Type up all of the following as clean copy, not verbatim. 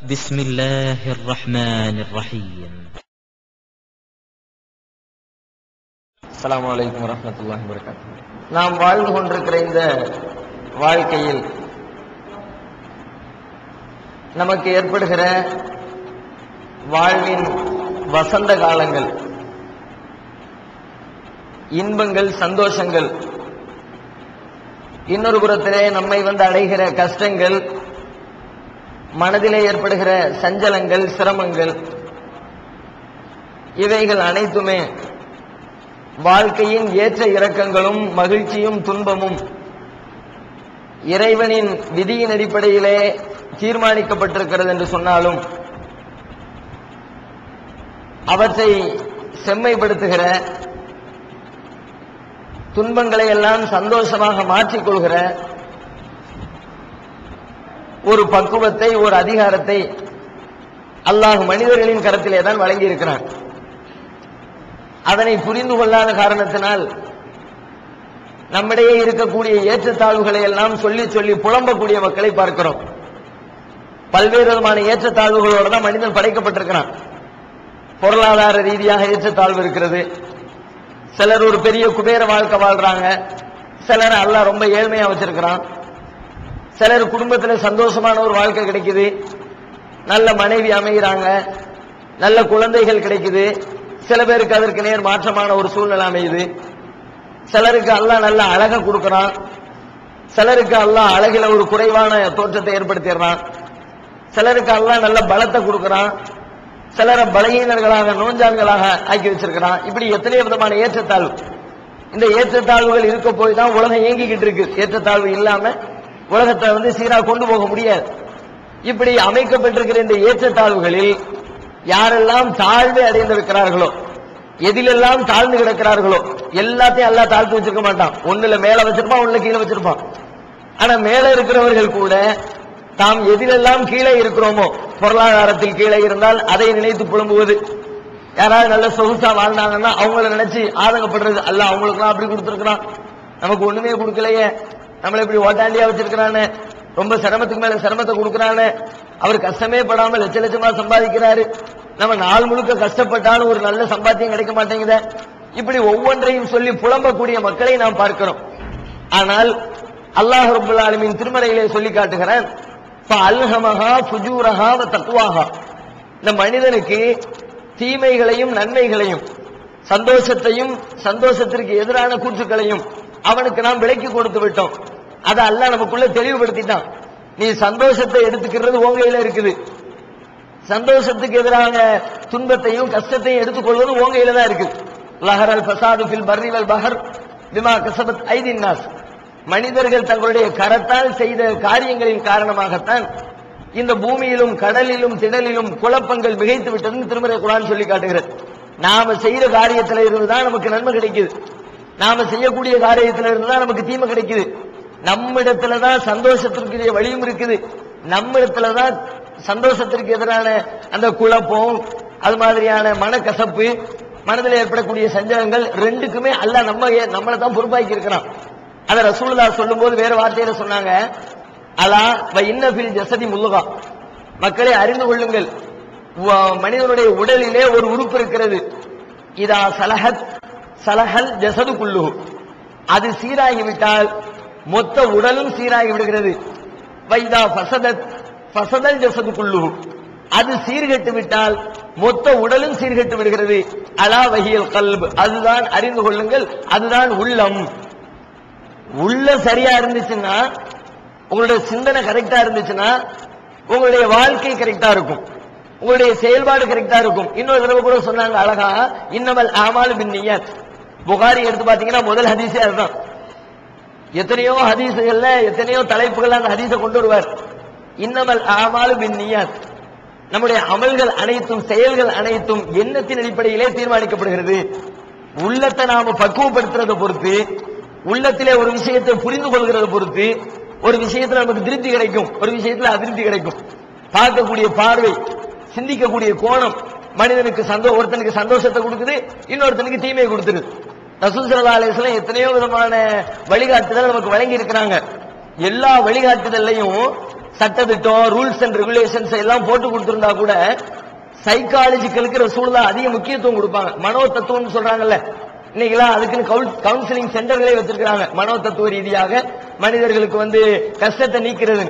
بسم الله الرحمن الرحيم. السلام عليكم ورحمة الله وبركاته. நாம் வாழ்ந்து கொண்டிருக்கிற இந்த வாழ்க்கையில் நமக்கு ஏற்படுகிற வாழ்வின் வசந்த காலங்கள், இன்பங்கள், சந்தோஷங்கள், இன்னொரு புறத்திலே நம்மை அடைகிற கஷ்டங்கள், மனதிலே ஏற்படுகிற சஞ்சலங்கள், சிரமங்கள், இவைகள் அனைத்துமே வாழ்க்கையின் ஏற்ற இறக்கங்களும் மகிழ்ச்சியும் துன்பமும் இறைவனின் விதியின் அடிப்படையிலே தீர்மானிக்கப்பட்டிருக்கிறது என்று சொன்னாலும் அவற்றை செம்மைப்படுத்துகிற, துன்பங்களை எல்லாம் சந்தோஷமாக மாற்றிக்கொள்கிற ஒரு பக்குவத்தை, ஒரு அதிகாரத்தை அல்லாஹ் மனிதர்களின் கரத்திலே தான் வழங்கி இருக்கிறான். அதனை புரிந்து கொள்ளாத காரணத்தினால் நம்மிடையே இருக்கக்கூடிய ஏற்றத்தாழ்வுகளை எல்லாம் சொல்லி சொல்லி புலம்பக்கூடிய மக்களை பார்க்கிறோம். பல்வேறு விதமான ஏற்றத்தாழ்வுகளோடு தான் மனிதன் படைக்கப்பட்டிருக்கிறான். பொருளாதார ரீதியாக ஏற்றத்தாழ்வு இருக்கிறது. சிலர் ஒரு பெரிய குபேர வாழ்க்கை வாழ்றாங்க, சிலர் அல்லாஹ் ரொம்ப ஏழ்மையா வச்சிருக்கிறான். சிலர் குடும்பத்தில் சந்தோஷமான ஒரு வாழ்க்கை கிடைக்குது, நல்ல மனைவி அமைகிறாங்க, நல்ல குழந்தைகள் கிடைக்குது. சில பேருக்கு அதற்கு நேர் மாற்றமான ஒரு சூழ்நிலை அமையுது. சிலருக்கு அல்லாஹ் நல்ல அழகை கொடுக்கிறான், சிலருக்கு அல்லாஹ் அழகில ஒரு குறைவான தோற்றத்தை ஏற்படுத்திடுறான். சிலருக்கு அல்லாஹ் நல்ல பலத்தை கொடுக்கிறான், சிலரை பலகீனர்களாக, நோஞ்சான்களாக ஆக்கி வச்சிருக்கிறான். இப்படி எத்தனையோ விதமான ஏற்றத்தாழ்வு. இந்த ஏற்றத்தாழ்வுகள் இருக்க போய் தான் உலகம் இயங்கிக்கிட்டு இருக்கு. ஏற்றத்தாழ்வு இல்லாம உலகத்தை சீரா கொண்டு போக முடியாது. இப்படி அமைக்கப்பட்டிருக்கிற இந்த ஏற்றத்தாழ்வுகளில் யாரெல்லாம் தாழ்வு அடைந்திருக்கிறார்களோ, எதிலெல்லாம் தாழ்ந்து கிடக்கிறார்களோ, எல்லாத்தையும் அல்லாஹ் தாழ்த்து வச்சிருக்க மாட்டான். ஒண்ணுல மேல வச்சிருப்பான், ஒண்ணுல கீழே வச்சிருப்பான். ஆனா மேல இருக்கிறவர்கள் கூட தாம் எதிலெல்லாம் கீழே இருக்கிறோமோ, பொருளாதாரத்தில் கீழே இருந்தால் அதை நினைத்து புலம்புவது, யாராவது நல்ல சொகுசா வாழ்ந்தாங்கன்னா அவங்கள நினைச்சு ஆதங்கப்படுறது. அல்ல அவங்களுக்குலாம் அப்படி கொடுத்துருக்கிறான், நமக்கு ஒண்ணுமே கொடுக்கலையே, நம்மளை இப்படி ஓட்டாண்டியா வச்சிருக்கிறான்னு, ரொம்ப சிரமத்துக்கு மேல சிரமத்தை கொடுக்கிறான்னு, அவர் கஷ்டமே படாம லட்ச லட்சமா சம்பாதிக்கிறாரு, நம்ம நாள் முழுக்க கஷ்டப்பட்டாலும் ஒரு நல்ல சம்பாத்தியம் கிடைக்க மாட்டேங்குத. இப்படி ஒவ்வொன்றையும் சொல்லி புலம்பக்கூடிய மக்களை நாம் பார்க்கிறோம். ஆனால் அல்லாஹ் ரப்பல் ஆலமீன் திருமறையிலே சொல்லி காட்டுகிறான், ஃபஅல்ஹமஹா ஃபுஜூரஹா வ தக்வாஹா. இந்த மனிதனுக்கு தீமைகளையும் நன்மைகளையும், சந்தோஷத்தையும் சந்தோஷத்திற்கு எதிரான கூற்றுக்களையும் அவனுக்கு நாம் விலக்கி கொடுத்து விட்டோம். அதை அல்லாஹ் நமக்குள்ள தெளிவுபடுத்திட்டான். நீ சந்தோஷத்தை எடுத்துக்கிறது உன் கையில இருக்குது, சந்தோஷத்துக்கு எதிரான துன்பத்தையும் கஷ்டத்தையும் எடுத்துக்கொள்வது உன் கையில தான் இருக்குது. லஹரல் ஃபஸாது ஃபில் பர்ரி வல் பஹர் பிமா கஸபத் ஐதின் நாஸ். மனிதர்கள் தங்களுடைய கரத்தால் செய்த காரியங்களின் காரணமாகத்தான் இந்த பூமியிலும் கடலிலும் திடலிலும் குழப்பங்கள் மிகைத்து விட்டதுன்னு திருமறை குர்ஆன் சொல்லி காட்டுகிறது. நாம செய்யற காரியத்தில் இருந்துதான் நமக்கு நன்மை கிடைக்குது, நாம செய்யக்கூடிய காரியத்தில் இருந்துதான் நமக்கு தீமை கிடைக்குது. நம்மிடத்துலதான் சந்தோஷத்திற்கு வழியும் இருக்குது, நம்மிடத்துலதான் சந்தோஷத்திற்கு எதிரான அந்த குழப்பம், அது மாதிரியான மனக்கசப்பு, மனதில் ஏற்படக்கூடிய சஞ்சலங்கள் ரெண்டுக்குமே அல்லாஹ் நம்மளை தான் பொறுப்பாக்கி இருக்கிறான். அதை ரசூலுல்லாஹ் சொல்லும் போது வேற வார்த்தையில சொன்னாங்க, அலா வ இன்ன ஃபில் ஜஸதி முல்கா. மக்களை அறிந்து கொள்ளுங்கள், மனிதனுடைய உடலிலே ஒரு உறுப்பு இருக்கிறது, இதா சலஹத் சலஹல் ஜஸது குல்லுஹு. அது சீராகிவிட்டால் மொத்த உடலும் சீராகி விடுகிறது. வைதா ஃபஸதத் ஃபஸதல் ஜஸது குல்லுஹு. அது சீர்கெட்டு விட்டால் மொத்த உடலும் சீர்கெட்டு விடுகிறது. அலா வஹியல் கல்ப். அதுதான் அறிந்து கொள்ளுங்கள், அதுதான் உள்ளம். உள்ள சரியா இருந்துச்சுன்னா, உங்களுடைய சிந்தனை கரெக்டா இருந்துச்சுன்னா உங்களுடைய வாழ்க்கை கரெக்டா இருக்கும், உங்களுடைய செயல்பாடு கரெக்டா இருக்கும். இன்னொரு தடவை கூட சொன்னாங்க அழகா, இன்னமல் ஆமாலு பின்னியத். புகாரி எடுத்து பாத்தீங்கன்னா முதல் ஹதீஸே அதுதான். எத்தனையோ ஹதீஸுகள்ல எத்தனையோ தலைப்புகள் அந்த ஹதீஸை கொண்டு வருவார். இன்னமல் ஆமாலு பின்னியத். நம்முடைய அமல்கள் அனைத்தும், செயல்கள் அனைத்தும் எண்ணத்தின் அடிப்படையிலே தீர்மானிக்கப்படுகிறது. உள்ளத்தை நாம பக்குவப்படுத்துறதை பொறுத்து, உள்ளத்திலே ஒரு விஷயத்தை புரிந்து கொள்கிறத பொறுத்து ஒரு விஷயத்துல நமக்கு திருப்தி கிடைக்கும், ஒரு விஷயத்துல அதிருப்தி கிடைக்கும். பார்க்கக்கூடிய பார்வை, சிந்திக்கக்கூடிய கோணம் மனிதனுக்கு ஒருத்தனுக்கு சந்தோஷத்தை கொடுக்குது, இன்னொருத்தனுக்கு தீமையை கொடுத்துருது. ரசூல் ஸல்லல்லாஹு அலைஹி வஸல்லம் எத்தனையோ விதமான வழிகாட்டுதல் நமக்கு வழங்கி இருக்கிறாங்க. எல்லா வழிகாட்டுதல்லையும் சட்டத்திட்டம், ரூல்ஸ் அண்ட் ரெகுலேஷன்ஸ் எல்லாம் போட்டு கொடுத்திருந்தா கூட சைக்காலஜிக்கலுக்கு ரசூலுல்லாஹ் அதிக முக்கியத்துவம் கொடுப்பாங்க. மனோ தத்துவம் சொல்றாங்கல்ல, இன்னைக்கெல்லாம் அதுக்குன்னு கவுன்சிலிங் சென்டர்களே வச்சிருக்காங்க. மனோ தத்துவ ரீதியாக மனிதர்களுக்கு கஷ்டத்தை நீக்கிறது.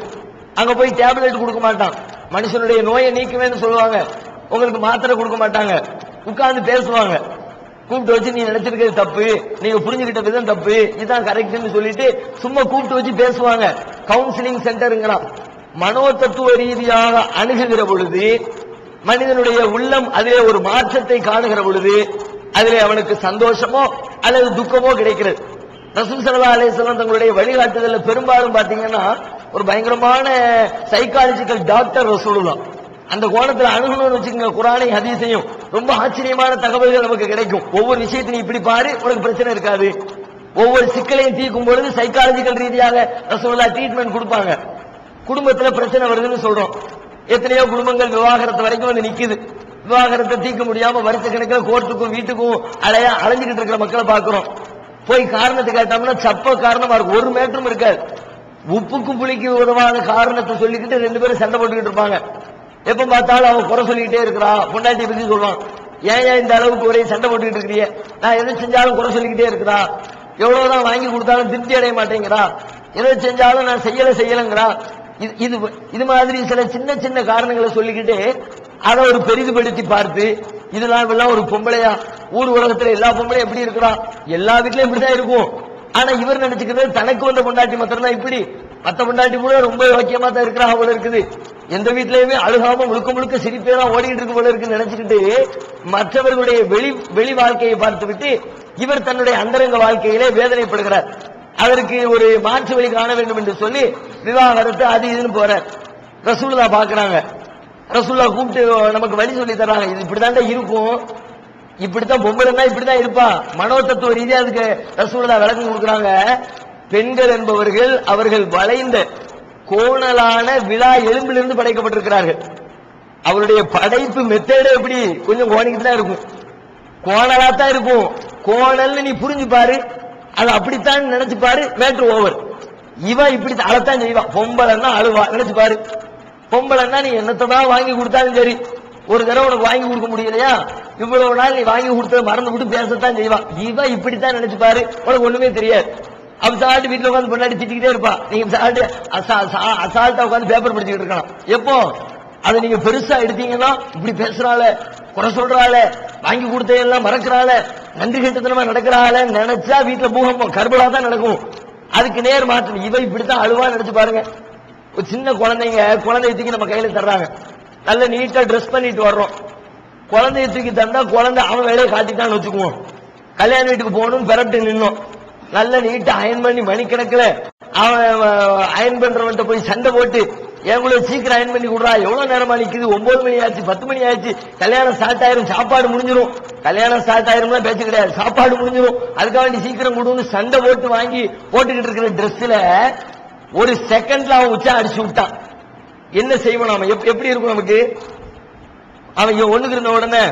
அங்க போய் டேப்லெட் கொடுக்க மாட்டான், மனுஷனுடைய நோயை நீக்குவேன்னு சொல்லுவாங்க. உங்களுக்கு மாத்திரை கொடுக்க மாட்டாங்க, உட்கார்ந்து பேசுவாங்க. கூப்பிட்டு வச்சு நீ நினைச்சிருக்கிறது தப்பு, நீங்க புரிஞ்சுக்கிட்ட விதம் தப்பு, இதுதான் கரெக்ட்னு சொல்லிட்டு சும்மா கூப்பிட்டு வச்சு பேசுவாங்க. கவுன்சிலிங் சென்டருங்கிறான். மனோ தத்துவ ரீதியாக அணுகுகிற பொழுது மனிதனுடைய உள்ளம் அதிலே ஒரு மாற்றத்தை காணுகிற பொழுது அதிலே அவனுக்கு சந்தோஷமோ அல்லது துக்கமோ கிடைக்கிறது. ரசூல் ஸல்லல்லாஹு அலைஹி வஸல்லம் தங்களுடைய வழிகாட்டுதல்ல பெரும்பாலும் பாத்தீங்கன்னா ஒரு பயங்கரமான சைக்காலஜிக்கல் டாக்டர் ரசூலுல்லாஹ். அந்த கோணத்துல அணுகணும்னு வச்சுக்கோங்க, குர்ஆனை ஹதீஸையும் ரொம்ப ஆச்சரியமான தகவல்கள் நமக்கு கிடைக்கும். ஒவ்வொரு விஷயத்தையும் இப்படி பாரு, உனக்கு பிரச்சனை இருக்காது. ஒவ்வொரு சிக்கலையும் தீர்க்கும் பொழுது சைக்காலஜிக்கல் ரீதியாக ரசூலுல்லாஹ் ட்ரீட்மெண்ட் கொடுப்பாங்க. குடும்பத்துல பிரச்சனை வருதுன்னு சொல்றோம், எத்தனையோ குடும்பங்கள் விவாகரத்து வரைக்கும் நிக்குது. விவாகரத்தை தீர்க்க முடியாம வருஷ கணக்கில் கோர்ட்டுக்கும் வீட்டுக்கும் அலைஞ்சுக்கிட்டு இருக்கிற மக்களை பார்க்கிறோம். போய் காரணத்தை கேட்டோம்னா சப்ப காரணமா இருக்கும், ஒரு மேட்டரும் இருக்காது. உப்புக்கும் புளிக்கு உதவான காரணத்தை சொல்லிக்கிட்டு ரெண்டு பேரும் சண்டை போட்டுக்கிட்டு இருப்பாங்க. எப்ப பார்த்தாலும் அவன் குறை சொல்லிக்கிட்டே இருக்கிறான். பொண்டாட்டியை பத்தி சொல்லுவான், ஏன் இந்த அளவுக்கு ஒரே சண்டை போட்டுக்கிட்டு இருக்கிறீங்க, நான் எதை செஞ்சாலும் குறை சொல்லிக்கிட்டே இருக்கிறா, எவ்வளவுதான் வாங்கி கொடுத்தாலும் திருப்தி அடைய மாட்டேங்கிறா, எதை செஞ்சாலும் நான் செய்யலங்கிறா. இது மாதிரி சில சின்ன சின்ன காரணங்களை சொல்லிக்கிட்டு அதை ஒரு பெரிதுபடுத்தி பார்த்து இதெல்லாம் ஒரு பொம்பளையா, ஊர் உலகத்துல எல்லா பொம்பளையும் எப்படி இருக்கிறா, எல்லா வீட்லயும் இப்படிதான் இருக்கும். ஆனா இவர் நினைச்சுக்கிறது தனக்கு வந்த பொண்டாட்டி மாத்திரம் தான் இப்படி, மத்த பொண்டாட்டி கூட ரொம்ப யோக்கியமா தான் இருக்கிறா போல இருக்குது, எந்த வீட்லயுமே அழுகாம முழுக்க முழுக்க சிரிப்பே தான் ஓடிட்டு இருக்கு போல இருக்குன்னு நினைச்சுக்கிட்டு மற்றவர்களுடைய வெளி வாழ்க்கையை பார்த்து விட்டு இவர் தன்னுடைய அந்தரங்க வாழ்க்கையிலே வேதனைப்படுகிறார். அதற்கு ஒரு மாற்று வழி காண வேண்டும் என்று சொல்லி விவாகரத்து அது இதுன்னு போற ரசூலுல்லாஹ் பாக்குறாங்க. ரசூலுல்லாஹ் கூப்பிட்டு நமக்கு வழி சொல்லி தர்றாங்க, இது இப்படிதான் இருக்கும், இப்படித்தான் பொம்பளைன்னா இப்படிதான் இருப்பா. மனோ தத்துவ ரீதியா அதுக்கு ரசூலுல்லாஹ் விளக்கம் கொடுக்குறாங்க. பெண்கள் என்பவர்கள் அவர்கள் வளைந்த கோணலான விழா எலும்பிலிருந்து படைக்கப்பட்டிருக்கிறார்கள். அவருடைய படைப்பு மெத்தேடு எப்படி கொஞ்சம் கோணிக்கிட்டு தான் இருக்கும், கோணலா தான் இருக்கும். கோணல்னு நீ புரிஞ்சு பாரு, அது அப்படித்தான் நினைச்சு பாரு, மேட்ரு ஓவர். இவ இப்படி அழத்தான் செய்வா. பொம்பளைன்னா அழுவா, நினைச்சு பாரு. பொம்பளைன்னா நீ என்னத்தான் வாங்கி கொடுத்தாலும் சரி, ஒரு தடவை உனக்கு வாங்கி கொடுக்க முடியலையா, இவ்வளவு நாள் நீ வாங்கி கொடுத்தத மறந்து விட்டு பேசத்தான் செய்வா. இவ இப்படித்தான் நினைச்சு பாரு, உனக்கு ஒண்ணுமே தெரியாது. அவ சால்ட்டு வீட்டுல உட்காந்து பொண்டாட்டி திட்டிக்கிட்டே இருப்பா, நீங்க சால்ட்டு அசால்ட்டா உட்காந்து பேப்பர் படிச்சுக்கிட்டு இருக்கலாம். எப்போ அதை நீங்க பெருசா எடுத்தீங்கன்னா இப்படி பேசுறாள, குறை சொல்றாள, வாங்கி கொடுத்தையெல்லாம் மறக்கிறாள, நன்றி கெட்டத்தனமா நடக்கிறாள நினைச்சா வீட்டுல பூகம்பம் கர்பலா தான் நடக்கும். அதுக்கு நேர் மாற்றம் இவ இப்படித்தான் அழுவா நினைச்சு பாருங்க. ஒரு சின்ன குழந்தைய தூக்கி நம்ம கையில தர்றாங்க, நல்ல நீட்டா ட்ரெஸ் பண்ணிட்டு வர்றோம். குழந்தைய தூக்கி தந்தா குழந்தை அவன் வேலையை காட்டிட்டான்னு வச்சுக்குவோம். கல்யாண வீட்டுக்கு போகணும்னு பெறப்பட்டு நின்னோம், நல்ல நீட்டா அயன் பண்ணி மணிக்கணக்கில் அவன் அயன் பண்றவன்ட்ட போய் சண்டை போட்டு எவ்வளவு சீக்கிரம் அயன் பண்ணி கொடுறா, எவ்வளவு நேரமா நிக்குது, 9 மணி ஆச்சு 10 மணி ஆச்சு, கல்யாணம் ஸ்டார்ட் ஆயிரும், சாப்பாடு முடிஞ்சிடும். கல்யாணம் ஸ்டார்ட் ஆயிரும்னா பேச்சு கிடையாது, சாப்பாடு முடிஞ்சிடும், அதுக்காக வேண்டி சீக்கிரம் கொடுன்னு சண்டை போட்டு வாங்கி போட்டுக்கிட்டு இருக்கிற ட்ரெஸ்ல ஒரு செகண்ட்ல அவன் உச்சா அடிச்சு விட்டான். என்ன செய்வோம் நாம, எப்படி இருக்கும் நமக்கு? அவன் ஒண்ணுக்கு இருந்த உடனே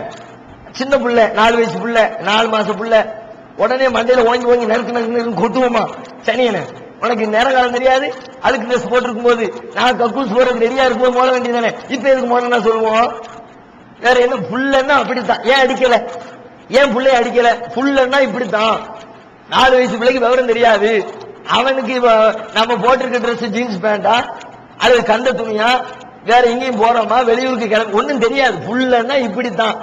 சின்ன புள்ள, 4 வயசு புள்ள, 4 மாச புள்ள, உடனே மண்டையில ஓங்கி நறுக்கு கொட்டுவோமா? சனியன உனக்கு நேரம் காலம் தெரியாது, அழுக்கு ட்ரெஸ் போட்டிருக்கும் போது நான் கக்கூஸ் போறதுக்கு ரெடியா இருக்கும்போது மோத வேண்டியதானே, இப்ப எதுக்கு மோதனா சொல்லுவோம்? வேற என்ன, புள்ளன்னா அப்படித்தான். ஏன் அடிக்கல, ஏன் புள்ளைய அடிக்கல? புள்ளன்னா இப்படித்தான். 4 வயசு பிள்ளைக்கு விவரம் தெரியாது, அவனுக்கு நம்ம போட்டிருக்க ட்ரெஸ் ஜீன்ஸ் பேண்டா அது கந்த துணியா, வேற எங்கேயும் போறோமா, வெளியூருக்கு கிளம்பி ஒன்னும் தெரியாது. புள்ளன்னா இப்படித்தான்.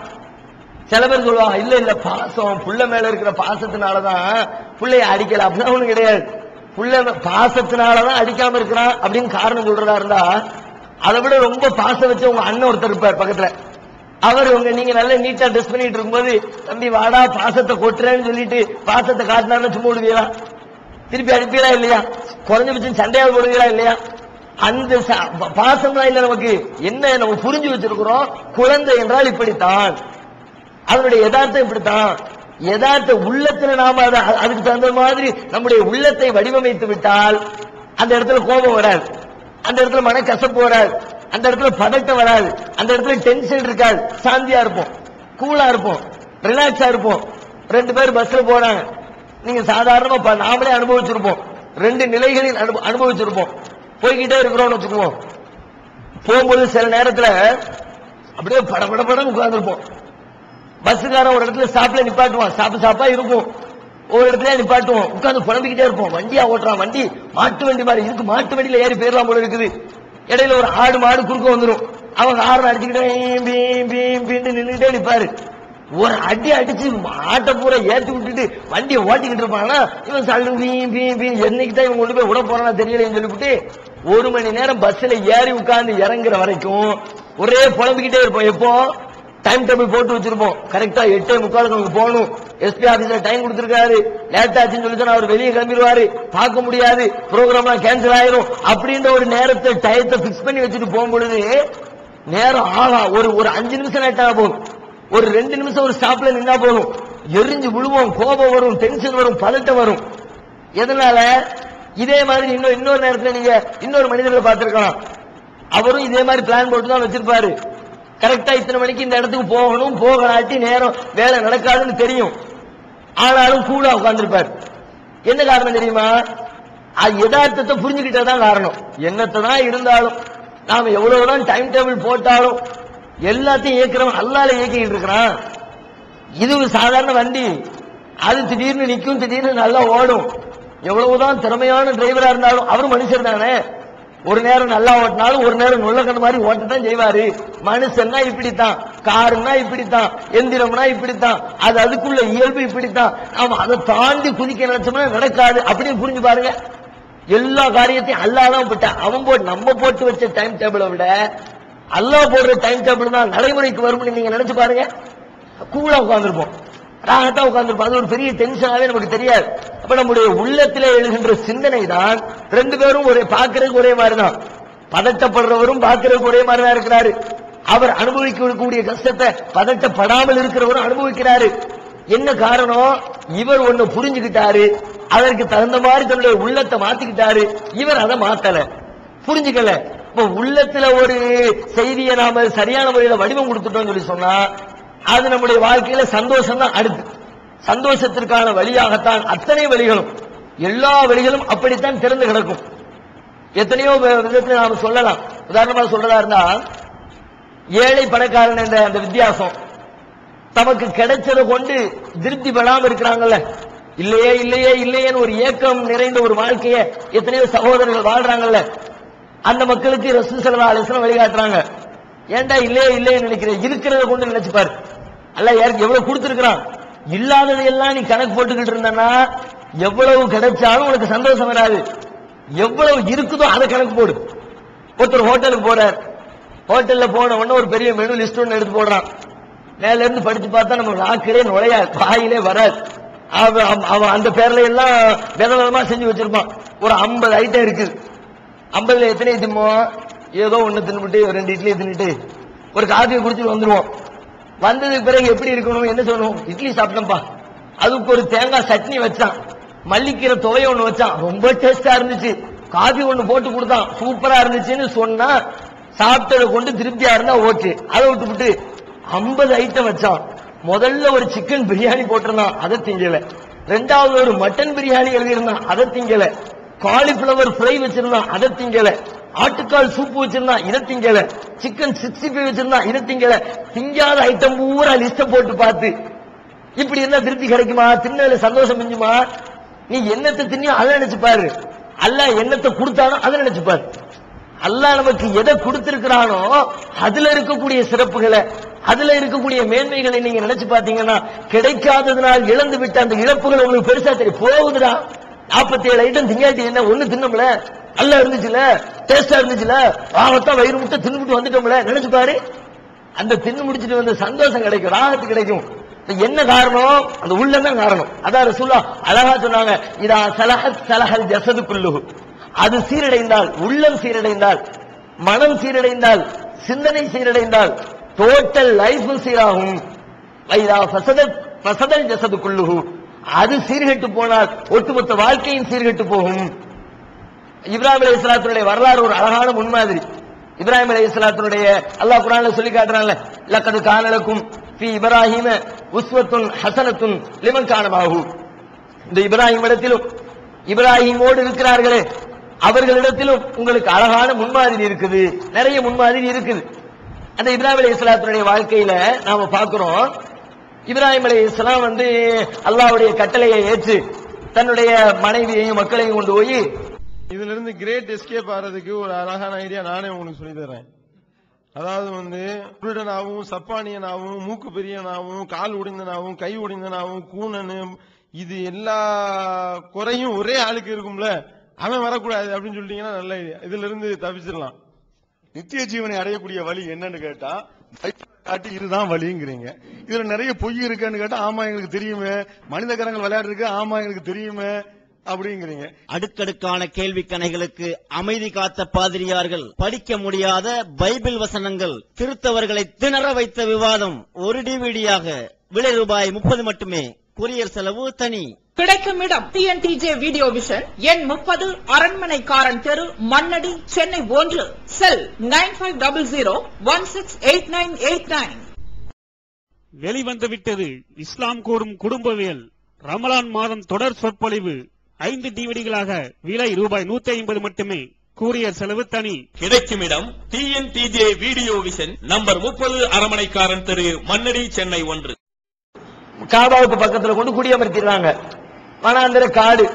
சில பேர் சொல்லுவாங்க, இல்ல பாசம், புள்ள மேல இருக்கிற பாசத்தினாலதான் புள்ளைய அடிக்கல, அப்படின்னா ஒண்ணு கிடையாது. புள்ள பாசத்தினாலதான் அடிக்காம இருக்கிறான் அப்படின்னு காரணம் சொல்றதா இருந்தா, அதை விட ரொம்ப பாசம் வச்சு உங்க அண்ணன் ஒருத்தர் இருப்பார் பக்கத்துல, அவர் நீங்க நல்ல நீட்டா ட்ரெஸ் பண்ணிட்டு இருக்கும்போது தம்பி வாடா பாசத்தை கொட்டுறேன்னு சொல்லிட்டு பாசத்தை காட்டினாருன்னு சும்மா விடுவீங்களா? திருப்பி அனுப்பீங்களா இல்லையா? குறைஞ்சபட்சம் சண்டையாவது போடுவீங்களா இல்லையா? அந்த பாசம்லாம் இல்ல நமக்கு. என்ன நம்ம புரிஞ்சு வச்சிருக்கிறோம், குழந்தை என்றால் இப்படித்தான், அதனுடைய யதார்த்தம் இப்படித்தான். யதார்த்த உள்ளத்துல நாம அதுக்கு தகுந்த மாதிரி நம்முடைய உள்ளத்தை வடிவமைத்து விட்டால் அந்த இடத்துல கோபம் வராது, அந்த இடத்துல மனக்கசப்பு வராது, அந்த இடத்துல பதட்டம் வராது, அந்த இடத்துல டென்ஷன் இருக்காது. சாந்தியா இருப்போம், கூலா இருப்போம், ரிலாக்ஸா இருப்போம். 2 பேர் பஸ்ல போறாங்க, நீங்க சாதாரணமா நாமளே அனுபவிச்சிருப்போம், 2 நிலைகளில் அனுபவிச்சிருப்போம். போய்கிட்டே இருக்கிறோம்னு வச்சுக்குவோம், போகும்போது சில நேரத்துல அப்படியே படபடபடம் உட்கார்ந்துருப்போம். பஸ்ஸுக்காரன் ஒரு இடத்துல ஸ்டாப்ல நிப்பாட்டுவான், ஸ்டாப்பா இருக்கும், ஒரு இடத்துல நிப்பாட்டுவோம், உட்கார்ந்து புலம்பிக்கிட்டே இருப்போம். வண்டியா ஓட்டுறான், வண்டி மாட்டு வண்டி மாதிரி, இதுக்கு மாட்டு வண்டியில ஏறி போயிடலாம் போல இருக்குது. இடையில ஒரு ஆடு மாடு குறுக்க வந்துடும், அவங்க ஹார்ன் அடிச்சுக்கிட்டே நின்றுட்டே நிப்பாரு. ஒரு அடி அடிச்சு ஆட்டை பூரா ஏற்றி விட்டுட்டு வண்டியை ஓட்டிக்கிட்டு இருப்பாங்கன்னா இவன் சல்லு என்னைக்கு தான் இவன் கொண்டு போய் விட போறானா தெரியலன்னு சொல்லிவிட்டு 1 மணி நேரம் பஸ்ல ஏறி உட்கார்ந்து இறங்குற வரைக்கும் ஒரே புலம்பிக்கிட்டே இருப்போம். எப்போ டைம் டேபிள் போட்டு வச்சிருப்போம், கரெக்டா 8:45 போகணும், எஸ்பி ஆபீஸ்ல டைம் கொடுத்திருக்காரு, லேட் ஆச்சுன்னு சொல்லி அவர் வெளியே கிளம்பிடுவாரு, பார்க்க முடியாது, ப்ரோக்ராம் கேன்சல் ஆயிரும் அப்படின்ற ஒரு நேரத்தை டயத்தை பிக்ஸ் பண்ணி வச்சுட்டு போகும்பொழுது நேரம் ஆகா ஒரு 5 நிமிஷம் லேட்டா போகும், ஒரு 2 நிமிஷம் ஒரு ஸ்டாப்ல நின்னா போதும், எரிஞ்சு விழுவோம், கோபம் வரும், டென்ஷன் வரும், பதட்டம் வரும். எதனால? இதே மாதிரி இன்னொரு நேரத்தில் நீங்க இன்னொரு மனிதர்களை பார்த்திருக்கலாம், அவரும் இதே மாதிரி பிளான் போட்டு தான் வச்சிருப்பாரு. கரெக்டா இத்தனை மணிக்கு இந்த இடத்துக்கு போகணும், போகலாட்டி நேரம் வேலை நடக்காதுன்னு தெரியும், ஆனாலும் கூட உட்கார்ந்துருப்பார். என்ன காரணம் தெரியுமா? அது யதார்த்தத்தை புரிஞ்சுக்கிட்டதான் காரணம். என்னத்தை தான் இருந்தாலும் நாம எவ்வளவுதான் டைம் டேபிள் போட்டாலும் எல்லாத்தையும் இயக்கிறவன் அல்லாஹ் இயக்கிட்டு இருக்கிறான். இது ஒரு சாதாரண வண்டி, அது திடீர்னு நிற்கும், திடீர்னு நல்லா ஓடும். எவ்வளவுதான் திறமையான டிரைவரா இருந்தாலும் அவர் மனுஷர் தானே, ஒரு நேரம் நல்லா ஓட்டினாலும் ஒரு நேரம் நுள்ளக்கண்ணு மாதிரி ஓட்டத்தான் செய்வாரு. மனுஷன்னா இப்படித்தான், காருன்னா இப்படித்தான், எந்திரம்னா இப்படித்தான், அது அதுக்குள்ள இயல்பு இப்படித்தான். நாம அதை தாண்டி குதிக்க நினைச்சோம்னா நடக்காது. அப்படின்னு புரிஞ்சு பாருங்க. எல்லா காரியத்தையும் அல்லாஹ் தான் போட்டான். அவன் போட்டு நம்ம போட்டு வச்ச டைம் டேபிளை விட அல்லாஹ் போடுற டைம் டேபிள் தான் நடைமுறைக்கு வரும்னு நீங்க நினைச்சு பாருங்க. கூலா உட்கார்ந்துருப்போம், ராகத்தா உட்கார்ந்துருப்போம், அது ஒரு பெரிய டென்ஷனாவே நமக்கு தெரியாது. அப்ப நம்முடைய உள்ளத்திலே எழுகின்ற சிந்தனை தான் 2 பேரும் பார்க்கறதுக்கு ஒரே மாதிரி தான், பதட்டப்படுறவரும் பார்க்கறதுக்கு ஒரே மாதிரி தான் இருக்கிறாரு. அவர் அனுபவிக்கக்கூடிய கஷ்டத்தை பதட்டப்படாமல் இருக்கிறவரும் அனுபவிக்கிறாரு. என்ன காரணம்? இவர் ஒண்ணு புரிஞ்சுக்கிட்டாரு, அதற்கு தகுந்த மாதிரி தன்னுடைய உள்ளத்தை மாத்திக்கிட்டாரு, இவர் அதை மாத்தல, புரிஞ்சுக்கல. இப்ப உள்ளத்துல ஒரு செய்தியை நாம சரியான முறையில வடிவம் கொடுத்துட்டோம் சொல்லி சொன்னா அது நம்முடைய வாழ்க்கையில சந்தோஷம் தான். அடுத்து சந்தோஷத்திற்கான வழியாகத்தான் அத்தனை வழிகளும், எல்லா வழிகளும் அப்படித்தான் திறந்து கிடக்கும். எத்தனையோ விதத்தில் நாம சொல்லலாம். உதாரணமா சொல்றதா இருந்தா, ஏழை பணக்காரன் என்ற அந்த வித்தியாசம், தமக்கு கிடைச்சதை கொண்டு திருப்தி படாம இருக்கிறாங்கல்ல, இல்லையே இல்லையே இல்லையேன்னு ஒரு ஏக்கம் நிறைந்த ஒரு வாழ்க்கையை எத்தனையோ சகோதரர்கள் வாழ்றாங்கல்ல, அந்த மக்களுக்கு ரசூல் ஸல்லல்லாஹு அலைஹி வஸல்லம் வழிகாட்டுறாங்க. ஏன்டா இல்லையே இல்லையே நினைக்கிறேன், இருக்கிறத கொண்டு நினைச்சுப்பாரு. அல்லாஹ் யாருக்கு எவ்வளவு கொடுத்திருக்கிறான், இல்லாததையெல்லாம் நீ கணக்கு போட்டுக்கிட்டு இருந்தனா எவ்வளவு கிடைச்சாலும் உனக்கு சந்தோஷம் வராது. எவ்வளவு இருக்குதோ அதை கணக்கு போடு. ஒருத்தர் ஹோட்டலுக்கு போறார், ஹோட்டல்ல போன உடனே ஒரு பெரிய மெனு லிஸ்ட் ஒன்று எடுத்து போடுறான். மேல இருந்து படிச்சு பார்த்தா நம்ம நாக்கிலே நுழையாது, வாயிலே வராது. அவன் அந்த பேர்ல எல்லாம் விதவிதமா செஞ்சு வச்சிருப்பான். ஒரு 50 ஐட்டம் இருக்குது. 50ல எத்தனை திம்மோ, ஏதோ ஒண்ணு தின்னுட்டு 2 இட்லி தின்னுட்டு ஒரு காஃபியை குடிச்சிட்டு வந்துருவோம். வந்ததுக்கு பிறகு எப்படி இருக்கணும், என்ன சொல்லணும், இட்லி சாப்பிட்டோம்ப்பா, அதுக்கு ஒரு தேங்காய் சட்னி வச்சான், மல்லிக்கீரை துவைய ஒண்ணு வச்சான், ரொம்ப டேஸ்டா இருந்துச்சு, காஃபி ஒண்ணு போட்டு கொடுத்தான், சூப்பரா இருந்துச்சுன்னு சொன்னா சாப்பிட்டதை கொண்டு திருப்தியா இருந்தா ஓகே. அதை விட்டு 50 ஐட்டம் வச்சான். முதல்ல ஒரு சிக்கன் பிரியாணி போட்டிருந்தான், அதை திங்கல. 2வது ஒரு மட்டன் பிரியாணி எழுதியிருந்தான், அதை திங்கல. காலிஃபிளவர் ஃப்ரை வச்சிருந்தான், அதை திங்கல. ஆட்டுக்கால் சூப்பு வச்சிருந்தான், இதை திங்கல. சிக்கன் 65 வச்சிருந்தான், இதை திங்கல. திங்காத ஐட்டம் பூரா லிஸ்ட போட்டு பார்த்து இப்படி என்ன திருப்தி கிடைக்குமா? தின்னல சந்தோஷம் மிஞ்சுமா? நீ என்னத்தை தின்னியோ அதை நினைச்சு பாரு, அல்லாஹ் என்னத்தை கொடுத்தானோ அதை நினைச்சு பாரு. அல்லாஹ் நமக்கு எதை கொடுத்திருக்கிறானோ அதுல இருக்கக்கூடிய சிறப்புகளை, அதுல இருக்கக்கூடிய மேன்மைகளை நீங்க நினைச்சு பாத்தீங்கன்னா கிடைக்காததுனால் இழந்து விட்ட அந்த இழப்புகள் உங்களுக்கு பெருசா தெரியும். போகுதுடா, 47 ஐட்டம் திங்காட்டி என்ன, ஒண்ணு தின்னோம்ல, நல்லா இருந்துச்சுல, டேஸ்டா இருந்துச்சுல, வாகத்தான் வயிறு முட்டை தின்னுட்டு வந்துட்டோம்ல, நினைச்சு பாரு. அந்த தின்னு முடிச்சுட்டு வந்து சந்தோஷம் கிடைக்கும், ராகத்து கிடைக்கும். என்ன காரணம்? அந்த உள்ளம் காரணம். அதான் ரசூலுல்லாஹ் அழகா சொன்னாங்க, இதா ஸலஹத் ஸலஹல் ஜஸது குல்லுஹு. அது சீரடைந்தால், உள்ளம் சீரடைந்தால், மனம் சீரடைந்தால், சிந்தனை சீரடைந்தால் டோட்டல் லைஃப் சீராகும். வைதா ஃபஸதத் ஃபஸதல் ஜஸது குல்லுஹு. அது சீர்கெட்டு போனால் ஒட்டுமொத்த வாழ்க்கையும் சீர்கெட்டு போகும். இப்ராஹிம் அலைஹிஸ்ஸலாத்துடைய வரலாறு ஒரு அழகான முன்மாதிரி. இப்ராஹிம் அலைஹிஸ்ஸலாத்துடைய அல்லாஹ் குர்ஆன்ல சொல்லி காட்டுறான்ல, லக்கது கான லக்கும் ஃபீ இப்ராஹீம உஸ்வத்துன் ஹஸனத்துன் லிமன் கான மஅஹு. இந்த இப்ராஹிம் இடத்திலும் இப்ராஹிமோடு இருக்கிறார்களே அவர்களிடத்திலும் உங்களுக்கு அழகான முன்மாதிரி இருக்குது, நிறைய முன்மாதிரி இருக்குது. அந்த இப்ராஹிம் அலைஹிஸ்ஸலாத்துடைய வாழ்க்கையில நாம பார்க்கிறோம். இப்ராஹிம் அலைஹிஸ்ஸலாம் அல்லாஹ்வுடைய கட்டளையை ஏற்று தன்னுடைய மனைவியையும் மக்களையும் கொண்டு போய் இதுல இருந்து கிரேட் எஸ்கேப் ஆறதுக்கு ஒரு அழகான ஐடியா நானே உங்களுக்கு சொல்லி தரேன். அதாவது குருடனாவும் சப்பானியனாவும் மூக்கு பெரியனாவும் கால் உடைந்தனாவும் கை உடைந்தனாவும் கூணனு இது எல்லா குறையும் ஒரே ஆளுக்கு இருக்கும்ல, அவன் வரக்கூடாது அப்படின்னு சொல்லிட்டீங்கன்னா நல்ல ஐடியா. இதுல இருந்து தப்பிச்சிடலாம். நித்திய ஜீவனை அடையக்கூடிய வழி என்னன்னு கேட்டா காட்டி இதுதான் வழிங்கிறீங்க. இதுல நிறைய பொய் இருக்குன்னு கேட்டா ஆமா எங்களுக்கு தெரியுமே, மனித கரங்கள் விளையாடு இருக்கு ஆமா எங்களுக்கு தெரியுமே அப்படிங்கிறீங்க. அடுக்கடுக்கான கேள்வி கணைகளுக்கு அமைதி காத்த பாதிரியார்கள், படிக்க முடியாத பைபிள் வசனங்கள், திருத்தவர்களை திணற வைத்த விவாதம் ஒரு டிவிடியாக விலை ரூபாய் 30 மட்டுமே, கொரியர் செலவு தனி. கிடைக்கும் இடம் TNTJ வீடியோ விஷன், எண் 30, அரண்மனைக்காரன் தெரு, மண்ணடி, சென்னை 1. செல் 9500168989. வெளிவந்து விட்டது இஸ்லாம் கூறும் குடும்பவியல் ரமலான் மாதம் தொடர் சொற்பொழிவு 5 டிவிடிகளாக விலை ரூபாய் 150 மட்டுமே, கூரியர் செலவு தனி. கிடைக்கும் இடம் TNTJ வீடியோ விஷன், நம்பர் 30, அரண்மனைக்காரன் தெரு, மண்ணடி, சென்னை 1. காபாவுக்கு பக்கத்துல கொண்டு குடியமர்த்திடுறாங்க. வனாந்தர காடு,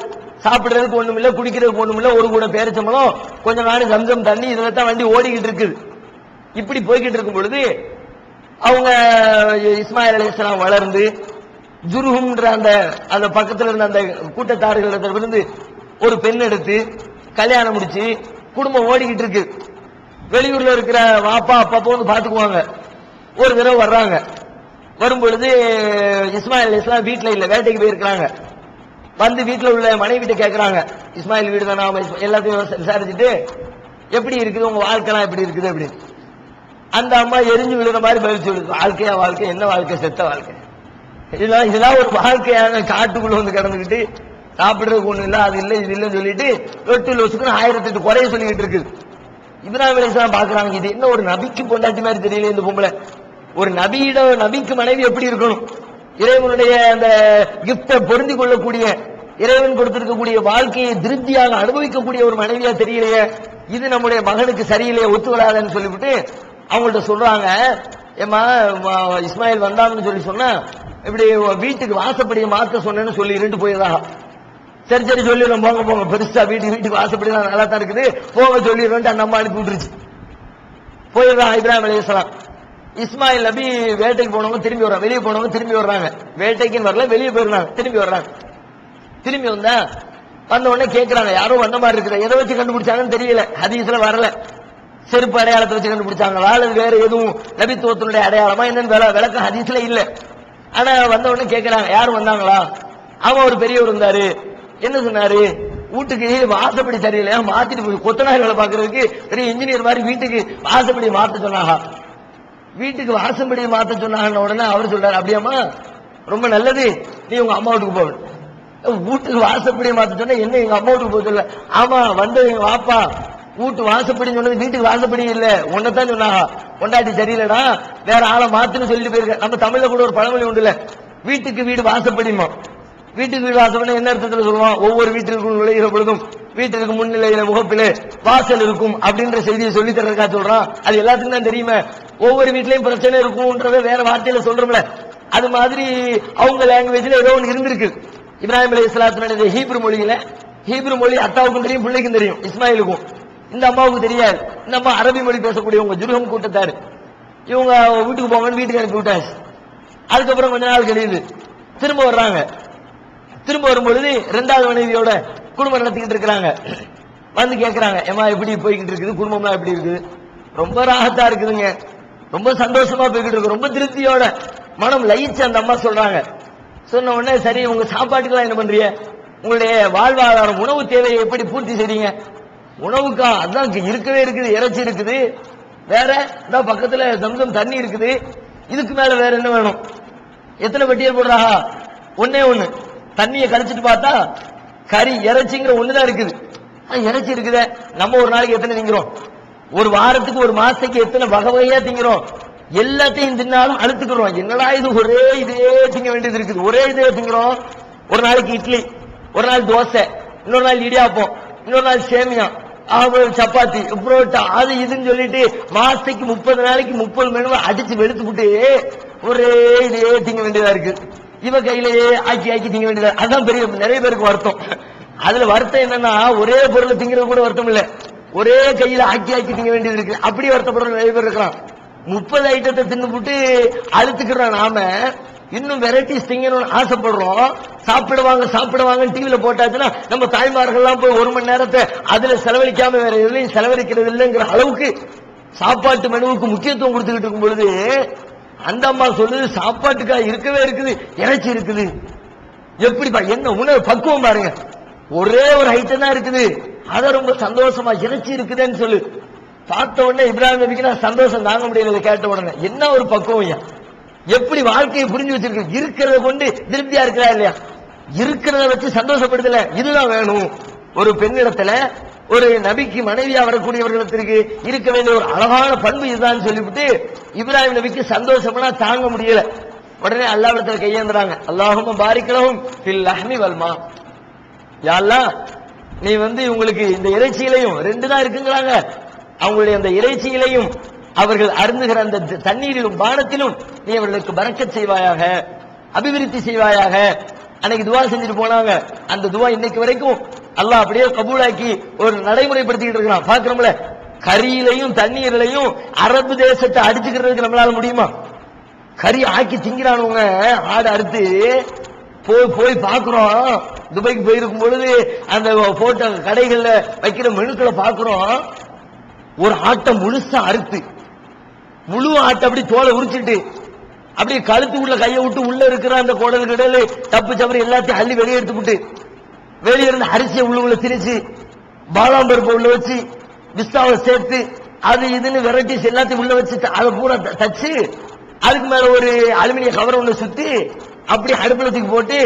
சாப்பிடுறதுக்கு ஒண்ணும் இல்ல, குடிக்கிறதுக்கு ஒண்ணும் இல்ல, ஒரு கூட பேரிச்சம்பளம், கொஞ்ச நாள் ஜம்சம் தண்ணி, இதுல தான் வண்டி ஓடிக்கிட்டு இருக்குது. இப்படி போய்கிட்டு இருக்கும் பொழுது அவங்க இஸ்மாயில் அலைஹிஸ்ஸலாம் வளர்ந்து ஜுருஹும்ன்ற அந்த பக்கத்துல இருந்த அந்த கூட்டத்தார்களிடத்திலிருந்து ஒரு பெண் எடுத்து கல்யாணம் முடிச்சு குடும்பம் ஓடிக்கிட்டு இருக்கு. வெளியூர்ல இருக்கிற வாப்பா அப்பா பாத்துக்குவாங்க. ஒரு தடவை வர்றாங்க. வரும்பொழுது இஸ்மாயில் அலைஹிஸ்ஸலாம் வீட்டுல இல்ல, வேட்டைக்கு போயிருக்கிறாங்க. வந்து வீட்டுல உள்ள மனைவிட்ட கேட்கறாங்க, இஸ்மாயில் வீடு தானே, எல்லாத்தையும் விசாரிச்சுட்டு எப்படி இருக்குது உங்க வாழ்க்கைலாம் எப்படி இருக்குது அப்படின்னு. அந்த அம்மா எரிஞ்சு விழுற மாதிரி பதில் சொல்லுது, வாழ்க்கையா வாழ்க்கை, என்ன வாழ்க்கை, செத்த வாழ்க்கை, இதெல்லாம் ஒரு வாழ்க்கையான காட்டுக்குள்ள கிடந்துகிட்டு சாப்பிடுறதுக்கு ஒண்ணு இல்ல, அது இல்ல இது இல்லன்னு சொல்லிட்டு ரொட்டி லோசுக்கு 1008 குறைய சொல்லிக்கிட்டு இருக்குது. இப்ராஹிம் அலைஹிஸ்ஸலாம் பாக்குறாங்க, இது என்ன ஒரு நபிக்கு பொண்டாட்டி மாதிரி தெரியல இந்த பொம்பளை. ஒரு நபிக்கு மனைவி எப்படி இருக்கணும், இறைவனுடைய அந்த கிஃப்ட பொருந்தி கொள்ளக்கூடிய, இறைவன் கொடுத்திருக்கக்கூடிய வாழ்க்கையை திருப்தியாக அனுபவிக்கக்கூடிய ஒரு மனைவியா தெரியலையே, இது நம்முடைய மகனுக்கு சரியில்லையே, ஒத்து வராதுன்னு சொல்லிவிட்டு அவங்கள்ட்ட சொல்றாங்க, ஏமா இஸ்மாயில் வந்தான்னு சொல்லி சொன்னா இப்படி வீட்டுக்கு வாசப்படியை மாத்த சொன்னேன்னு சொல்லி இருண்டு போயதா. சரி சரி சொல்லிடுறோம், போங்க போங்க, பெருசா வீட்டுக்கு வாசப்படி தான் நல்லா தான் இருக்குது, போக சொல்லிடுறோம். அந்த அம்மா அனுப்பி விட்டுருச்சு. போயிடுறான் இப்ராஹிம் அலைஹிஸ்ஸலாம். இஸ்மாயில் நபி வேட்டைக்கு போனவங்க திரும்பி வர்றாங்க, வெளியே போனவங்க திரும்பி வர்றாங்க. வேட்டைக்குன்னு வரல, வெளியே போயிடுறாங்க, திரும்பி வர்றாங்க. திரும்பி வந்த உடனே கேட்கிறாங்க, யாரோ வந்த மாதிரி இருக்குது, எதை வச்சு கண்டுபிடிச்சாங்கன்னு தெரியல, ஹதீஸ்ல வரல. செருப்பு அடையாளத்தை வச்சு கண்டுபிடிச்சாங்களா அல்லது வேற எதுவும் நபித்துவத்தினுடைய அடையாளமா என்னன்னு விளக்கம் ஹதீஸ்ல இல்ல. ஆனா வந்த உடனே கேட்கிறாங்க, யாரும் வந்தாங்களா? அவன் ஒரு பெரியவர் இருந்தாரு, என்ன சொன்னாரு, வீட்டுக்கு வாசப்படி சரியில்லையா, மாத்திட்டு போய் கொத்தனார் வேலை பாக்குறதுக்கு பெரிய இன்ஜினியர் மாதிரி வீட்டுக்கு வாசப்படி மாத்த சொன்னாங்க. வீட்டுக்கு வாசப்படி மாத்த சொன்னாங்க. உடனே அவர் சொல்றாரு, அப்படியாமா ரொம்ப நல்லது, நீ உங்க அம்மா வீட்டுக்கு போக. வீட்டுக்கு வாசப்படி மாத்த சொன்ன என்ன எங்க அம்மா வீட்டுக்கு போக சொல்ல? ஆமா வந்தது எங்க வாப்பா, வீட்டு வாசப்படி சொன்னது வீட்டுக்கு வாசப்படி இல்ல, உன்னதான் சொன்னாங்க, கொண்டாட்டி சரியில்லடா வேற ஆளை மாத்துன்னு சொல்லிட்டு போயிருக்க. நம்ம தமிழ்ல கூட ஒரு பழமொழி உண்டு இல்ல, வீட்டுக்கு வீடு வாசப்படிமா. வீட்டுக்கு வீடு வாசப்படி என்ன அர்த்தத்துல சொல்லுவான், ஒவ்வொரு வீட்டிற்கும் நுழைகிற பொழுதும் வீட்டிற்கு முன்னிலையில முகப்பிலே வாசல் இருக்கும் அப்படின்ற செய்தியை சொல்லி தர்றதுக்கா சொல்றான். அது எல்லாத்துக்கும் தான் தெரியுமே, ஒவ்வொரு வீட்லயும் பிரச்சனை இருக்கும்ன்றத வேற வார்த்தையில சொல்றோம்ல, அது மாதிரி அவங்க லாங்குவேஜ்ல ஏதோ ஒன்று இருந்திருக்கு. இப்ராஹிம் அலைஹிஸ்ஸலாத்துடைய ஹீப்ரு மொழியில, ஹீப்ரு மொழி அத்தாவுக்கும் தெரியும் பிள்ளைக்கும் தெரியும், இஸ்மாயிலுக்கும். இந்த அம்மாவுக்கு தெரியாது. இந்த அம்மா அரபி மொழி பேசக்கூடியவங்க, ஜுருஹம் கூட்டத்தாரு. இவங்க வீட்டுக்கு போங்கன்னு வீட்டுக்கு அனுப்பி விட்டாச்சு. அதுக்கப்புறம் கொஞ்ச நாள் கழியுது, திரும்ப வர்றாங்க. திரும்ப வரும்பொழுது 2வது மனைவியோட குடும்பம் நடத்திக்கிட்டு இருக்கிறாங்க. வந்து கேட்கிறாங்க, ஏமா எப்படி போய்கிட்டு இருக்குது, குடும்பம்லாம் எப்படி இருக்குது? ரொம்ப ராகத்தா இருக்குதுங்க, ரொம்ப சந்தோஷமா போய்கிட்டு இருக்கு, ரொம்ப திருப்தியோட மனம் லயிச்சு அந்த அம்மா சொல்றாங்க. சொன்ன உடனே, சரி உங்க சாப்பாட்டுக்கெல்லாம் என்ன பண்றீங்க, உங்களுடைய வாழ்வாதாரம் உணவு தேவையை எப்படி பூர்த்தி செய்றீங்க? உணவுக்கா, அதான் இருக்கவே இருக்குது, இறைச்சி இருக்குது, வேற இந்த பக்கத்துல ஜம்சம் தண்ணி இருக்குது, இதுக்கு மேல வேற என்ன வேணும்? எத்தனை பட்டியல் போடுறாங்க? ஒன்னே ஒண்ணு. தண்ணியை கழிச்சிட்டு பார்த்தா கறி இறைச்சிங்கிற ஒண்ணுதான் இருக்குது. இறைச்சி இருக்குதே, நம்ம ஒரு நாளைக்கு எத்தனை திங்கிறோம்? ஒரு வாரத்துக்கு ஒரு மாசத்துக்கு எத்தனை வகை வகையா திங்கிறோம்? எல்லாத்தையும் தின்னாலும் அழுத்துக்கிறோம். என்னடா இது ஒரே இதே திங்க வேண்டியது இருக்குது, ஒரே இதே திங்கிறோம். ஒரு நாளைக்கு இட்லி, ஒரு நாள் தோசை, இன்னொரு நாள் இடியாப்பம், இன்னொரு நாள் சேமியா, சப்பாத்தி புரோட்டா அது இதுன்னு சொல்லிட்டு மாசத்துக்கு 30 நாளைக்கு 30 மெனுவை அடிச்சு வெளுத்து விட்டு ஒரே இதே திங்க வேண்டியதா இருக்கு. இவ கையிலேயே ஆக்கி திங்க வேண்டியதா. அதான் பெரிய நிறைய பேருக்கு வருத்தம். அதுல வருத்தம் என்னன்னா ஒரே பொருளை திங்கிறது கூட வருத்தம் இல்ல, ஒரே கையில ஆக்கி திங்க வேண்டியது இருக்கு. அப்படி வருத்தப்படுற நிறைய பேர் இருக்கிறான். 30 ஐட்டத்தை தின்னு போட்டு அழுத்துக்கிறான். நாம இன்னும் வெரைட்டிஸ் திங்கணும்னு ஆசைப்படுறோம். சாப்பிடுவாங்க டிவில போட்டாச்சுன்னா நம்ம தாய்மார்கள்லாம் போய் 1 மணி நேரத்தை அதுல செலவழிக்காம வேற எதுலையும் செலவழிக்கிறது இல்லைங்கிற அளவுக்கு சாப்பாட்டு மெனுவுக்கு முக்கியத்துவம் கொடுத்துக்கிட்டு இருக்கும் பொழுது அந்த அம்மா சொல்லுது சாப்பாட்டுக்கா இருக்கவே இருக்குது, இறைச்சி இருக்குது. எப்படிப்பா என்ன உணவு பக்குவம் பாருங்க. ஒரே ஒரு ஐட்டம் தான் இருக்குது, அத ரொம்ப சந்தோஷமா இறைச்சி இருக்குதுன்னு சொல்லு. பார்த்த உடனே இப்ராஹிம் நபிக்கு நான் சந்தோஷம் தாங்க முடியல. கேட்ட உடனே என்ன ஒரு பக்குவம், எப்படி வாழ்க்கையை புரிஞ்சு வச்சிருக்கு. இருக்கிறத கொண்டு திருப்தியா இருக்கிறா இல்லையா, இருக்கிறத வச்சு சந்தோஷப்படுதல, இதுதான் வேணும். ஒரு பெண்ணிடத்துல ஒரு நபிக்கு மனைவியா வரக்கூடியவர்களுக்கு இருக்க வேண்டிய ஒரு அழகான பண்பு இதுதான் சொல்லிவிட்டு இப்ராஹிம் நபிக்கு சந்தோஷம்னா தாங்க முடியல. உடனே அல்லாஹ்விடத்துல கையேந்துறாங்க. அல்லாஹும்ம பாரிக் லஹும் ஃபில் லஹ்மி வல் மா. யா அல்லாஹ், நீ உங்களுக்கு இந்த இறைச்சியிலையும் 2 தான் இருக்குங்கறாங்க, அவங்களுடைய அந்த இறைச்சியிலையும் அவர்கள் அருந்துகிற அந்த தண்ணீரிலும் பானத்திலும் நீ அவர்களுக்கு பரக்கத் செய்வாயாக, அபிவிருத்தி செய்வாயாக. அன்னைக்கு துவா செஞ்சுட்டு போனாங்க. அந்த துவா இன்னைக்கு வரைக்கும் அல்லாஹ் அப்படியே கபூலாக்கி ஒரு நடைமுறைப்படுத்திட்டு இருக்கிறான். பாக்குறோம்ல, கரியிலையும் தண்ணீரிலையும் அரபு தேசத்தை அடிச்சுக்கிறதுக்கு நம்மளால முடியுமா? கறி ஆக்கி திங்கிறானுங்க, ஆடு அறுத்து போய் பாக்குறோம். துபாய்க்கு போயிருக்கும் பொழுது அந்த போட்டோ கடைகள்ல வைக்கிற மெனுக்களை பாக்குறோம். ஒரு ஆட்டை முழுசா அறுத்து முழு ஆட்டை அப்படி தோலை உரிச்சிட்டு அப்படியே கழுத்துக்குள்ள கையை விட்டு உள்ள இருக்கிற அந்த குடல் கிடல் தப்பு சவறு எல்லாத்தையும் அள்ளி வெளியே எடுத்துக்கிட்டு வெளியே இருந்து அரிசியை உள்ள திரிச்சு பாதாம் பருப்பு உள்ள வச்சு பிஸ்தாவை சேர்த்து அது இதுன்னு வெரைட்டிஸ் எல்லாத்தையும் உள்ள வச்சு அதை பூரா தச்சு அதுக்கு மேல ஒரு அலுமினிய கவரை ஒண்ணு சுத்தி அப்படி அடுப்புல தூக்கி போட்டு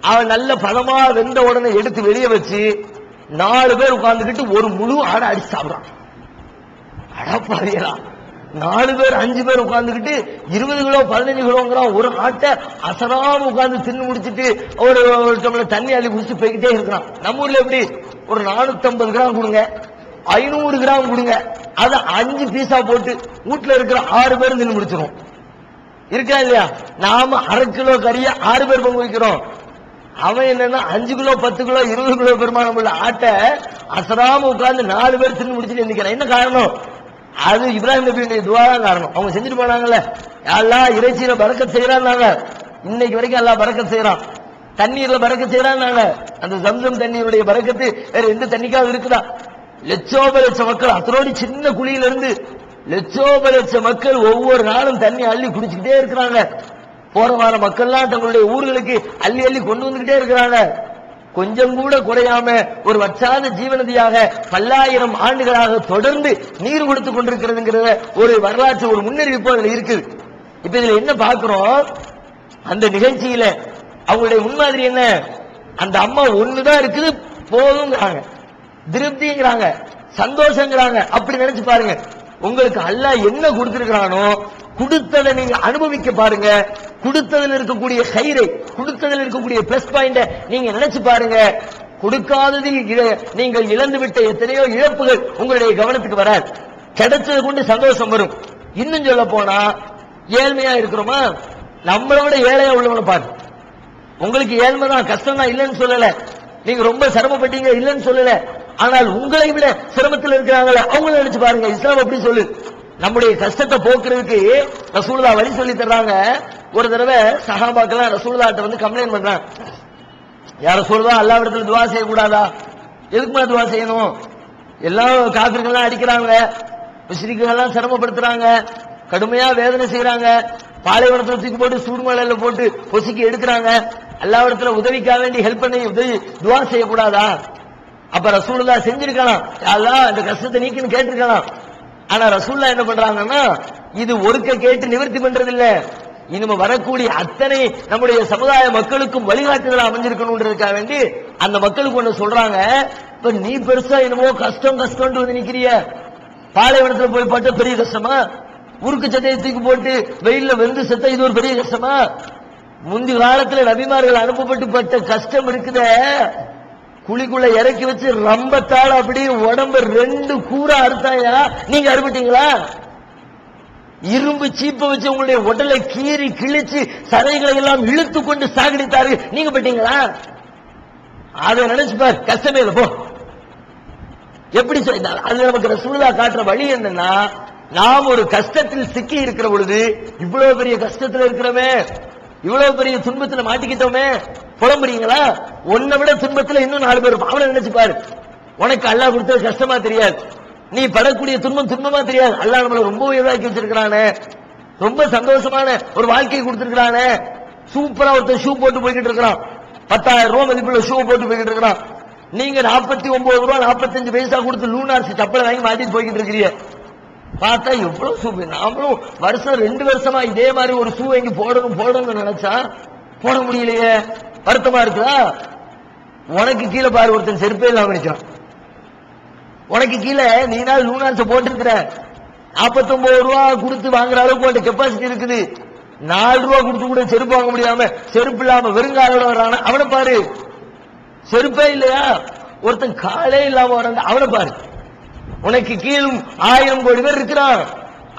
அவன் நல்ல பதமா வெந்த உடனே எடுத்து வெளியே வச்சு 4 பேர் உட்கார்ந்துக்கிட்டு ஒரு முழு ஆடை அடிச்சு சாப்பிடுறான். அடப்பாவியலா, 4 பேர் 5 பேர் உட்கார்ந்துக்கிட்டு 20 கிலோ 15 கிலோங்கிறான் ஒரு ஆட்டை அசராம உட்கார்ந்து தின்னு முடிச்சுட்டு ஒரு டம்ளர் தண்ணி அள்ளி குடிச்சு போய்கிட்டே இருக்கிறான். நம்ம ஊர்ல எப்படி ஒரு 450 கிராம் கொடுங்க, 500 கிராம் கொடுங்க, அதை 5 பீஸா போட்டு வீட்டுல இருக்கிற 6 பேரும் தின்னு முடிச்சிடும். இருக்கா இல்லையா? நாம 1/2 கிலோ கறிய 6 பேர் பங்கு வைக்கிறோம். அவன் என்னன்னா 5 கிலோ 10 கிலோ 20 கிலோ பெருமானம் உள்ள ஆட்டை அசராம உட்கார்ந்து 4 பேர் தின்னு முடிச்சுட்டு நிக்கிறான். என்ன காரணம்? அது இப்ராஹிம் நபியுடைய துவா தான் காரணம். அவங்க செஞ்சுட்டு போனாங்கல்ல, அல்லாஹ் இறைச்சியில பரக்கத் செய்யறான்னாங்க. இன்னைக்கு வரைக்கும் அல்லாஹ் பரக்கத் செய்யறான், தண்ணீர்ல பரக்கத் செய்யறான்னாங்க. அந்த ஜம்சம் தண்ணீருடைய பரக்கத்து வேற எந்த தண்ணிக்காவது இருக்குதா? லட்சோப லட்ச மக்கள் அதோடு சின்ன குழியில இருந்து லட்சோப லட்ச மக்கள் ஒவ்வொரு நாளும் தண்ணி அள்ளி குடிச்சுக்கிட்டே இருக்கிறாங்க. போற வார மக்கள்லாம் தங்களுடைய ஊர்களுக்கு அள்ளி அள்ளி கொண்டு வந்துகிட்டே இருக்கிறாங்க. கொஞ்சம் கூட குறையாம ஒரு வற்றாத ஜீவநதியாக பல்லாயிரம் ஆண்டுகளாக தொடர்ந்து நீர் கொடுத்து கொண்டிருக்கிறதுங்கிறத ஒரு வரலாற்று ஒரு முன்னறிவிப்பு அதுல இருக்குது. இப்ப இதுல என்ன பாக்குறோம்? அந்த நிகழ்ச்சியில அவங்களுடைய முன்மாதிரி என்ன? அந்த அம்மா ஒண்ணுதான் இருக்குது போதுங்கிறாங்க, திருப்திங்கிறாங்க, சந்தோஷங்கிறாங்க. அப்படி நினைச்சு பாருங்க, உங்களுக்கு அல்லாஹ் என்ன கொடுத்திருக்கிறானோ கொடுத்ததை நீங்க அனுபவிக்க பாருங்க. கொடுத்ததில் இருக்கக்கூடிய கயிறை, கொடுத்ததில் இருக்கக்கூடிய பிளஸ் பாயிண்ட நீங்க நினைச்சு பாருங்க. கொடுக்காததில் நீங்கள் இழந்துவிட்ட எத்தனையோ இழப்புகள் உங்களுடைய கவனத்துக்கு வராது. கிடைச்சதை கொண்டு சந்தோஷம் வரும். இன்னும் சொல்ல போனா ஏழ்மையா இருக்கிறோமா, நம்மளோட ஏழையா உள்ளவனை பாரு. உங்களுக்கு ஏழ்மை தான், கஷ்டம் தான், இல்லைன்னு சொல்லல. நீங்க ரொம்ப சிரமப்பட்டீங்க, இல்லைன்னு சொல்லல. ஆனால் உங்களை விட சிரமத்தில் இருக்கிறாங்களே அவங்கள நினைச்சு பாருங்க. இஸ்லாம் அப்படி சொல்லு. நம்முடைய கஷ்டத்தை போக்குறதுக்கு ரசூலுல்லாஹ் வழி சொல்லி தர்றாங்க. ஒரு தடவை சஹாபாக்கெல்லாம் ரசூலுல்லாஹ்ட்ட கம்ப்ளைண்ட் பண்றாங்க. யார் ரசூலுல்லாஹ், அல்லாஹ்விடத்துல துஆ செய்யக்கூடாதா? எதுக்குமா துஆ செய்யணும்? எல்லா காபிர்கள்லாம் அடிக்கிறாங்க, முஸ்லிம்களெல்லாம் சிரமப்படுத்துறாங்க, கடுமையா வேதனை செய்யறாங்க, பாலைவனத்துல தூக்கி போட்டு சுடுமலையில போட்டு பொசுக்கி எடுக்கிறாங்க. அல்லாஹ்விடத்துல உதவிக்காக வேண்டி ஹெல்ப் பண்ணி உதவி துஆ செய்யக்கூடாதா? அப்ப ரசூலுல்லாஹ் செஞ்சிருக்கலாம், அல்லாஹ் இந்த கஷ்டத்தை நீக்கின்னு கேட்டிருக்கலாம். ஆனா ரசூலுல்லாஹ் என்ன பண்றாங்கன்னா, இது ஒருக்க கேட்டு நிவர்த்தி பண்றது இல்ல, இனிமே வரக்கூடிய அத்தனை நம்முடைய சமுதாய மக்களுக்கும் வழிகாட்டுதலா அமைஞ்சிருக்கணும்ன்றதுக்காக வேண்டி அந்த மக்களுக்கு ஒண்ணு சொல்றாங்க. இப்ப நீ பெருசா என்னமோ கஷ்டம் கஷ்டம் வந்து நிக்கிறிய, பாலைவனத்துல போய் பட்ட பெரிய கஷ்டமா? உருக்கு சட்டையை தூக்கி போட்டு வெயில்ல வெந்து செத்த இது ஒரு பெரிய கஷ்டமா? முந்தி காலத்துல நபிமார்கள் அனுப்பப்பட்டு பட்ட கஷ்டம் இருக்குத, குழிக்குள்ள இறக்கி வச்சு ரம்பத்தால அப்படியே உடம்பு 2 கூரா அறுத்தாயா? நீங்க அறுபட்டீங்களா? இரும்பு சீப்பை வச்சு உங்களுடைய உடலை கீறி கிழிச்சு சதைகளை எல்லாம் இழுத்து கொண்டு சாகடித்தாரு, நீங்க பட்டீங்களா? அதை நினைச்சு பார், கஷ்டமே இல்லை போ. எப்படி அது நமக்கு ரசூலுல்லாஹ் காட்டுற வழி என்னன்னா, நாம் ஒரு கஷ்டத்தில் சிக்கி இருக்கிற பொழுது, இவ்வளவு பெரிய கஷ்டத்தில் இருக்கிறோமே, இவ்வளவு பெரிய துன்பத்தில் மாட்டிக்கிட்டோமே, புலம்புறீங்களா? உன்னை விட துன்பத்தில் இன்னும் 4 பேர் அவனை நினைச்சு பாரு. உனக்கு அல்லாஹ் கொடுத்தது கஷ்டமா தெரியாது, நீ படக்கூடிய துன்பம் துன்பமா தெரியாது. அல்லாஹ் நம்மளை ரொம்ப உயர்வாக்கி வச்சிருக்கிறானே, ரொம்ப சந்தோஷமான ஒரு வாழ்க்கையை கொடுத்திருக்கிறானே. சூப்பரா ஒருத்தர் ஷூ போட்டு போய்கிட்டு இருக்கிறான், 10,000 ரூபாய் மதிப்புள்ள ஷூ போட்டு போய்கிட்டு இருக்கிறான். நீங்க 49 ரூபாய் 45 பைசா கொடுத்து லூனார்ஸ் சப்பலை வாங்கி மாட்டிட்டு போய்கிட்டு இருக்கிறீங்க. பார்த்தா எவ்வளவு ஷூ. நாமளும் வருஷம் 2 வருஷமா இதே மாதிரி ஒரு ஷூ வாங்கி போடணும் நினைச்சா போட முடியலையே, வருத்தமா இருக்குதா? உனக்கு கீழே பாரு, ஒருத்தன் செருப்பே இல்லாம நினைக்கிறான். உனக்கு கீழே நீ நாள் லூனார்ஸ் போட்டிருக்கிற, 49 ரூபாய் கொடுத்து வாங்குற அளவுக்கு உன்ட கெப்பாசிட்டி இருக்குது. 4 ரூபாய் கொடுத்து கூட செருப்பு வாங்க முடியாம செருப்பு இல்லாம வெறுங்காலோட வர்றான அவனை பாரு. செருப்பே இல்லையா? ஒருத்தன் காலே இல்லாம வர அவனை பாரு. உனக்கு கீழும் 1000 கோடி பேர் இருக்கிறான்.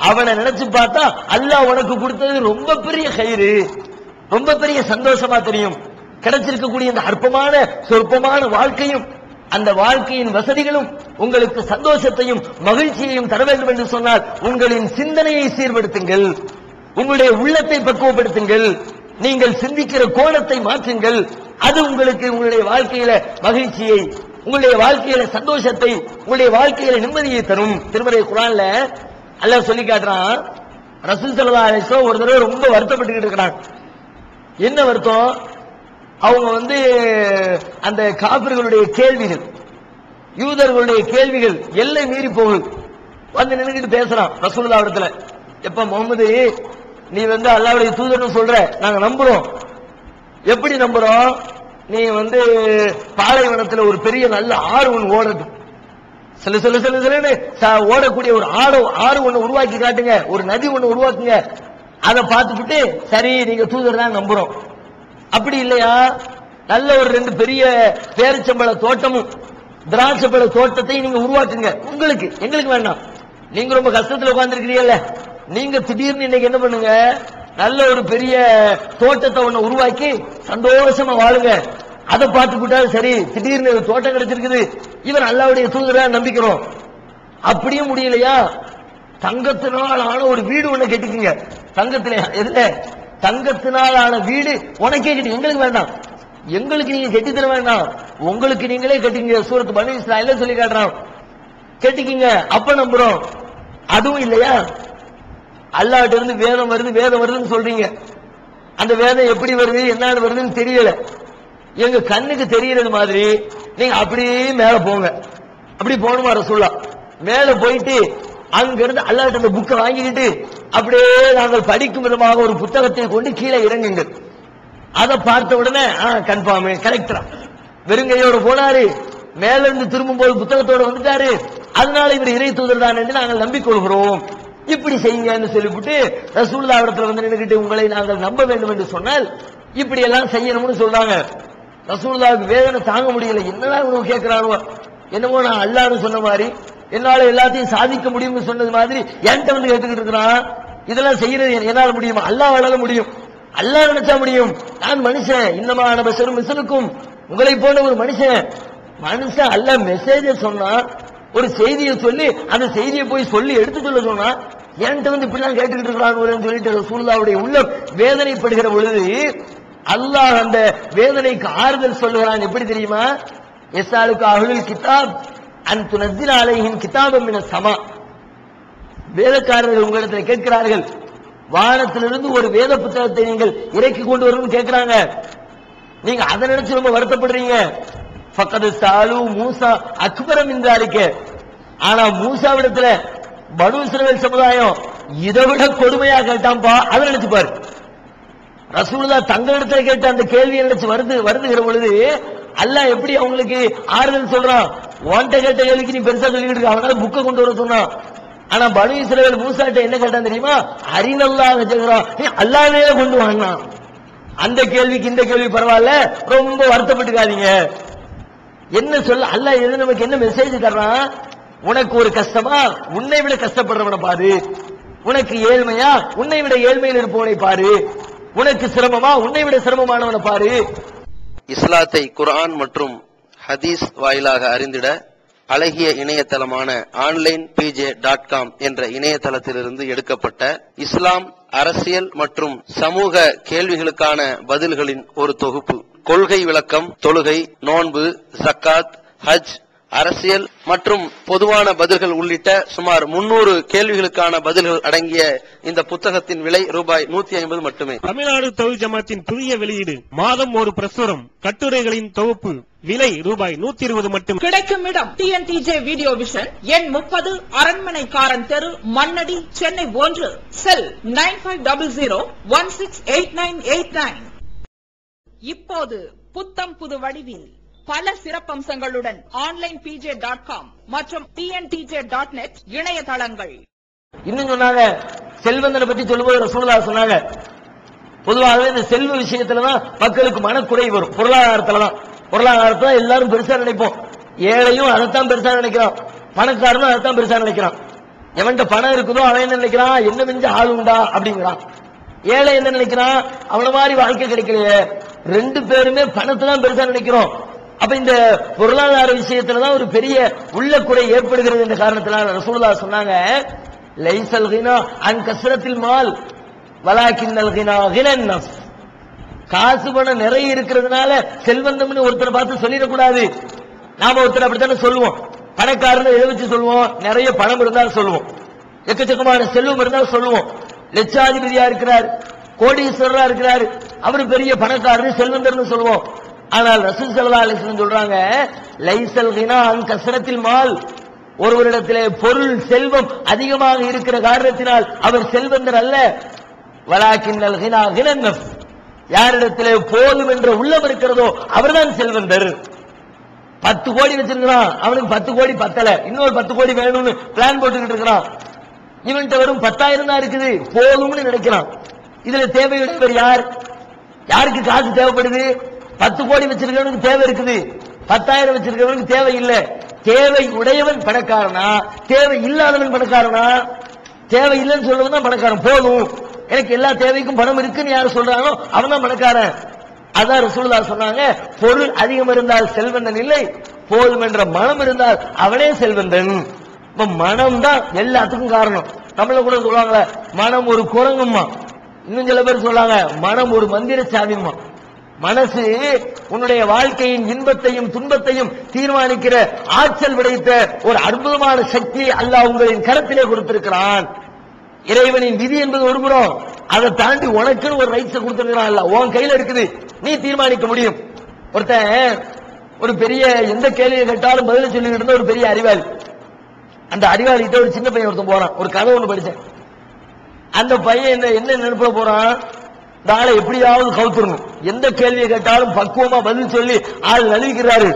அவனை நினைச்சு பார்த்தா அல்லாஹ் உனக்கு கொடுத்தது ரொம்ப பெரிய கயிறு, ரொம்ப பெரிய சந்தோஷமா தெரியும். கிடைச்சிருக்கக்கூடிய இந்த அற்பமான சொற்பமான வாழ்க்கையும் அந்த வாழ்க்கையின் வசதிகளும் உங்களுக்கு சந்தோஷத்தையும் மகிழ்ச்சியையும் தர வேண்டும் என்று சொன்னால் உங்களின் சிந்தனையை சீர்படுத்துங்கள், உங்களுடைய உள்ளத்தை பக்குவப்படுத்துங்கள், நீங்கள் சிந்திக்கிற கோணத்தை மாற்றுங்கள். அது உங்களுக்கு உங்களுடைய வாழ்க்கையில மகிழ்ச்சியை, உங்களுடைய வாழ்க்கையில சந்தோஷத்தை, உங்களுடைய வாழ்க்கையில நிம்மதியை தரும். திருமறை குர்ஆன்ல அல்லாஹ் சொல்லி காட்டுறான். ரசூல் ஸல்லல்லாஹு அலைஹி வஸல்லம் ஒரு தடவை ரொம்ப வருத்தப்பட்டு இருக்கிறாங்க. என்ன வருத்தம்? அவங்க அந்த காபிர்களுடைய கேள்விகள், யூதர்களுடைய கேள்விகள் எல்லை மீறி போகுது. நின்னுக்கிட்டு பேசுறான் ரசூலுல்லாஹ் இடத்துல, எப்ப முகமது நீ அல்லாஹ்வுடைய தூதர்னு சொல்ற, நாங்க நம்புறோம். எப்படி நம்புறோம்? நீ பாலைவனத்துல ஒரு பெரிய நல்ல ஆறு ஒன்று ஓடுது, சில ஓடக்கூடிய ஒரு ஆறு ஒண்ணு உருவாக்கி காட்டுங்க, ஒரு நதி ஒண்ணு உருவாக்குங்க. அதை பார்த்துக்கிட்டு சரி நீங்க தூதர் தான் நம்புறோம். அப்படி இல்லையா, நல்ல ஒரு 2 பெரிய பேரிச்சம்பழ தோட்டமும் திராட்சைப்பழ தோட்டத்தை நீங்க உருவாக்குங்க, உங்களுக்கு எங்களுக்கு வேண்டாம். நீங்க ரொம்ப கஷ்டத்துல உட்கார்ந்துருக்கிறீங்கல்ல, நீங்க திடீர்னு இன்னைக்கு என்ன பண்ணுங்க, நல்ல ஒரு பெரிய தோட்டத்தை ஒண்ணு உருவாக்கி சந்தோஷமா வாழுங்க. அதை பார்த்துக்கிட்டாலும் சரி, திடீர்னு தோட்டம் கிடைச்சிருக்குது, இவர் அல்லாஹ்வுடைய தூதரா நம்பிக்கிறோம். அப்படியும் முடியலையா, தங்கத்தினால் ஆன ஒரு வீடு ஒண்ணு கட்டிக்குங்க. தங்கத்தினால் ஆன வீடு உனக்கே கட்டி, எங்களுக்கு வேண்டாம், எங்களுக்கு நீங்க கட்டி தர வேண்டாம், உங்களுக்கு நீங்களே கட்டிங்க. சூரத் பனி இஸ்ராயீல்ல சொல்லி காட்டுறான், கட்டிக்கிங்க, அப்ப நம்புறோம். அதுவும் இல்லையா, அல்லாஹ்ட்ட இருந்து வேதம் வருதுன்னு சொல்றீங்க. அந்த வேதம் எப்படி வருது என்ன வருதுன்னு தெரியல, எங்க கண்ணுக்கு தெரியறது மாதிரி நீங்க அப்படியே மேல போங்க. அப்படி போகணுமா ரசூலுல்லாஹ்? மேல போயிட்டு அங்க இருந்து அல்லாஹ்ட்ட அந்த புக்கை வாங்கிக்கிட்டு அப்படியே நாங்கள் படிக்கும் விதமாக ஒரு புத்தகத்தை கொண்டு கீழே இறங்குங்க. அதை பார்த்த உடனே கன்ஃபார்ம் கரெக்டா, வெறுங்கையோட போனாரு, மேல இருந்து திரும்பும் போது புத்தகத்தோட வந்துட்டாரு, அதனால இவர் இறை தூதர் தான் என்று நாங்கள் நம்பிக்கொள்கிறோம். இப்படி செய்யுங்கன்னு சொல்லிவிட்டு ரசூலுல்லாஹ் இடத்துல நின்னுக்கிட்டு உங்களை நாங்கள் நம்ப வேண்டும் என்று சொன்னால் இப்படி எல்லாம் செய்யணும்னு சொல்றாங்க. ரசூலுல்லாஹ்வுக்கு வேதனை தாங்க முடியல, என்னடா இவங்க கேட்கிறானோ, என்னமோ நான் அல்லாஹ்னு சொன்ன மாதிரி, என்னால எல்லாத்தையும் சாதிக்க முடியும்னு சொன்னது மாதிரி என்கிட்ட கேட்டுக்கிட்டு இருக்கிறான். இதெல்லாம் செய்யறது என்னால முடியுமா? அல்லாஹ்வால முடியும், அல்லாஹ் நினைச்சா முடியும். நான் மனுஷன், இன்னமான பஷரும் மிஸ்லுக்கும், உங்களை போன்ற ஒரு மனுஷன். அல்லாஹ் மெசேஜ சொன்னா, ஒரு செய்தியை சொல்லி அந்த செய்தியை போய் சொல்லி எடுத்து சொல்ல சொன்னா என்கிட்ட இப்படிலாம் கேட்டுக்கிட்டு இருக்கிறான்னு சொல்லிட்டு ரசூலுல்லாஹ்வுடைய உள்ளம் வேதனைப்படுகிற பொழுது அல்லாஹ் அந்த வேதனைக்கு ஆறுதல் சொல்லுகிறான். எப்படி தெரியுமா? யஸ்அலுக அஹ்லுல் கிதாப் அன் துனஸ்ஸில அலைஹிம் கிதாபம் மினஸ் ஸமா. வேதக்காரர்கள் உங்களிடத்தில் கேட்கிறார்கள், வானத்திலிருந்து ஒரு வேத புத்தகத்தை நீங்கள் இறக்கி கொண்டு வரணும்னு கேட்கிறாங்க. நீங்க அதை நினைச்சு ரொம்ப வருத்தப்படுறீங்க. ஃபக்கது சாலு மூசா அக்பர மின் ஸாலிக. ஆனா மூசாவிடத்துல பனு இஸ்ரவேல் சமுதாயம் இதை விட கொடுமையா கேட்டான்பா. அதை நினைச்சு பாரு. ரசூலுல்லாஹ் தங்களிடத்துல கேட்ட அந்த கேள்வியை நினைச்சு வருதுகிற பொழுது அல்லாஹ் எப்படி அவங்களுக்கு ஆறுதல் சொல்றான். உன்கிட்ட கேட்ட கேள்விக்கு நீ பெருசா சொல்லிக்கிட்டு இருக்க, அவனால புக்கை கொண்டு வர சொன்னான். ஆனா பனு இஸ்ரவேல் மூசாட்ட என்ன கேட்டான் தெரியுமா? அரினல்லாஹ் ஜஹரா, நீ அல்லாஹ்வே கொண்டு வாங்கினான். அந்த கேள்விக்கு இந்த கேள்வி பரவாயில்ல, ரொம்ப வருத்தப்பட்டுக்காதீங்க. என்ன சொல்ல அல்லாஹ் எது நமக்கு என்ன மெசேஜ் தர்றான்? உனக்கு ஒரு கஷ்டமா உன்னை விட கஷ்டப்படுறவனை பாரு, உனக்கு ஏழ்மையா உன்னை விட ஏழ்மையில் இருப்பவனை பாரு, உனக்கு சிரமமா உன்னை விட சிரமமானவனை பாரு. இஸ்லாத்தை குர்ஆன் மற்றும் ஹதீஸ் வாயிலாக அறிந்திட அழகிய இணையதளமான onlinepj.com என்ற இணையதளத்திலிருந்து எடுக்கப்பட்ட இஸ்லாம், அரசியல் மற்றும் சமூக கேள்விகளுக்கான பதில்களின் ஒரு தொகுப்பு. கொள்கை விளக்கம், தொழுகை, நோன்பு, ஜக்காத், ஹஜ், அரசியல் மற்றும் பொதுவான பதில்கள் உள்ளிட்ட சுமார் 300 கேள்விகளுக்கான பதில்கள் அடங்கிய இந்த புத்தகத்தின் விலை ரூபாய் 150 மட்டுமே. தமிழ்நாடு தௌஹீத் ஜமாத்தின் புதிய வெளியீடு, மாதம் ஒரு பிரசுரம், கட்டுரைகளின் தொகுப்பு, விலை ரூபாய் 120 மட்டும். கிடைக்கும் இடம் TNTJ வீடியோ விஷன், எண் 30, அரண்மனைக்காரன் தெரு, மண்ணடி, சென்னை 1. செல் 9500168989. இப்போது புத்தம் புது வடிவில் பல சிறப்பம்சங்களுடன் onlinepj.com மற்றும் tntj.net இணையதளங்கள். இன்னும் சொன்னாங்க, செல்வந்தனை பத்தி சொல்லும்போது ரசூலுல்லாஹ் சொன்னாங்க, பொதுவாகவே இந்த செல்வ விஷயத்துலதான் மக்களுக்கு மனக்குறை வரும். பொருளாதாரத்தை எல்லாரும் பெருசா நினைப்போம். ஏழையும் அதைத்தான் பெருசா நினைக்கிறான், பணக்காரனும் அதைத்தான் பெருசா நினைக்கிறான். எவன்கிட்ட பணம் இருக்குதோ அவன் என்ன நினைக்கிறான், என்ன மிஞ்ச ஆள் உண்டா அப்படிங்கிறான். ஏழை என்ன நினைக்கிறான், அவன மாதிரி வாழ்க்கை கிடைக்கலையே. ரெண்டு பேருமே பணத்தை தான் பெருசா நினைக்கிறோம். அப்ப இந்த பொருளாதார விஷயத்துலதான் ஒரு பெரிய உள்ள குறை ஏற்படுகிறது என்ற காரணத்தினால ரசூலுல்லாஹ் சொன்னாங்க, லைஸல் கினா அன் கஸ்ரத்தில் மால் வலாக்கின்னல் கினா கினன் நஃப்ஸ். காசு பணம் நிறைய இருக்கிறதுனால செல்வந்தம்னு ஒருத்தரை பார்த்து சொல்லிடக்கூடாது. நாம ஒருத்தர் அப்படித்தானே சொல்லுவோம், பணக்காரனை எதை வச்சு சொல்லுவோம், நிறைய பணம் இருந்தாலும் சொல்லுவோம், எக்கச்சக்கமான செல்வம் இருந்தாலும் சொல்லுவோம். லட்சாதிபதியா இருக்கிறார், கோடீஸ்வரரா இருக்கிறார், அவரு பெரிய பணக்காரர் செல்வந்தர்னு சொல்லுவோம். ஆனால் ரசூல் ஸல்லல்லாஹு அலைஹி வஸல்லம் சொல்றாங்க, லைஸல் கினா அன் கஸ்ரத்தில் மால். ஒருவரிடத்திலே பொருள் செல்வம் அதிகமாக இருக்கிற காரணத்தினால் அவர் செல்வந்தர் அல்ல. வலாக்கின்னல் கினா கினன் நஃப்ஸ். யாரிடத்திலே போதும் என்ற உள்ளம் இருக்கிறதோ அவர்தான் செல்வந்தர். 10 கோடி வச்சிருக்கிறான், அவனுக்கு 10 கோடி பத்தல, இன்னொரு 10 கோடி வேணும்னு பிளான் போட்டுக்கிட்டு இருக்கிறான். இவன்கிட்ட வெறும் 10,000 தான் இருக்குது, போதும்னு நினைக்கிறான். இதுல தேவையுடையவர் யார்? யாருக்கு காசு தேவைப்படுது? 10 கோடி வச்சிருக்கவனுக்கு தேவை இருக்குது, 10,000 வச்சிருக்கவனுக்கு தேவை இல்லை. தேவை உடையவன் பணக்காரனா, தேவை இல்லாதவன் பணக்காரனா? தேவை இல்லைன்னு சொல்றவன் தான் பணக்காரன். போதும், எனக்கு எல்லா தேவைக்கும் பணம் இருக்குன்னு யாரு சொல்றானோ அவன் தான் பணக்காரன். அதான் ரசூலுல்லாஹ் சொன்னாங்க, பொருள் அதிகம் இருந்தால் செல்வந்தன் இல்லை, போதும் என்ற மனம் இருந்தால் அவனே செல்வந்தன். மனம் தான் எல்லாத்துக்கும் காரணம். நம்மள கூட சொல்லுவாங்க, மனம் ஒரு குரங்கும்மா. இன்னும் சில பேர் சொல்றாங்க, மனம் ஒரு மந்திர சாவிம்மா. மனசு உன்னுடைய வாழ்க்கையின் இன்பத்தையும் துன்பத்தையும் தீர்மானிக்கிற ஆற்றல் விடைத்த ஒரு அற்புதமான சக்தியை அல்லாஹ் உங்களின் கரத்திலே கொடுத்திருக்கிறான். இறைவனின் விதி என்பது ஒரு புறம், அதை தாண்டி உனக்குன்னு ஒரு ரைட்ஸ் கொடுத்திருக்கிறான். அல்ல உன் கையில இருக்குது, நீ தீர்மானிக்க முடியும். ஒருத்தன் ஒரு பெரிய எந்த கேள்வியை கேட்டாலும் பதில சொல்லிக்கிட்டு இருந்த ஒரு பெரிய அறிவாளி. அந்த அறிவாளிகிட்ட ஒரு சின்ன பையன் ஒருத்தன் போறான். ஒரு கதை ஒண்ணு படிச்சேன். அந்த பையன் என்ன நினைப்ப போறான், இந்த ஆளை எப்படியாவது கவுத்துறணும். எந்த கேள்வியை கேட்டாலும் பக்குவமா பதில் சொல்லி ஆள் நழுவிக்கிறாரு,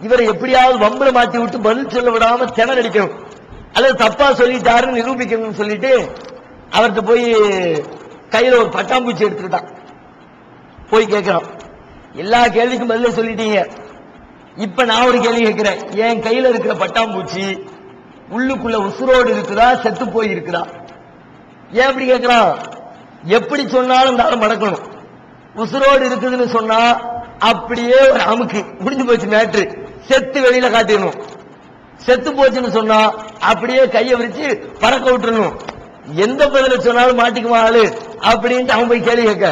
இவரை எப்படியாவது வம்புல மாட்டி விட்டு பதில் சொல்ல விடாம திணறடிக்கணும், அல்லது தப்பா சொல்லிட்டாருன்னு நிரூபிக்கணும்னு சொல்லிட்டு அவர்கிட்ட போய் கையில ஒரு பட்டாம்பூச்சி எடுத்துக்கிட்டான். போய் கேட்கிறான், எல்லா கேள்விக்கும் பதில சொல்லிட்டீங்க, இப்ப நான் ஒரு கேள்வி கேட்கிறேன், என் கையில இருக்கிற பட்டாம்பூச்சி உள்ளுக்குள்ள உசுரோடு இருக்குதா செத்து போய் இருக்குதா? ஏன் அப்படி கேட்கிறான்? எப்படி சொன்னாலும் தாரம் மடக்கணும். உசுரோடு இருக்குதுன்னு சொன்னா அப்படியே ஒரு அமுக்கு முடிஞ்சு போச்சு மேட்ரு, செத்து வெளியில காட்டிடணும். செத்து போச்சுன்னு சொன்னா அப்படியே கையை விரிச்சு பறக்க விட்டுறணும். எந்த பதில சொன்னாலும் மாட்டிக்குவாள் அப்படின்ட்டு அவன் போய் கேள்வி கேட்க,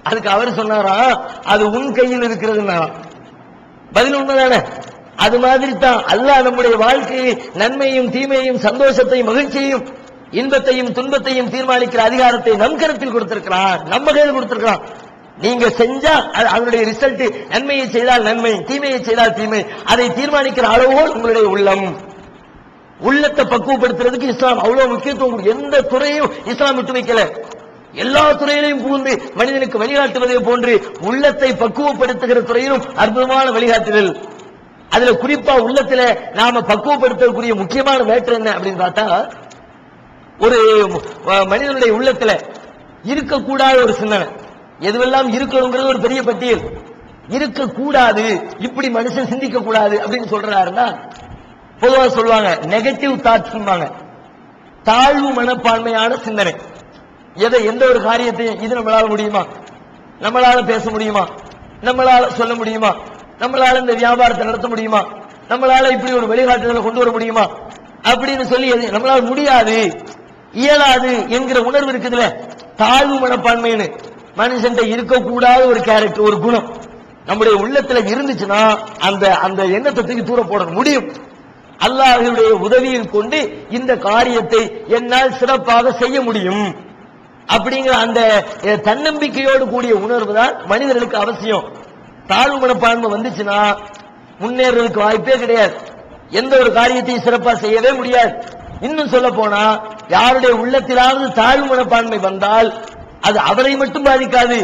அதுக்கு அவர் சொன்னாரா, அது உன் கையில் இருக்கிறதுனா. பதில் உண்மைதானே? அது மாதிரி தான் அல்லாஹ் நம்முடைய வாழ்க்கையை நன்மையும் தீமையும் சந்தோஷத்தையும் மகிழ்ச்சியையும் இன்பத்தையும் துன்பத்தையும் தீர்மானிக்கிற அதிகாரத்தை நம் கருத்தில் கொடுத்திருக்கிறான், நம்ம கையில் கொடுத்திருக்கிறான். நீங்க செஞ்சா அதனுடைய ரிசல்ட், நன்மையை செய்தால் நன்மை, தீமையை செய்தால் தீமை, அதை தீர்மானிக்கிற அளவோடு உங்களுடைய உள்ளம். உள்ளத்தை பக்குவப்படுத்துறதுக்கு இஸ்லாம் அவ்வளவு முக்கியத்துவம். எந்த துறையும் இஸ்லாம் விட்டு வைக்கல. எல்லா துறையிலையும் புகுந்து மனிதனுக்கு வழிகாட்டுவதை போன்று உள்ளத்தை பக்குவப்படுத்துகிற துறையிலும் அற்புதமான வழிகாட்டுதல். அதுல குறிப்பா உள்ளத்துல நாம பக்குவப்படுத்தக்கூடிய முக்கியமான மேட்டர் என்ன அப்படின்னு பார்த்தா, ஒரு மனிதனுடைய உள்ளத்துல இருக்கக்கூடாத ஒரு சிந்தனை, எதுவெல்லாம் இருக்கணுங்கிறது ஒரு பெரிய பட்டியல். இருக்கக்கூடாது, இப்படி மனுஷன் சிந்திக்க கூடாது அப்படின்னு சொல்றாருன்னா பொதுவாக சொல்லுவாங்க நெகட்டிவ் தாட்ஸ், தாழ்வு மனப்பான்மையான சிந்தனை. எந்த ஒரு காரியத்தையும் இது நம்மளால முடியுமா, நம்மளால பேச முடியுமா, நம்மளால சொல்ல முடியுமா, நம்மளால இந்த வியாபாரத்தை நடத்த முடியுமா, நம்மளால இப்படி ஒரு வழிகாட்டுதலை கொண்டு வர முடியுமா அப்படின்னு சொல்லி நம்மளால முடியாது, இயலாது என்கிற உணர்வு இருக்குதுல, தாழ்வு மனப்பான்மைன்னு மனுஷன் இருக்கக்கூடாத ஒரு கேரக்டர், ஒரு குணம் நம்முடைய உள்ளத்துல இருந்துச்சுன்னா அந்த அந்த எண்ணத்தை தூக்கி தூர போட முடியும். அல்லாஹ்வுடைய உதவியை கொண்டு இந்த காரியத்தை என்னால் சிறப்பாக செய்ய முடியும் அப்படிங்கிற அந்த தன்னம்பிக்கையோடு கூடிய உணர்வு தான் மனிதர்களுக்கு அவசியம். தாழ்வு மனப்பான்மை வந்துச்சுன்னா முன்னேறதுக்கு வாய்ப்பே கிடையாது, எந்த ஒரு காரியத்தையும் சிறப்பாக செய்யவே முடியாது. இன்னும் சொல்ல போனா யாருடைய உள்ளத்திலாவது தாழ்வு மனப்பான்மை வந்தால் அது அவரை மட்டும் பாதிக்காது,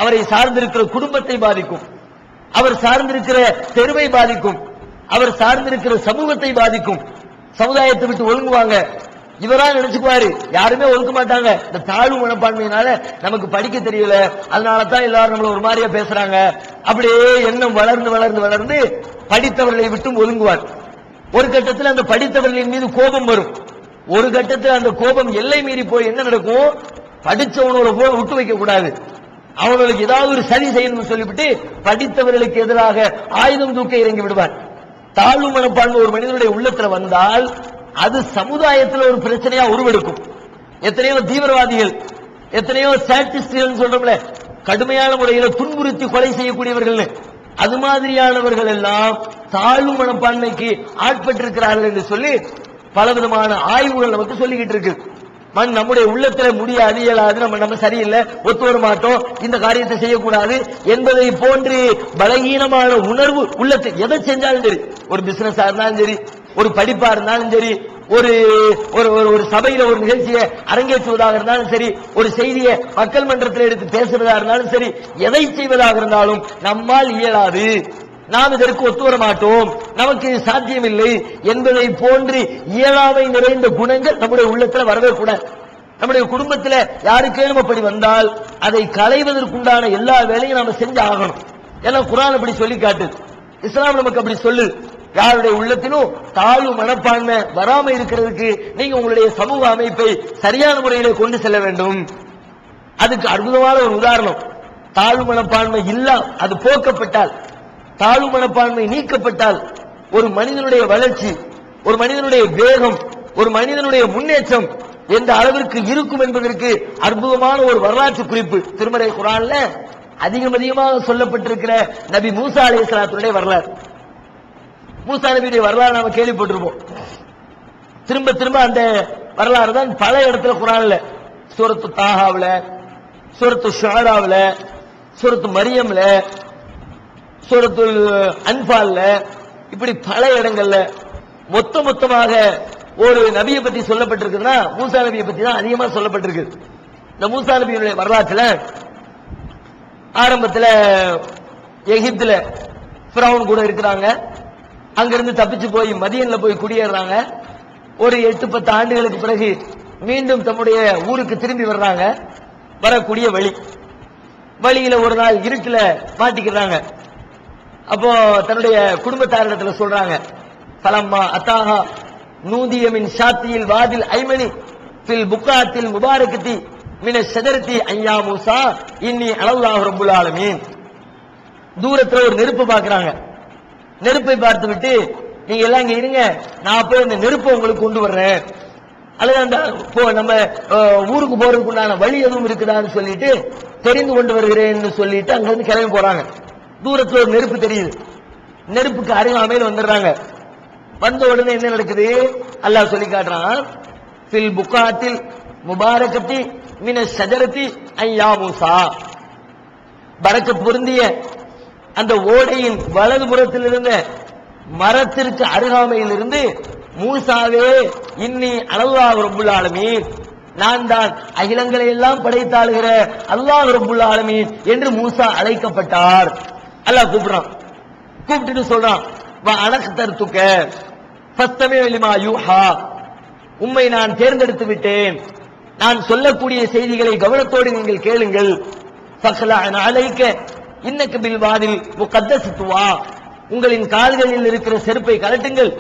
அவரை சார்ந்திருக்கிற குடும்பத்தை பாதிக்கும், அவர் சார்ந்திருக்கிற தெருவை பாதிக்கும், அவர் சார்ந்திருக்கிற சமூகத்தை பாதிக்கும். சமுதாயத்தை விட்டு ஒழுங்குவாங்க, இவரா நினைச்சுக்குவாரு, யாருமே ஒழுக்க மாட்டாங்க. இந்த தாழ்வு மனப்பான்மையினால நமக்கு படிக்க தெரியல, அதனாலதான் எல்லாரும் நம்மள ஒரு மாதிரியா பேசுறாங்க, அப்படியே எண்ணம் வளர்ந்து வளர்ந்து வளர்ந்து படித்தவர்களை விட்டும் ஒதுங்குவார். ஒரு கட்டத்தில் அந்த படித்தவர்களின் மீது கோபம் வரும், ஒரு கட்டத்தில் அந்த கோபம் எல்லை மீறி போய் என்ன நடக்கும், படிச்சவனோட போல விட்டு வைக்க கூடாது, அவங்களுக்கு ஏதாவது ஒரு சரி செய்யணும்னு சொல்லிவிட்டு படித்தவர்களுக்கு எதிராக ஆயுதம் தூக்க இறங்கி விடுவார். தாழ்வு மனப்பான்மை ஒரு மனிதனுடைய உள்ளத்துல வந்தால் அது சமுதாயத்தில் ஒரு பிரச்சனையா உருவெடுக்கும். எத்தனையோ தீவிரவாதிகள், எத்தனையோ சாட்டிஸ்டுகள் சொல்றோம்ல, கடுமையான முறையில் துன்புறுத்தி கொலை செய்யக்கூடியவர்கள், அது மாதிரியானவர்கள் எல்லாம் தாழ்வு மனப்பான்மைக்கு ஆட்பட்டிருக்கிறார்கள் என்று சொல்லி பலவிதமான ஆய்வுகள் நமக்கு சொல்லிக்கிட்டு இருக்கு. நம்முடைய உள்ளத்துல முடியாது, இயலாது, நம்ம சரியில்லை, ஒத்து வர மாட்டோம், இந்த காரியத்தை செய்யக்கூடாது என்பதை போன்று பலகீனமான உணர்வு உள்ளத்தில் எதை செஞ்சாலும் சரி, ஒரு பிசினஸா இருந்தாலும் சரி, ஒரு படிப்பா இருந்தாலும் சரி, ஒரு ஒரு சபையில ஒரு நிகழ்ச்சியை அரங்கேற்றுவதாக இருந்தாலும் சரி, ஒரு செய்தியை மக்கள் மன்றத்தில் எடுத்து பேசுறதா இருந்தாலும் சரி, எதை செய்வதாக இருந்தாலும் நம்மால் இயலாது, நாம் இதற்கு ஒத்து வர மாட்டோம், நமக்கு சாத்தியமில்லை என்பதை போன்று இயலாமை நிறைந்த குணங்கள் நம்முடைய உள்ளத்துல வரவே கூடாது. நம்முடைய குடும்பத்தில் யாருக்கேனும் அப்படி வந்தால் அதை களைவதற்குண்டான எல்லா வேலையும் நாம செஞ்சு ஆகணும். ஏன்னா குர்ஆன் அப்படி சொல்லி காட்டு, இஸ்லாம் நமக்கு அப்படி சொல்லு. யாருடைய உள்ளத்திலும் தாழ்வு மனப்பான்மை வராம இருக்கிறதுக்கு நீங்க உங்களுடைய சமூக அமைப்பை சரியான முறையில கொண்டு செல்ல வேண்டும். அதுக்கு அற்புதமான ஒரு உதாரணம், தாழ்வு மனப்பான்மை இல்ல அது போக்கப்பட்டால், தாழ்வு மனப்பான்மை நீக்கப்பட்டால் ஒரு மனிதனுடைய வளர்ச்சி, ஒரு மனிதனுடைய வேகம், ஒரு மனிதனுடைய முன்னேற்றம் எந்த அளவிற்கு இருக்கும் என்பதற்கு அற்புதமான ஒரு வரலாற்று குறிப்பு திருமறை குர்ஆன்ல அதிகமாக சொல்லப்பட்டிருக்கிற நபி மூசா அலைஹிஸ்ஸலாத்துடைய வரலாறு. மூசா நபியுடைய வரலாறு நாம கேள்விப்பட்டிருப்போம். திரும்ப திரும்ப அந்த வரலாறு தான் பல இடத்துல குர்ஆன்ல, சூரத்து தாஹாவுல, சூரத்து ஷுஆராவுல, சூரத்து மரியம்ல, சூரத்துல் அன்பால்ல, இப்படி பல இடங்கள்ல மொத்தமாக ஒரு நபியை பத்தி சொல்லப்பட்டிருக்குன்னா மூசா நபியை பத்தி தான் அதிகமா சொல்லப்பட்டிருக்கு. இந்த மூசா நபியுடைய வரலாற்றுல ஆரம்பத்தில் எகிப்துல ஃபிரௌன் கூட இருக்கிறாங்க, அங்கிருந்து தப்பிச்சு போய் மதியன்ல போய் குடியேறாங்க. ஒரு 8-10 ஆண்டுகளுக்கு பிறகு மீண்டும் தம்முடைய ஊருக்கு திரும்பி வர்றாங்க. வரக்கூடிய வழியில ஒரு நாள் இருட்டுல மாட்டிக்கிறாங்க. அப்போ தன்னுடைய குடும்பத்தாரிடத்துல சொல்றாங்க, ஃபலம்மா அத்தாஹா நூதிய மின் ஷாத்தியில் வாதில் ஐமனி ஃபில் புக்காத்தில் முபாரகத்தி மின ஷஜரத்தி ஐயா மூசா இன்னி அலல்லாஹு ரப்புல் ஆலமீன். தூரத்துல ஒரு நெருப்பு பார்க்கறாங்க. நெருப்பை பார்த்து விட்டு நீங்க எல்லாம் இங்க இருங்க, நான் போய் இந்த நெருப்பை உங்களுக்கு கொண்டு வர்றேன், அல்லது அந்த நம்ம ஊருக்கு போறதுக்கு உண்டான வழி எதுவும் இருக்குதான்னு சொல்லிட்டு தெரிந்து கொண்டு வருகிறேன்னு சொல்லிட்டு அங்கிருந்து கிளம்பி போறாங்க. தூரத்துல ஒரு நெருப்பு தெரியுது, நெருப்புக்கு அருகாமையில் வந்துடுறாங்க. வந்த உடனே என்ன நடக்குது, அல்லாஹ் சொல்லி காட்டுறான், ஃபில் புக்காத்தில் முபாரகத்தி மின ஷஜரத்தி ஐயா மூசா. பரக்கத் பொருந்திய அந்த ஓடையின் வலதுபுறத்தில் இருந்த மரத்திற்கு அருகாமையில் இருந்து மூசாவே இன்னி அலல்லாஹு ரப்புல் ஆலமீன், நான் தான் அகிலங்களை எல்லாம் படைத்தாளுகிற அல்லாஹ் ரப்புல் ஆலமீன் என்று மூசா அழைக்கப்பட்டார். அல்லாஹ் கூப்பிடுறான். கூப்பிட்டு சொல்றான், வா அனக்தர்துக ஃபஸ்தமி லிமா யூஹா, உம்மை நான் தேர்ந்தெடுத்து விட்டேன், நான் சொல்லக்கூடிய செய்திகளை கவனத்தோடு நீங்கள் கேளுங்கள். ஃபக்லஅன் அலைக இன்னக்கு பில் வாதில் முகத்தஸுவா, உங்களின் கால்களில் இருக்கிற செருப்பை கலட்டுங்கள்,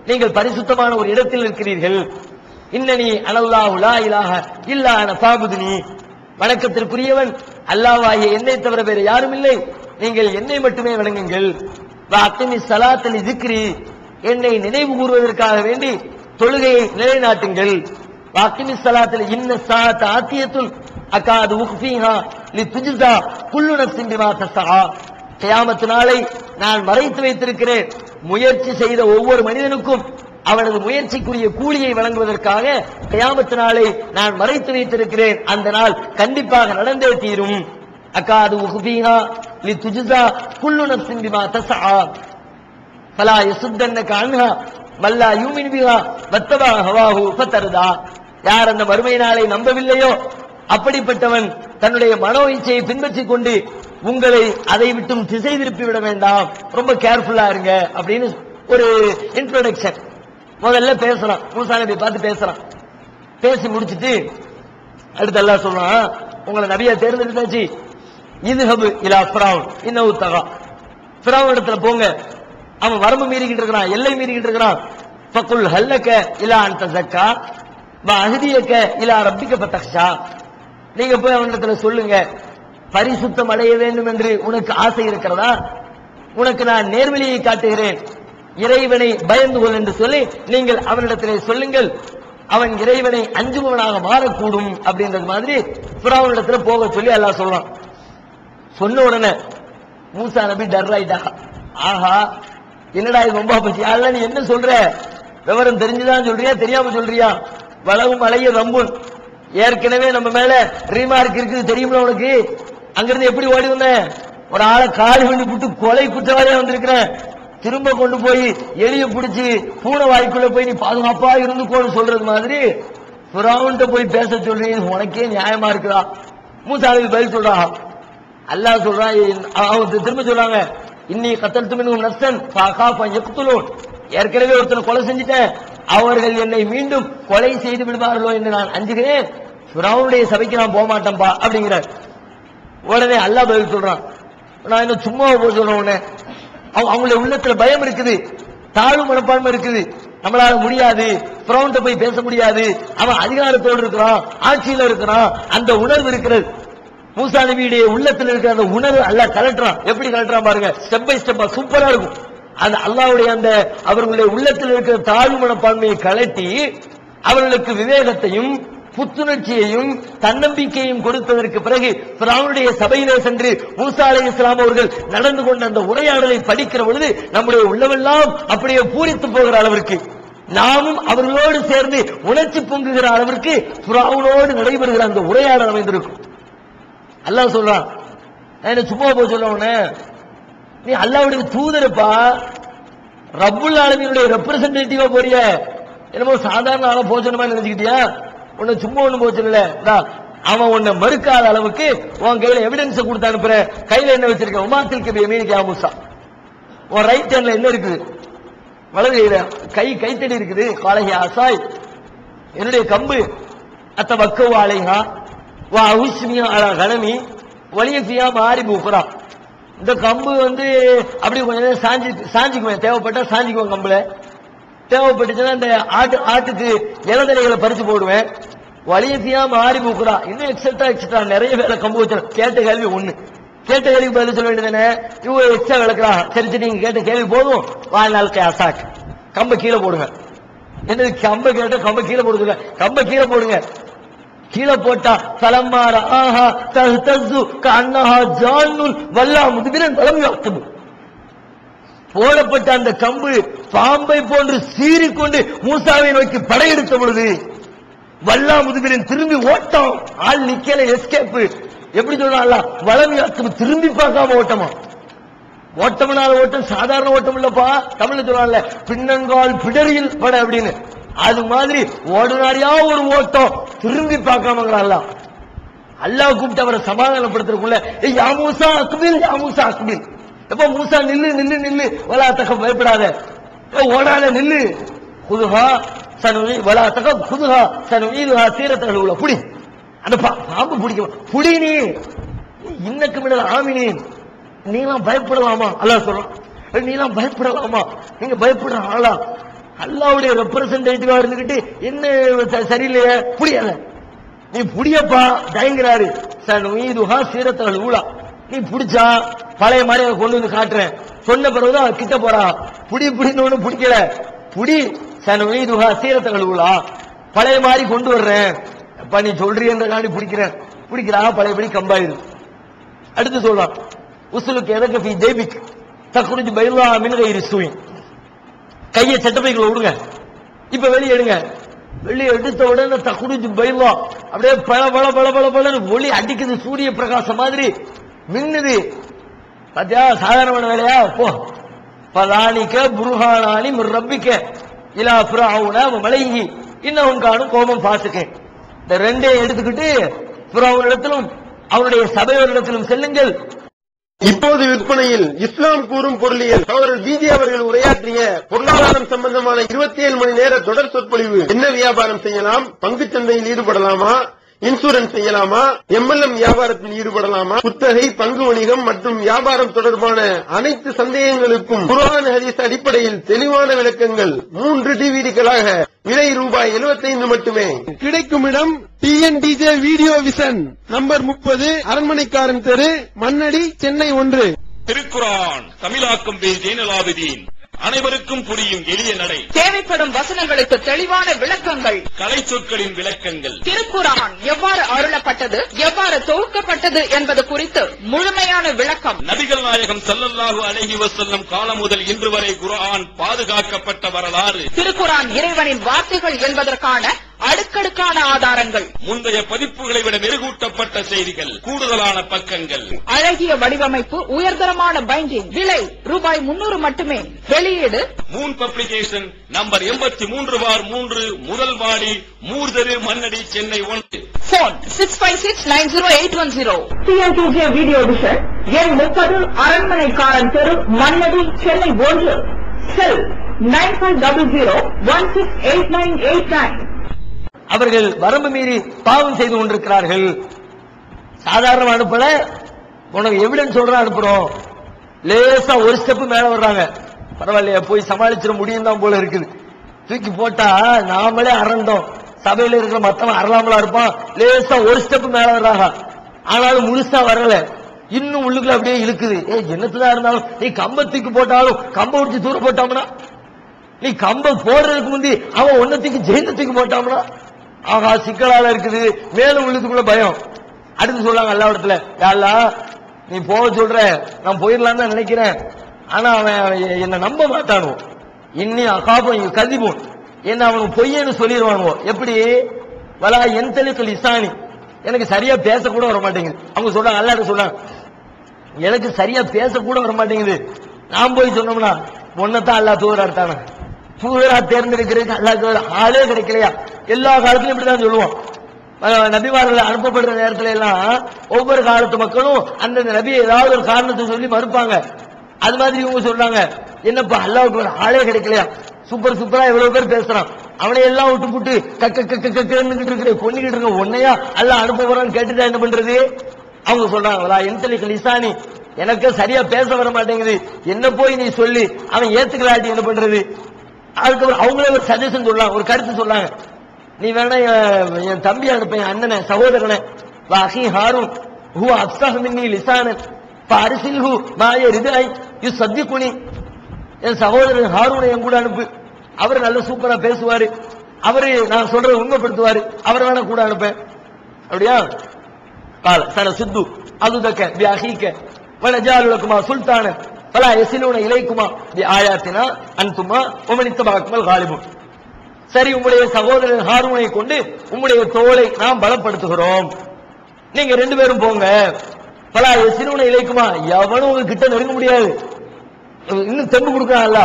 நீங்கள் பரிசுத்தமான ஒரு இடத்தில் இருக்கிறீர்கள். இன்னனி அனல்லாஹு லா இலாஹ இல்லா அன ஃபஅபுதுனி, வணக்கத்திற்குரியவன் அல்லாஹ்வாகிய என்னை தவிர வேறு யாரும் இல்லை, நீங்கள் என்னை மட்டுமே வணங்குங்கள். வஅக்கிமி ஸலாத்த லிذிக்ரி, என்னை நினைவு கூறுவதற்காக வேண்டி தொழுகையை நிலைநாட்டுங்கள். வஅக்கிமி ஸலாத்த இன்ன ஸாஅத ஆத்தியத்துல் அகாது உக்ஃபீஹா லிதுஜ்ஸா குல்லு நஃப்ஸின் பிமா தஸ்ஆ, கியாமத் நாளை நான் மறைத்து வைத்திருக்கிறேன். முயற்சி செய்த ஒவ்வொரு மனிதனுக்கும் அவனது முயற்சிக்குரிய கூலியை வழங்குவதற்காக கியாமத் நாளை நான் மறைத்து வைத்திருக்கிறேன். அந்த நாள் கண்டிப்பாக நடந்தே தீரும். அகாது உக்ஃபீஹா லிதுஜ்ஸா குல்லு நஃப்ஸின் பிமா தஸ்ஆ ஃபலா யசுத்தன்னக அன்ஹா மல்லா யூமின் பிஹா வத்தபா ஹவாஹு ஃபதர்தா. யார் அந்த மறுமை நாளை நம்பவில்லையோ அப்படிப்பட்டவன் தன்னுடைய மனோ இச்சையை பின்பற்றிக் கொண்டு உங்களை அதை விட்டும் திசை திருப்பி விட வேண்டாம், ரொம்ப கேர்ஃபுல்லா இருங்க அப்படின்னு ஒரு இன்ட்ரோடக்ஷன். முதல்ல பேசுறான், மூசா நபி பார்த்து பேசுறான். பேசி முடிச்சிட்டு அடுத்து அல்லாஹ் சொல்றான், உங்களை நபியா தேர்ந்தெடுத்தாச்சு, இத்ஹபு இலா ஃபிரௌன் இன்னஹு தகா, ஃபிரௌன் இடத்துல போங்க, அவன் வரம்பு மீறிக்கிட்டு இருக்கிறான், எல்லை மீறிக்கிட்டு இருக்கிறான். ஃபகுல் ஹல்லக இலா அன் தஸக்கா வ அஹ்தியக இலா ரப்பிக ஃபதக்ஷா, நீங்க போய் அவனிடத்துல சொல்லுங்க, பரிசுத்தம் அடைய வேண்டும் என்று உனக்கு ஆசை இருக்கிறதா, உனக்கு நான் நேர்வழியை காட்டுகிறேன், இறைவனை பயந்து கொள் என்று சொல்லி நீங்கள் அவனிடத்திலே சொல்லுங்கள், அவன் இறைவனை அஞ்சுபவனாக மாறக்கூடும் அப்படின்றது மாதிரி ஃபிரௌனிடத்துல போக சொல்லி அல்லாஹ் சொல்றான். சொன்ன உடனே மூசா நபி டர்ராயிட்டா, ஆஹா என்னடா இது ரொம்ப பசி, அல்ல நீ என்ன சொல்ற, விவரம் தெரிஞ்சுதான் சொல்றியா தெரியாம சொல்றியா, வளவும் அலைய ரம்புன், ஏற்கனவே நம்ம மேல ரீமார்க் இருக்குது தெரியுமா உனக்கு, அங்கிருந்து எப்படி ஓடி வந்த, ஒரு ஆளை காலி பண்ணி போட்டு கொலை குற்றவாளியா வந்திருக்கிறேன், திரும்ப கொண்டு போய் எலிய பிடிச்சி பூனை வாய்க்குள்ள போய் நீ பாதுகாப்பா இருந்துக்கோன்னு சொல்றது மாதிரி ஃபிரௌன்ட்ட போய் பேச சொல்றீங்க, உனக்கே நியாயமா இருக்குதா. மூசா நபி பதில் சொல்றா, அல்லாஹ் சொல்றான், அவங்க திரும்ப சொல்றாங்க, இன்னி கத்தல்து மின்ஹும் நஃப்ஸன் ஃபஅகாஃபு அன் யக்துலூன், ஏற்கனவே ஒருத்தனை கொலை செஞ்சுட்டேன், அவர்கள் என்னை மீண்டும் கொலை செய்து விடுவார்களோ என்று நான் அஞ்சுகிறேன், ஃபிரௌனுடைய சபைக்கு நான் போக மாட்டேன்பா அப்படிங்கிறார். உடனே அல்லாஹ் பதில் சொல்றான், நான் என்ன சும்மா போக சொல்றேன், உடனே அவங்களுடைய உள்ளத்துல பயம் இருக்குது, தாழ்வு மனப்பான்மை இருக்குது, நம்மளால முடியாது, ஃபிரௌன்ட்ட போய் பேச முடியாது, அவன் அதிகாரத்தோடு இருக்கிறான், ஆட்சியில இருக்கிறான், அந்த உணர்வு இருக்கிறது. மூசா நபியுடைய உள்ளத்தில் இருக்கிற அந்த உணர்வு அல்லாஹ் கலட்டுறான். எப்படி கலட்டுறான் பாருங்க, ஸ்டெப் பை ஸ்டெப்பா சூப்பரா இருக்கும். அந்த அல்லாஹ்வுடைய அந்த அவர்களுடைய உள்ளத்தில் இருக்கிற தாழ்வு மனப்பான்மையை கலட்டி அவர்களுக்கு விவேகத்தையும் புத்துணர்ச்சியையும் தன்னம்பிக்கையும் கொடுத்ததற்கு பிறகு ஃபிரௌனுடைய சபையிலே சென்று மூசா அலைஹிஸ்ஸலாம் அவர்கள் நடந்து கொண்ட அந்த உரையாடலை படிக்கிற பொழுது நம்முடைய உள்ளமெல்லாம் அப்படியே பூரித்து போகிற அளவிற்கு, நாமும் அவர்களோடு சேர்ந்து உணர்ச்சி பொங்குகிற அளவிற்கு ஃபிரௌனோடு நடைபெறுகிற அந்த உரையாடல் அமைந்திருக்கும். அல்லாஹ் சொல்றான், என்ன சும்மா போய் சொல்ல, நீ அல்லாஹ்வுடைய தூதரப்பா, ரப்புல் ஆலமீனுடைய ரெப்ரசன்டேட்டிவா போறிய, என்னமோ சாதாரண ஆள போச்சனமா நினைச்சுக்கிட்டியா, உன்னை சும்மா ஒண்ணு போச்சல, அவன் உன்னை மறுக்காத அளவுக்கு உன் கையில எவிடன்ஸ் கொடுத்து அனுப்புற, கையில என்ன வச்சிருக்க, உமாத்தில் கபி மீனிக்கா மூசா, உன் ரைட் ஹேண்ட்ல என்ன இருக்குது, வலது கையில கைத்தடி இருக்குது, காலஹி ஆசாய், என்னுடைய கம்பு, அத்த வக்கவு ஆலைஹா வா உஸ்மியா அலா கனமி வலியஃபியா மாறி பூக்குறா, இந்த கம்பு வந்து அப்படி கொஞ்சம் சாஞ்சிக்குவேன், தேவைப்பட்டா சாஞ்சிக்குவேன், கம்புல தேவைப்பட்டுச்சுன்னா இந்த ஆட்டுக்கு இளந்தலைகளை பறிச்சு போடுவேன், வலியஃபியா மாறி பூக்குறா, இன்னும் எக்ஸ்ட்ரா நிறைய வேலை கம்பு வச்சு. கேட்ட கேள்வி ஒண்ணு, கேட்ட கேள்விக்கு பதில் சொல்ல வேண்டியதானே, இவங்க எக்ஸ்ட்ரா விளக்குறா, சரி சரி நீங்க கேட்ட கேள்வி போதும், வாழ்நாள் அசாக் கம்ப கீழே போடுங்க, என்னது கம்ப கேட்ட கம்ப கீழே போடுங்க, கம்ப கீழே போடுங்க, கீழே போட்டா தலமார ஆஹா தஹ்தஸு கஅன்னஹா ஜான்னுல் வல்லா முத்பிரன் வலம் யக்துபு, போடப்பட்ட அந்த கம்பு பாம்பை போன்று சீறிக்கொண்டு மூசாவை நோக்கி படையெடுத்த பொழுது வல்லா முதுபிரன் திரும்பி ஓட்டம், ஆள் நிக்கல, எஸ்கேப். எப்படி சொல்றான், வலம் யக்துபு, திரும்பி பார்க்காம ஓட்டமா, ஓட்டம்னால ஓட்டம் சாதாரண ஓட்டம் இல்லப்பா, தமிழ்ல சொல்றான்ல பின்னங்கால் பிடரியில் பட அப்படின்னு, அது மாதிரி ஓடுனாரியா ஒரு ஓட்டம், திரும்பி பார்க்காமங்கிறான். அல்லாஹ் கூப்பிட்டு அவரை சமாதானப்படுத்துறதுக்குள்ள யா மூசா அக்பில், யா மூசா அக்பில், எப்ப மூசா நில்லு நில்லு நில்லு, வலா தக பயப்படாத, ஓடாத நில்லு, குதுஹா சனுவி வலா தக குதுஹா சனுவீதுஹா சீரத்தகள் உள்ள புடி, அந்த பாம்பு பிடிக்கும் புடி, நீ இன்னக்கு மிடல் ஆமினேன், நீலாம் பயப்படலாமா? அல்லாஹ் சொல்றான், நீலாம் பயப்படலாமா? நீங்க பயப்படுற ஆளா? அல்லாஹ்வுடைய ரெப்ரசன்டேட்டிவா இருந்துகிட்டு என்ன சரியில்லையே புரியல, நீ புடியப்பா தயங்குறாரு. சனுஈதுஹா சீரத்தல் ஊலா, நீ புடிச்சா பழைய மாதிரி அதை கொண்டு வந்து காட்டுறேன் சொன்ன பிறகுதான் கிட்ட போறா. புடின்னு ஒண்ணு பிடிக்கல, புடி சனுஈதுஹா சீரத்தல் ஊலா, பழைய மாதிரி கொண்டு வர்றேன் அப்பா, நீ சொல்றீன்றதாண்டி பிடிக்கிறா பழையபடி கம்பாயிரு. அடுத்து சொல்றான், உசுலுக்கு எதற்கு ஃபீ ஜைபிக் தக்ருஜ் பைலா மின் கைரி சூயின், கையை சட்டப்பைக்குள்ள விடுங்க, இப்ப வெளியே எடுங்க. வெளியே எடுத்த உடனே தக்ருஜ் பைலா, அப்படியே பல பல பல பல பல ஒளி அடிக்குது, சூரிய பிரகாசம் மாதிரி மின்னுது. பாத்தியா சாதாரணமான வேலையா? போ பதானிக்க புருஹானானி ரப்பிக்க இலா ஃபிரௌன வ மலைஹி இன்னஹும் கானு கௌமன் ஃபாசிகீன். இந்த ரெண்டையும் எடுத்துக்கிட்டு ஃபிரௌனிடத்திலும் அவருடைய சபையோரிடத்திலும் செல்லுங்கள். இப்போது விற்பனையில் இஸ்லாம் கூறும் பொருளியல் சகோதரர் பிஜே அவர்கள் உரையாற்றிய பொருளாதாரம் சம்பந்தமான 27 மணி நேர தொடர் சொற்பொழிவு. என்ன வியாபாரம் செய்யலாம், பங்குச் சந்தையில் ஈடுபடலாமா, இன்சூரன்ஸ் செய்யலாமா, MLM வியாபாரத்தில் ஈடுபடலாமா, குத்தகை, பங்கு வணிகம் மற்றும் வியாபாரம் தொடர்பான அனைத்து சந்தேகங்களுக்கும் குர்ஆன் ஹதீஸ் அடிப்படையில் தெளிவான விளக்கங்கள் 3 டிவிடிகளாக விலை ரூபாய் 75 மட்டுமே. கிடைக்கும் இடம் TNTJ வீடியோ விஷன், நம்பர் 30, அரண்மனைக்காரன் தெரு, மண்ணடி, சென்னை 1. திருக்குர்ஆன் தமிழாக்கம் பி ஜெய்னலாபிதீன், அனைவருக்கும் புரியும் எளிய நடை, தேவைப்படும் வசனங்களுக்கு தெளிவான விளக்கங்கள், கலை சொற்களின் விளக்கங்கள், திருக்குர்ஆன் எவ்வாறு அருளப்பட்டது, எவ்வாறு தொகுக்கப்பட்டது என்பது குறித்து முழுமையான விளக்கம். நபிகள் நாயகம் ஸல்லல்லாஹு அலைஹி வஸல்லம் காலம் முதல் இன்று வரை குர்ஆன் பாதுகாக்கப்பட்ட வரலாறு, திருக்குர்ஆன் இறைவனின் வார்த்தைகள் என்பதற்கான அடுக்கடுக்கான ஆதாரங்கள், முந்தைய பதிப்புகளை விட மெருகூட்டப்பட்ட செய்திகள், கூடுதலான பக்கங்கள், அழகிய வடிவமைப்பு, உயர்தரமான பைண்டிங். விலை ரூபாய் 300 மட்டுமே. வெளியீடு மூன் பப்ளிகேஷன், நம்பர் 83/3, முதல் மாடி, மூர்தரு, Mannady, Chennai 1. Phone 65690810. TNTJ video vision, எண் 30, அரண்மனைக்காரன் தெரு, மண்ணடி, சென்னை 1. செல் 9500168989. அவர்கள் வரம்பு மீறி பாவம் செய்து கொண்டிருக்கிறார்கள். சாதாரண அனுப்பல, உனக்கு எவிடன்ஸ் சொல்ற அனுப்புறோம். லேசா ஒரு ஸ்டெப் மேல வர்றாங்க, பரவாயில்லையா போய் சமாளிச்சிட முடியும் தான் போல இருக்குது. தூக்கி போட்டா நாமளே அரண்டோம், சபையில இருக்கிற மத்தவன் அரலாமலா இருப்பான். லேசா ஒரு ஸ்டெப் மேல வர்றாங்க, ஆனாலும் முழுசா வரல, இன்னும் உள்ளுக்குள்ள அப்படியே இழுக்குது. என்னத்துதான் இருந்தாலும் நீ கம்பத்துக்கு போட்டாலும் கம்ப உடிச்சு தூர போட்டாமனா, நீ கம்பம் போடுறதுக்கு முந்தி அவன் ஒன்னத்துக்கு ஜெயினத்துக்கு போட்டாமனா, ஆகா சிக்கலால இருக்குது, மேலும் உள்ளதுக்குள்ள பயம். அடுத்து சொல்றாங்க எல்லா இடத்துல, யாரா நீ போக சொல்ற, நான் போயிடலாம் தான் நினைக்கிறேன், ஆனா அவன் என்ன நம்ப மாட்டானோ, இன்னி அகாபம் கதிபோன், என்ன அவனுக்கு பொய்யன்னு சொல்லிடுவானுவோ. எப்படி வலா என் தெளிக்கல் இசானி, எனக்கு சரியா பேச கூட வர மாட்டேங்குது. அவங்க சொல்றாங்க, அல்லாட்ட சொல்றாங்க, எனக்கு சரியா பேச கூட வர மாட்டேங்குது. நான் போய் சொன்னோம்னா ஒன்னதான் அல்லா தூதரா தூதரா தேர்ந்தெடுக்கிறதுக்கு அல்லாஹ்க்கு ஆளே கிடைக்கலையா? எல்லா காலத்திலும் இப்படிதான் சொல்லுவோம். நபிமார்கள் அனுப்பப்படுற நேரத்துல எல்லாம் ஒவ்வொரு காலத்து மக்களும் அந்தந்த நபியை ஏதாவது ஒரு காரணத்தை சொல்லி மறுப்பாங்க. அது மாதிரி இவங்க சொல்றாங்க, என்னப்பா அல்லாஹ்வுக்கு ஒரு ஆளே கிடைக்கலையா? சூப்பர் சூப்பரா எவ்வளவு பேர் பேசுறான், அவனை எல்லாம் விட்டு புட்டு கக்கிட்டு இருக்கிற பொண்ணுகிட்டு இருக்க உன்னையா அல்லாஹ் அனுப்ப போறான்னு கேட்டுட்டா என்ன பண்றது? அவங்க சொல்றாங்களா என்தலிக்கல் இசானி, எனக்கு சரியா பேச வர மாட்டேங்குது, என்ன போய் நீ சொல்லி அவன் ஏத்துக்கலாட்டி என்ன பண்றது? அதுக்கப்புறம் அவங்களே ஒரு சஜஷன் சொல்றாங்க, ஒரு கருத்து சொல்றாங்க, நீ வேணா என் தம்பி அனுப்ப, என் அண்ணனை சகோதரனை, வாஹி ஹாரூன் ஹூ அப்ஸஹ் மின்னி லிசானன் ஃபஅர்சில்ஹு மாய ரிதாய் யுஸத்திகுனி, என் சகோதரன் ஹாரூனை என் கூட அனுப்பு, அவர் நல்ல சூப்பரா பேசுவாரு, அவரு நான் சொல்றதை உண்மைப்படுத்துவாரு, அவரை வேணா கூட அனுப்பேன். அப்படியா? قال سنسد عضدك بأخيك ونجعل لكما سلطانا فلا يصلون إليكما بآياتنا أنتما ومن اتبعكما الغالبون. சரி, உங்களுடைய சகோதரன் ஹாரூனை கொண்டு உங்களுடைய தோளை நாம் பலப்படுத்துகிறோம், நீங்க 2 பேரும் போங்க. பலா எசிலூன இலைக்குமா, எவனும் உங்க கிட்ட நெருங்க முடியாது. இன்னும் தெம்பு கொடுக்கறான்ல,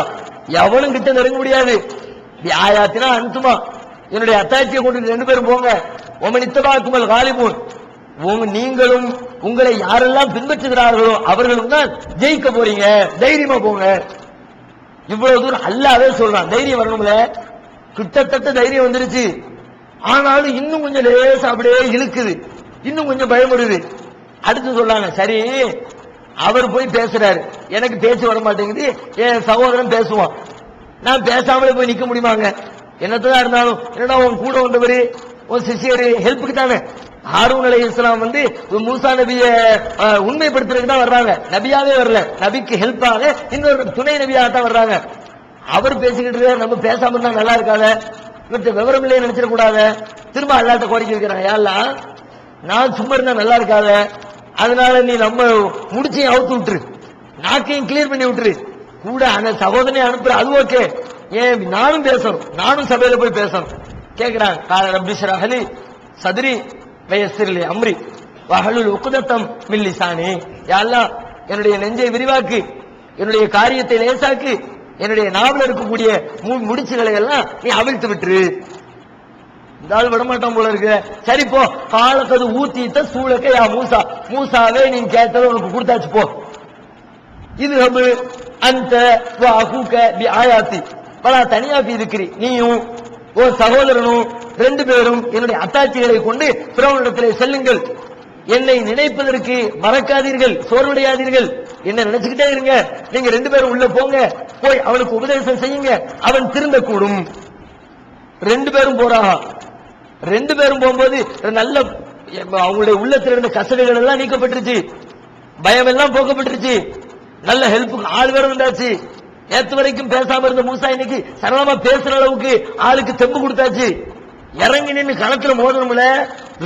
எவனும் கிட்ட நெருங்க முடியாது. ஆயாத்தினா அன்துமா, என்னுடைய அத்தாட்சியை கொண்டு 2 பேரும் போங்க. ஒமன் இத்தபாக்குமல் காலிபூன், நீங்களும் உங்களை யாரெல்லாம் பின்பற்றுகிறார்களோ அவர்களும் தான் ஜெயிக்க போறீங்க, தைரியமா போங்க. இவ்வளவு தூரம் அல்லாஹ்வே சொல்றான், தைரியம் வரணும்ல. கிட்டத்தட்ட தைரியம் வந்துருச்சு, ஆனாலும் இன்னும் கொஞ்சம் லேசா அப்படியே இழுக்குது, இன்னும் கொஞ்சம் பயமுடுது. அடுத்து சொல்றாங்க, சரி அவர் போய் பேசுறாரு, எனக்கு பேச்சு வர மாட்டேங்குது, என் சகோதரன் பேசுவான், நான் பேசாமலே போய் நிக்க முடியுமாங்க? என்னதான் இருந்தாலும் என்னடா உன் கூட வந்தவரு உன் சிஷியரு ஹெல்ப்புக்கு தானே. ஹாரூன் அலைஹிஸ்ஸலாம் வந்து மூசா நபியை உண்மைப்படுத்துறதுக்கு தான் வர்றாங்க, நபியாவே வரல, நபிக்கு ஹெல்ப்பாக இன்னொரு துணை நபியாக தான் வர்றாங்க. அவர் பேசிக்கிட்டு இருக்காரு, நம்ம பேசாம இருந்தா நல்லா இருக்காத, இவர்கிட்ட விவரம் இல்லையே நினைச்சிட கூடாத. திரும்ப அல்லாஹ்ட்ட கோரிக்கை வைக்கிறாங்க, யா அல்லாஹ் நான் சும்மா இருந்தா நல்லா இருக்காத, அதனால நீ நம்ம முடிச்சையும் அவுத்து விட்டுரு, நாக்கையும் கிளியர் பண்ணி விட்டுரு, கூட அந்த சகோதரனை அனுப்புற, அது ஓகே, ஏன் நானும் பேசணும், நானும் சபையில போய் பேசணும். கேட்கிறாங்க, கால ரப்பி ஷ்ரஹ் லி சத்ரி வயஸ்ஸிர் லி அம்ரி வஹலுல் உக்தத்தம் மின் லிசானி. யா அல்லாஹ் என்னுடைய நெஞ்சை விரிவாக்கு, என்னுடைய காரியத்தை லேசாக்கு, என்னுடைய நாவல இருக்கக்கூடிய முடிச்சுகளை எல்லாம் நீ அவிழ்த்து விட்டுரு. இந்த ஆள் விடமாட்டான் போல இருக்கு. சரி போ, காலக்கது ஊத்திட்ட சூழக்க யா மூசா, மூசாவே நீ கேட்டதை உனக்கு கொடுத்தாச்சு போ. இது அந்த அகூக்க பி ஆயாத்தி பலா தனியா பி இருக்கிறி, நீயும் ஓ சகோதரனும் ரெண்டு பேரும் என்னுடைய அத்தாட்சிகளை கொண்டு பிறவனிடத்திலே செல்லுங்கள், என்னை நினைப்பதற்கு மறக்காதீர்கள், சோர்வடையாதீர்கள், என்ன நினைச்சுக்கிட்டே இருங்க, நீங்க ரெண்டு பேரும் உள்ள போங்க, போய் அவனுக்கு உபதேசம் செய்யுங்க, அவன் திருந்தக்கூடும். ரெண்டு பேரும் போறாங்க. ரெண்டு பேரும் போகும்போது நல்ல அவங்களுடைய உள்ளத்தில் இருந்த கசடுகள் எல்லாம் நீக்கப்பட்டுருச்சு, பயம் எல்லாம் போக்கப்பட்டுருச்சு, நல்ல ஹெல்ப்புக்கு ஆள் வேற வந்தாச்சு. நேற்று வரைக்கும் பேசாம இருந்த மூசா இன்னைக்கு சரளமா பேசுற அளவுக்கு ஆளுக்கு தெம்பு கொடுத்தாச்சு. இறங்கி நின்று களத்துல மோதணும்ல,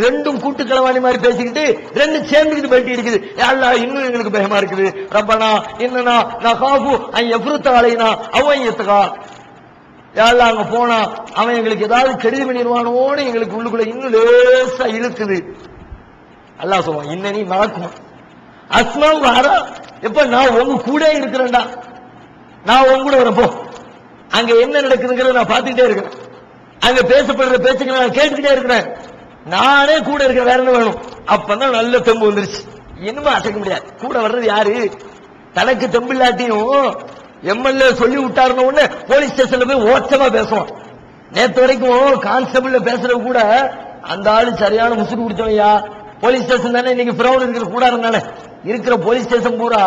ரெண்டும் கூட்டு களவாணி மாதிரி பேசிக்கிட்டு ரெண்டும் சேர்ந்துக்கிட்டு போயிட்டு இருக்குது. அல்லாஹ் இன்னும் எங்களுக்கு பயமா இருக்குது, ரப்பனா இன்னனா நகாஃபு அன் யஃப்ருத அலைனா அவன் எத்தகா, அல்லாஹ் அங்க போனா அவன் எங்களுக்கு ஏதாவது கெடுதி பண்ணிடுவானோன்னு எங்களுக்கு உள்ளுக்குள்ள இன்னும் லேசா இழுக்குது. அல்லாஹ் சொல்லுவான், இன்னனி மறக்குமா அஸ்மா வாரா, எப்ப நான் உங்க கூட இருக்கிறேன்டா, நான் உங்க கூட வரப்போ அங்க என்ன நடக்குதுங்கிறத நான் பார்த்துக்கிட்டே இருக்கிறேன், அங்க பேசப்படுற பேச்சுக்களை நான் கேட்டுக்கிட்டே இருக்கிறேன், நானே கூட இருக்கிற, வேற என்ன வேணும்? அப்பதான் நல்ல தெம்பு வந்துருச்சு. இன்னுமா அசைக்க முடியாது. கூட வர்றது யாரு? தனக்கு தெம்பு இல்லாட்டியும் எம்எல்ஏ சொல்லி விட்டாருன்னு உடனே போலீஸ் ஸ்டேஷன்ல போய் ஓச்சமா பேசுவான். நேற்று வரைக்கும் கான்ஸ்டபிள்ல பேசுறது கூட அந்த ஆளு சரியான முசுக்கு குடிச்சவையா. போலீஸ் ஸ்டேஷன் தானே இன்னைக்கு ஃபிரௌன் இருக்கிற கூடாரம் தானே இருக்கிற போலீஸ் ஸ்டேஷன் பூரா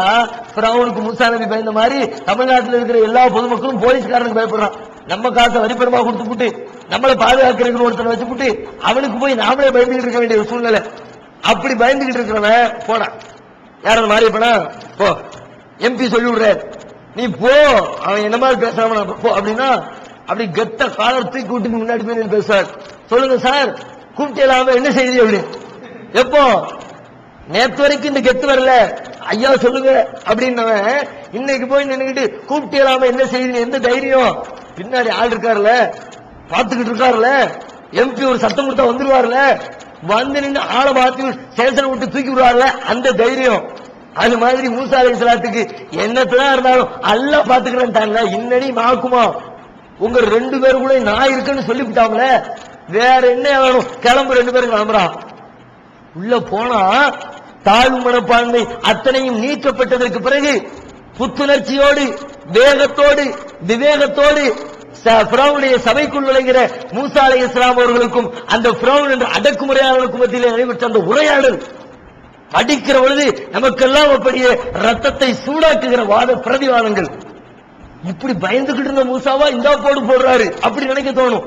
ஃபிரௌனுக்கு மூசா நபி பயந்த மாதிரி தமிழ்நாட்டில் இருக்கிற எல்லா பொதுமக்களும் போலீஸ்காரனுக்கு பயப்படுறான். நம்ம காசை வரிப்படமா கொடுத்து போட்டு நம்மளை பாதுகாக்கிறதுக்கு ஒருத்தனை வச்சு போட்டு அவனுக்கு போய் நாமளே பயந்துகிட்டு இருக்க வேண்டிய ஒரு சூழ்நிலை. அப்படி பயந்துகிட்டு இருக்கிறவன் போடான், யாராவது மாறி போனா போ, எம்பி சொல்லி விடுறாரு, நீ போ, அவன் என்ன மாதிரி பேசாம போ அப்படின்னா அப்படி கெத்த காலர் தூக்கி விட்டு முன்னாடி போய் பேசுவார். சொல்லுங்க சார், கூப்பிட்டு இல்லாம என்ன செய்தி அப்படி? எப்போ நேற்று வரைக்கும் இந்த கெத்து வரல, ஐயா சொல்லுங்க அப்படின்னவன் இன்னைக்கு போய் நின்னுக்கிட்டு கூப்பிட்டு இல்லாம என்ன செய்தி, எந்த தைரியம்? பின்னாடி ஆள் இருக்காருல, பார்த்துக்கிட்டு இருக்காருல, எம்பி ஒரு சத்தம் கொடுத்தா வந்துருவாருல, வந்து நின்று ஆளை மாத்தி சேசனை விட்டு தூக்கி விடுவார்ல, அந்த தைரியம். அது மாதிரி மூசா அலைஹிஸ்ஸலாத்துக்கு என்னத்தான் இருந்தாலும் அல்லாஹ் பாத்துக்கிறேன்ட்டாங்க. இன்னடி மாக்குமா உங்க ரெண்டு பேரும் கூட நான் இருக்குன்னு சொல்லிவிட்டாங்கள, வேற என்ன வேணும்? கிளம்பு, ரெண்டு பேரும் கிளம்புறான். உள்ள போனா தாழ்வு மனப்பான்மை அத்தனையும் நீக்கப்பட்டதற்கு பிறகு புத்துணர்ச்சியோடு வேகத்தோடு விவேகத்தோடு ஃபிரௌனுடைய சபைக்குள் நுழைகிற மூசா அலைஹிஸ்ஸலாம் அவர்களுக்கும் அந்த ஃபிரௌன் என்ற அடக்குமுறையாளர்களுக்கும் மத்தியிலே நடைபெற்ற அந்த உரையாடல் அடிக்கிற பொழுது நமக்கெல்லாம் அப்படியே ரத்தத்தை சூடாக்குகிற வாத பிரதிவாதங்கள். இப்படி பயந்துகிட்டு இருந்த மூசாவா இந்த போடு போடுறாரு அப்படி நினைக்க தோணும்.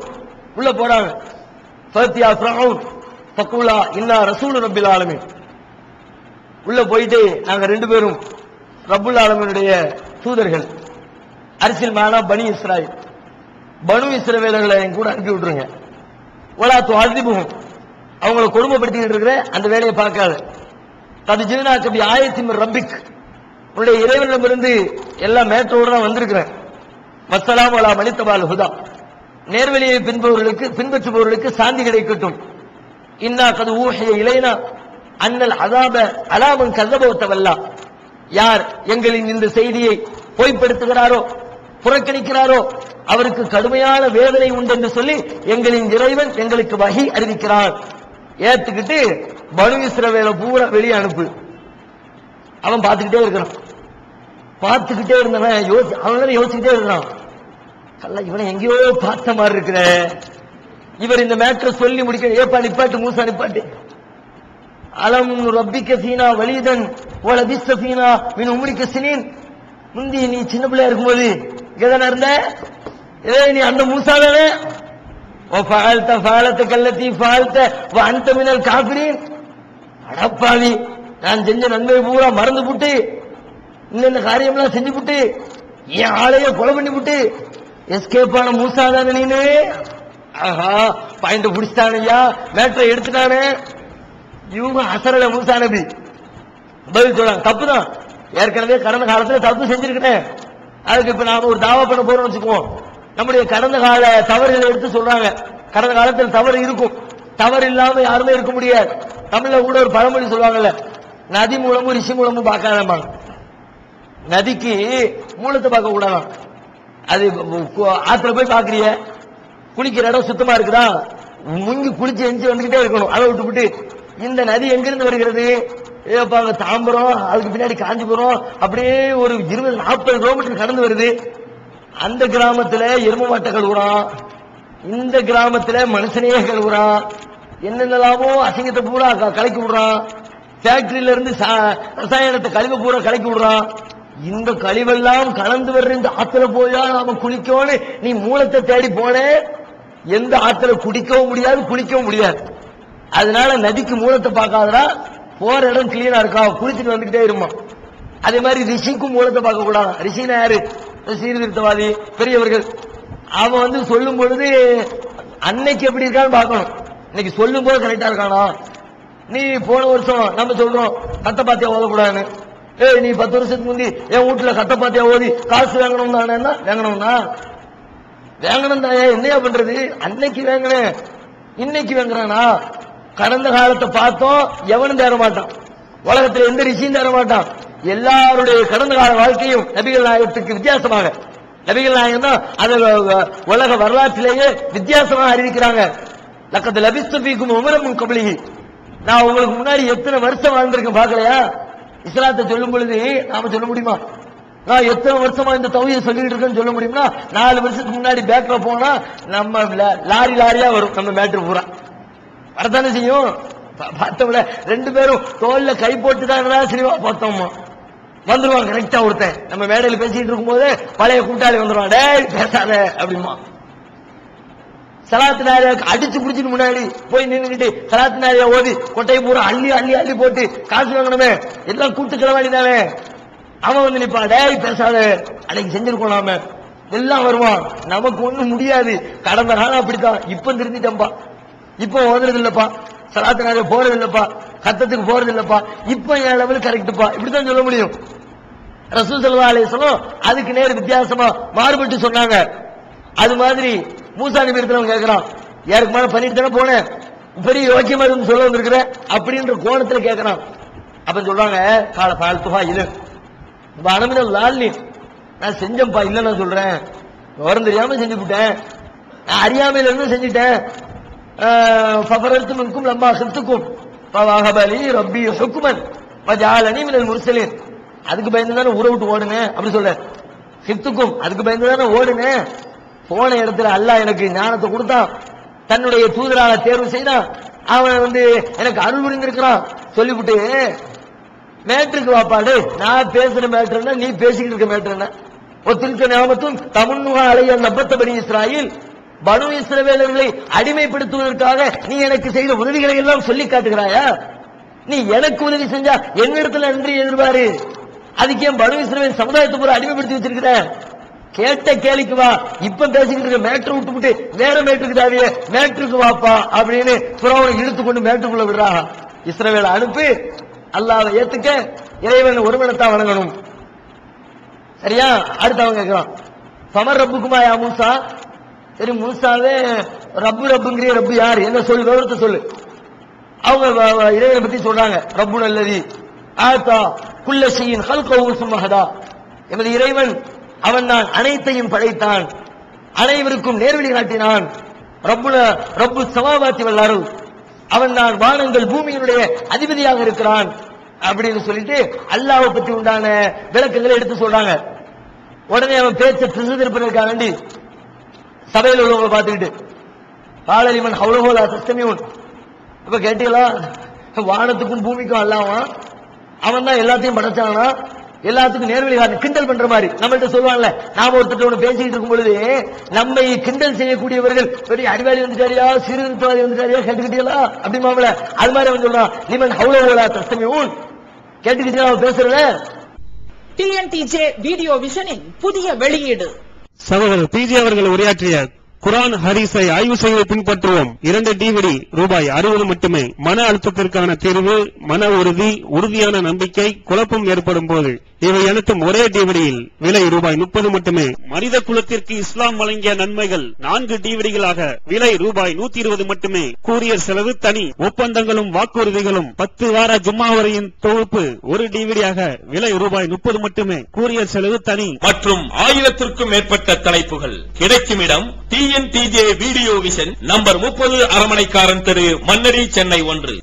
உள்ள போறாங்க. ஃபத்தியா ஃபிரௌன் ஃபகுலா இன்னா ரசூல் ரப்பில் ஆலமீன். உள்ள போயிட்டு நாங்க ரெண்டு பேரும் ரப்புல் ஆலமீனுடைய தூதர்கள், அரசியல் மானா பனி இஸ்ராயில், பனு இஸ்ரவேலர்களை என் கூட அனுப்பி விட்டுருங்க. ஒலா துஅதிபுஹும், அவங்களை கொடுமைப்படுத்திக்கிட்டு இருக்கிற அந்த வேலையை பார்க்காத. அது ஜீவனா கபி ஆயத்தின் ரப்பிக், உன்னுடைய இறைவனிடமிருந்து எல்லா மேட்டரோட நான் வந்திருக்கிறேன். வஸ்ஸலாமு அலா மனித்தபால் ஹுதா, நேர்வழியை பின்பற்றுபவர்களுக்கு சாந்தி கிடைக்கட்டும். இன்னா கது ஊஹிய இலைனா அன்னல் அதாப அலாமன் கல்லபவத்தவல்லா, யார் எங்களின் இந்த செய்தியை பொய்ப்படுத்துகிறாரோ புறக்கணிக்கிறாரோ அவருக்கு கடுமையான வேதனை உண்டு என்று சொல்லி எங்களின் இறைவன் எங்களுக்கு வஹி அறிவிக்கிறான். ஏத்துக்கிட்டு பனு இஸ்ரவேலை பூரா வெளியே அனுப்பு. அவன் பார்த்துக்கிட்டே இருக்கிறான். பார்த்துக்கிட்டே இருந்தவன் அவன் யோசிச்சுக்கிட்டே இருக்கிறான், அல்ல இவனை எங்கேயோ பார்த்த மாதிரி இருக்கிற, இவர் இந்த மேட்டரை சொல்லி முடிக்க, ஏப்பா நிப்பாட்டு மூசா நிப்பாட்டு, அலம் ரப்பிக்க சீனா வலிதன் வலபிஸ்த ஃபீனா மின் உம்ரிக சினீன், முந்தி நீ சின்ன பிள்ளையா இருக்கும்போது எதனா இருந்த, நீ அந்த மூசா தானே. ஃபஅல்த ஃபஅலத்தக அல்லதி ஃபஅல்த வஅன்த மினல் காஃபிரீன், அடப்பாவி நான் செஞ்ச நன்மை பூரா மறந்து விட்டு இந்த காரியம்லாம் செஞ்சு விட்டு என் ஆளைய கொலை பண்ணி விட்டு எஸ்கேப் ஆன மூசா தானே நீனு. ஆஹா பாயிண்ட் பிடிச்சிட்டானையா, மேட்டரை எடுத்துட்டானே. இவங்க அசரல மூசா நபி பதில் சொல்றாங்க, தப்புதான், ஏற்கனவே கடந்த காலத்துல தப்பு செஞ்சிருக்கேன், அதுக்கு இப்ப நாம ஒரு தாவா பண்ண போறோம்னு வச்சுக்குவோம். நம்முடைய கடந்த கால தவறுகளை எடுத்து சொல்றாங்க. கடந்த காலத்தில் தவறு இருக்கும், தவறு இல்லாம யாருமே இருக்க முடியாது. தமிழ்ல கூட ஒரு பழமொழி சொல்லுவாங்கல்ல, நதி மூலமும் ரிஷி மூலமும் பார்க்காதம்பாங்க. நதிக்கு மூலத்தை பார்க்க கூடாதான். அது ஆத்துல போய் பாக்குறிய, குளிக்கிற இடம் சுத்தமா இருக்குதா, முங்கி குளிச்சு எஞ்சி வந்துகிட்டே இருக்கணும். அதை விட்டு இந்த நதி எங்கிருந்து வருகிறது, தாம்பரம், அதுக்கு பின்னாடி காஞ்சிபுரம், அப்படியே ஒரு 20-40 கிலோமீட்டர் கடந்து வருது. அந்த கிராமத்துல எரும மாட்டை கழுவுறான், இந்த கிராமத்துல மனுஷனையே கழுவுறான், என்னென்னலாமோ அசிங்கத்தை பூரா கலக்கி விடுறான், ஃபேக்டரியில இருந்து ரசாயனத்தை கழிவு பூரா கலக்கி விடுறான். இந்த கழிவெல்லாம் கலந்து வர்ற இந்த ஆத்துல போயா நாம குளிக்கோன்னு நீ மூலத்தை தேடி போன, எந்த ஆத்துல குடிக்கவும் முடியாது குளிக்கவும் முடியாது. அதனால நதிக்கு மூலத்தை பார்க்காதடா, போற இடம் கிளீனா இருக்கா, குளிச்சுட்டு வந்துகிட்டே இருமா. அதே மாதிரி ரிஷிக்கும் மூலத்தை பார்க்க கூடாது. ரிஷினா யாரு, சீர்திருத்தவாதி பெரியவர்கள். அவன் சொல்லும் பொழுது அன்னைக்கு எப்படி இருக்கான்னு பார்க்கணும், இன்னைக்கு சொல்லும் போது கரெக்டா இருக்கானா. நீ போன வருஷம் நம்ம சொல்றோம் கட்ட பாத்தியா ஓதக்கூடாதுன்னு, நீ 10 வருஷத்துக்கு முந்தி என் வீட்டுல கட்ட பாத்தியா ஓதி காசு வாங்கணும் தானே, வாங்கணும்னா வாங்கணும் தானே, என்னையா பண்றது, அன்னைக்கு வாங்கினேன் இன்னைக்கு வாங்குறானா. கடந்த காலத்தை பார்த்தோம், எவனும் தேர மாட்டான், உலகத்தில் எந்த ரிஷியும் தேர மாட்டான். எல்லாருடைய கடந்த கால வாழ்க்கையும் நபிகள் நாயகத்துக்கு வித்தியாசமாக, நபிகள் நாயகம் தான் அதை உலக வரலாற்றிலேயே வித்தியாசமாக அறிவிக்கிறாங்க. லக்கத் லபிஸ்து ஃபீக்கும் உமரம் கப்லிஹி, நான் உங்களுக்கு முன்னாடி எத்தனை வருஷம் வாழ்ந்திருக்கேன் பார்க்கலையா. இஸ்லாத்தை சொல்லும் பொழுது நாம சொல்ல முடியுமா, நான் எத்தனை வருஷமா இந்த தௌஹீதை சொல்லிட்டு இருக்கேன்னு சொல்ல முடியுமா. 4 வருஷத்துக்கு முன்னாடி பேக்ல போனா நம்ம லாரி லாரியா வரும், நம்ம மேட்ரு பூரா வரத்தானே செய்யும். பார்த்தோம்ல 2 பேரும் தோல்ல கை போட்டு தான் சினிமா பார்த்தோமா, வந்துருவான் கரெக்டா ஒருத்தன். நம்ம மேடையில் பேசிட்டு இருக்கும் போது பழைய கூட்டாளி வந்துருவான், டேய் பேசாத அப்படிமா. சலாத்து நாரியா அடிச்சு புடிச்சிட்டு முன்னாடி போய் நின்றுகிட்டு சலாத்து நாரியா ஓதி கொட்டையை பூரா அள்ளி அள்ளி அள்ளி போட்டு காசு வாங்கணுமே, எல்லாம் கூட்டு கிளவாடி தானே. அவன் நிப்பா, டேய் பேசாத, அன்னைக்கு செஞ்சிருக்கோம் நாம, எல்லாம் வருவான். நமக்கு ஒண்ணும் முடியாது, கடந்த காலம் அப்படித்தான். இப்ப திருந்திட்டம்பா, இப்ப ஓதுறது இல்லப்பா, சலாத்து நாரியா போறது இல்லப்பா, கத்தத்துக்கு போறது இல்லப்பா, இப்ப என் லெவல் கரெக்டுப்பா, இப்படித்தான் சொல்ல முடியும். ரசூல் ஸல்லல்லாஹு அலைஹி வஸல்லம் அதுக்கு நேர் வித்தியாசமா மாறுபட்டு சொன்னாங்க. அது மாதிரி மூசா நபி இடத்துல கேட்கிறான், யாருக்கு மேல பண்ணிட்டு தானே போனேன், பெரிய யோக்கியமா சொல்ல வந்திருக்கிற அப்படின்ற கோணத்துல கேட்கிறான். அப்ப சொல்றாங்க, கால பால்துஹா இல்ல அனமினல் லால்லி, நான் செஞ்சேன்ப்பா, இல்ல நான் சொல்றேன், விவரம் தெரியாம செஞ்சு விட்டேன், நான் அறியாமையில இருந்து செஞ்சுட்டேன். ஃபபரத்துக்கும் லம்மா ஹிஃப்துக்கும் ஃபவஹபலி ரப்பி ஹுக்மன் வஜஅலனி மினல் முர்சலின், அதுக்கு பயந்து தானே ஊரை விட்டு ஓடுனேன் அப்படி சொல்ற. ஹிஃப்துக்கும் அதுக்கு பயந்து தானே ஓடுனேன். போன இடத்துல அல்லாஹ் எனக்கு ஞானத்தை கொடுத்தான், தன்னுடைய தூதராக தேர்வு செய்தான், அவன் எனக்கு அருள் புரிந்திருக்கிறான். சொல்லிவிட்டு மேட்ருக்கு வாப்பாடு, நான் பேசுற மேட்ரு என்ன, நீ பேசிக்கிட்டு இருக்க மேட்ரு என்ன. ஒத்திருக்க ஞாபகத்தும் தமுன்னுகா அலைய நபத்த பனி இஸ்ராயில், பனு இஸ்ரவேலர்களை அடிமைப்படுத்துவதற்காக நீ எனக்கு செய்த உதவிகளை எல்லாம் சொல்லி காட்டுகிறாயா. நீ எனக்கு உதவி செஞ்சா என்னிடத்துல நன்றி எதிர்பாரு, அதுக்கு ஏன் பனு இஸ்ரவேல் சமுதாயத்தை பூரா அடிமைப்படுத்தி வச்சிருக்கிற. கேட்ட கேள்விக்கு வா, இப்ப பேசிக்கிட்டு இருக்க மேட்ரு விட்டு வேற மேட்ருக்கு தாவிய மேட்ருக்கு வாப்பா அப்படின்னு புறவனை இழுத்து கொண்டு மேட்ருக்குள்ள விடுறாங்க. இஸ்ரவேலை அனுப்பி அல்லாஹ்வை ஏத்துக்க, இறைவன் ஒருவனைத்தான் வணங்கணும். சரியா? அடுத்தவங்க கேட்கிறான், சமர் ரப்புக்குமா யா மூசா, சரி மூசாவே ரப்பு ரப்புங்கிற ரப்பு யார், என்ன சொல்லு, விவரத்தை சொல்லு. அவங்க இறைவனை பத்தி சொல்றாங்க, ரப்பு நல்லதி ஆத்தா குல்ல ஷைஇன் ஹல்கஹு சும்ம ஹதா, எமது இறைவன் அவன் தான் அனைத்தையும் படைத்தான், அனைவருக்கும் நேர்வழி காட்டினான். ரப்பு சமாவாத்தி வல்லாரு, அவன் தான் வானங்கள் பூமியினுடைய அதிபதியாக இருக்கிறான் அப்படின்னு சொல்லிட்டு அல்லாஹ்வை பத்தி உண்டான விளக்கங்களை எடுத்து சொல்றாங்க. உடனே அவன் பேச்ச திருப்பதற்காக வேண்டி சபையில் உள்ளவங்க பார்த்துக்கிட்டு காலலிமன் ஹவுலஹோலா சஸ்தமியூன், இப்ப கேட்டீங்களா, வானத்துக்கும் பூமிக்கும் அல்லாஹ்வா, அவன் தான் எல்லாத்தையும் படைச்சானா, எல்லாத்துக்கும் நேர்வழி கிண்டல் பண்ற மாதிரி நம்மள்ட்ட சொல்லுவாங்கல்ல. நாம ஒருத்தர் ஒண்ணு பேசிட்டு இருக்கும் பொழுது நம்மை கிண்டல் செய்யக்கூடியவர்கள் பெரிய அறிவாளி வந்துட்டாரியா, சீர்திருத்தவாதி வந்துட்டாரியா, கேட்டுக்கிட்டீங்களா அப்படிமாமல, அது மாதிரி அவன் சொல்றான், லிமன் ஹவுலா தஸ்தமிஊன், கேட்டுக்கிட்டீங்களா அவன் பேசுறத. டிஎன்டிஜே வீடியோ விஷனின் புதிய வெளியீடு. சகோதரர் பிஜே அவர்கள் உரையாற்றிய குர்ஆன் ஹதீஸை ஆய்வு செய்து பின்பற்றுவோம் 2 DVD ரூபாய் 60 மட்டுமே. மன அழுத்தத்திற்கான தீர்வு, மன உறுதி, உறுதியான நம்பிக்கை, குழப்பம் ஏற்படும் போது இவை அனைத்தும் ஒரே டிவிடியில் விலை ரூபாய் 30 மட்டுமே. மனித குலத்திற்கு இஸ்லாம் வழங்கிய நன்மைகள் 4 டிவிடிகளாக விலை ரூபாய் 120 மட்டுமே. கூரியர் செலவு தனி. ஒப்பந்தங்களும் வாக்குறுதிகளும் 10 வார ஜும்மா வரையின் தொகுப்பு 1 டிவிடியாக விலை ரூபாய் 30 மட்டுமே. கூரியர் செலவு தனி. மற்றும் 1000க்கும் மேற்பட்ட தலைப்புகள் கிடைக்கும் இடம் டிஎன்டிஜே வீடியோ விஷன், நம்பர் 30, அரமனைக்காரன் தெரு, மன்னடி, சென்னை 1.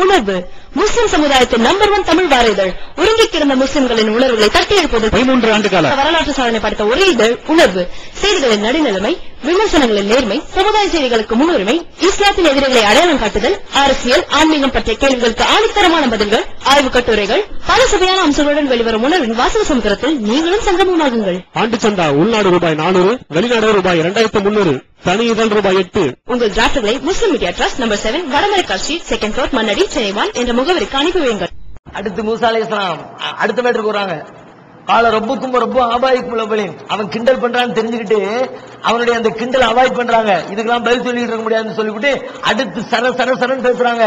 உணர்வு முஸ்லிம் சமுதாயத்தின் நம்பர் 1 தமிழ் வார இதழ். உறங்கி கிடந்த முஸ்லிம்களின் உணர்வுகளை தட்டி எழுப்புவதில் 13 ஆண்டு கால வரலாற்று சாதனை படைத்த ஒரே இதழ் உணர்வு. செய்திகளின் நடுநிலைமை, விமர்சனங்களின் நேர்மை, சமுதாய செய்திகளுக்கு முன்னுரிமை, இஸ்லாத்தின் எதிரிகளை அடையாளம் காட்டுதல், அரசியல், ஆன்மீகம் பற்றிய கேள்விகளுக்கு ஆணித்தரமான பதில்கள், ஆய்வு கட்டுரைகள், பல சுவையான அம்சங்களுடன் வெளிவரும் உணர்வின் வாசக சமுத்திரத்தில் நீங்களும் சங்கமமாகுங்கள். ஆண்டு சந்தா உள்நாடு ரூபாய் 400, வெளிநாடு ரூபாய் 2300, தனி இதழ் ரூபாய் 8. உங்கள் டிராப்ட்களை Muslim media trust number 7, Vadamaraikka street, 2nd floor, Mannady, Chennai 1 என்ற முகவரிக்கு அனுப்பி வையுங்கள். அடுத்து மூசா அலைஹிஸ்ஸலாம் அடுத்த மேட்டருக்கு வராங்க. கால ரப்புக்கும் ரப்பு ஆபாயிக்கும் லவலின். அவன் கிண்டல் பண்றான்னு தெரிஞ்சுக்கிட்டு அவனுடைய அந்த கிண்டல் அவாய்ட் பண்றாங்க. இதுக்கெல்லாம் பதில் சொல்லிட்டு இருக்க முடியாதுன்னு சொல்லிவிட்டு அடுத்து சரன்னு பேசுறாங்க.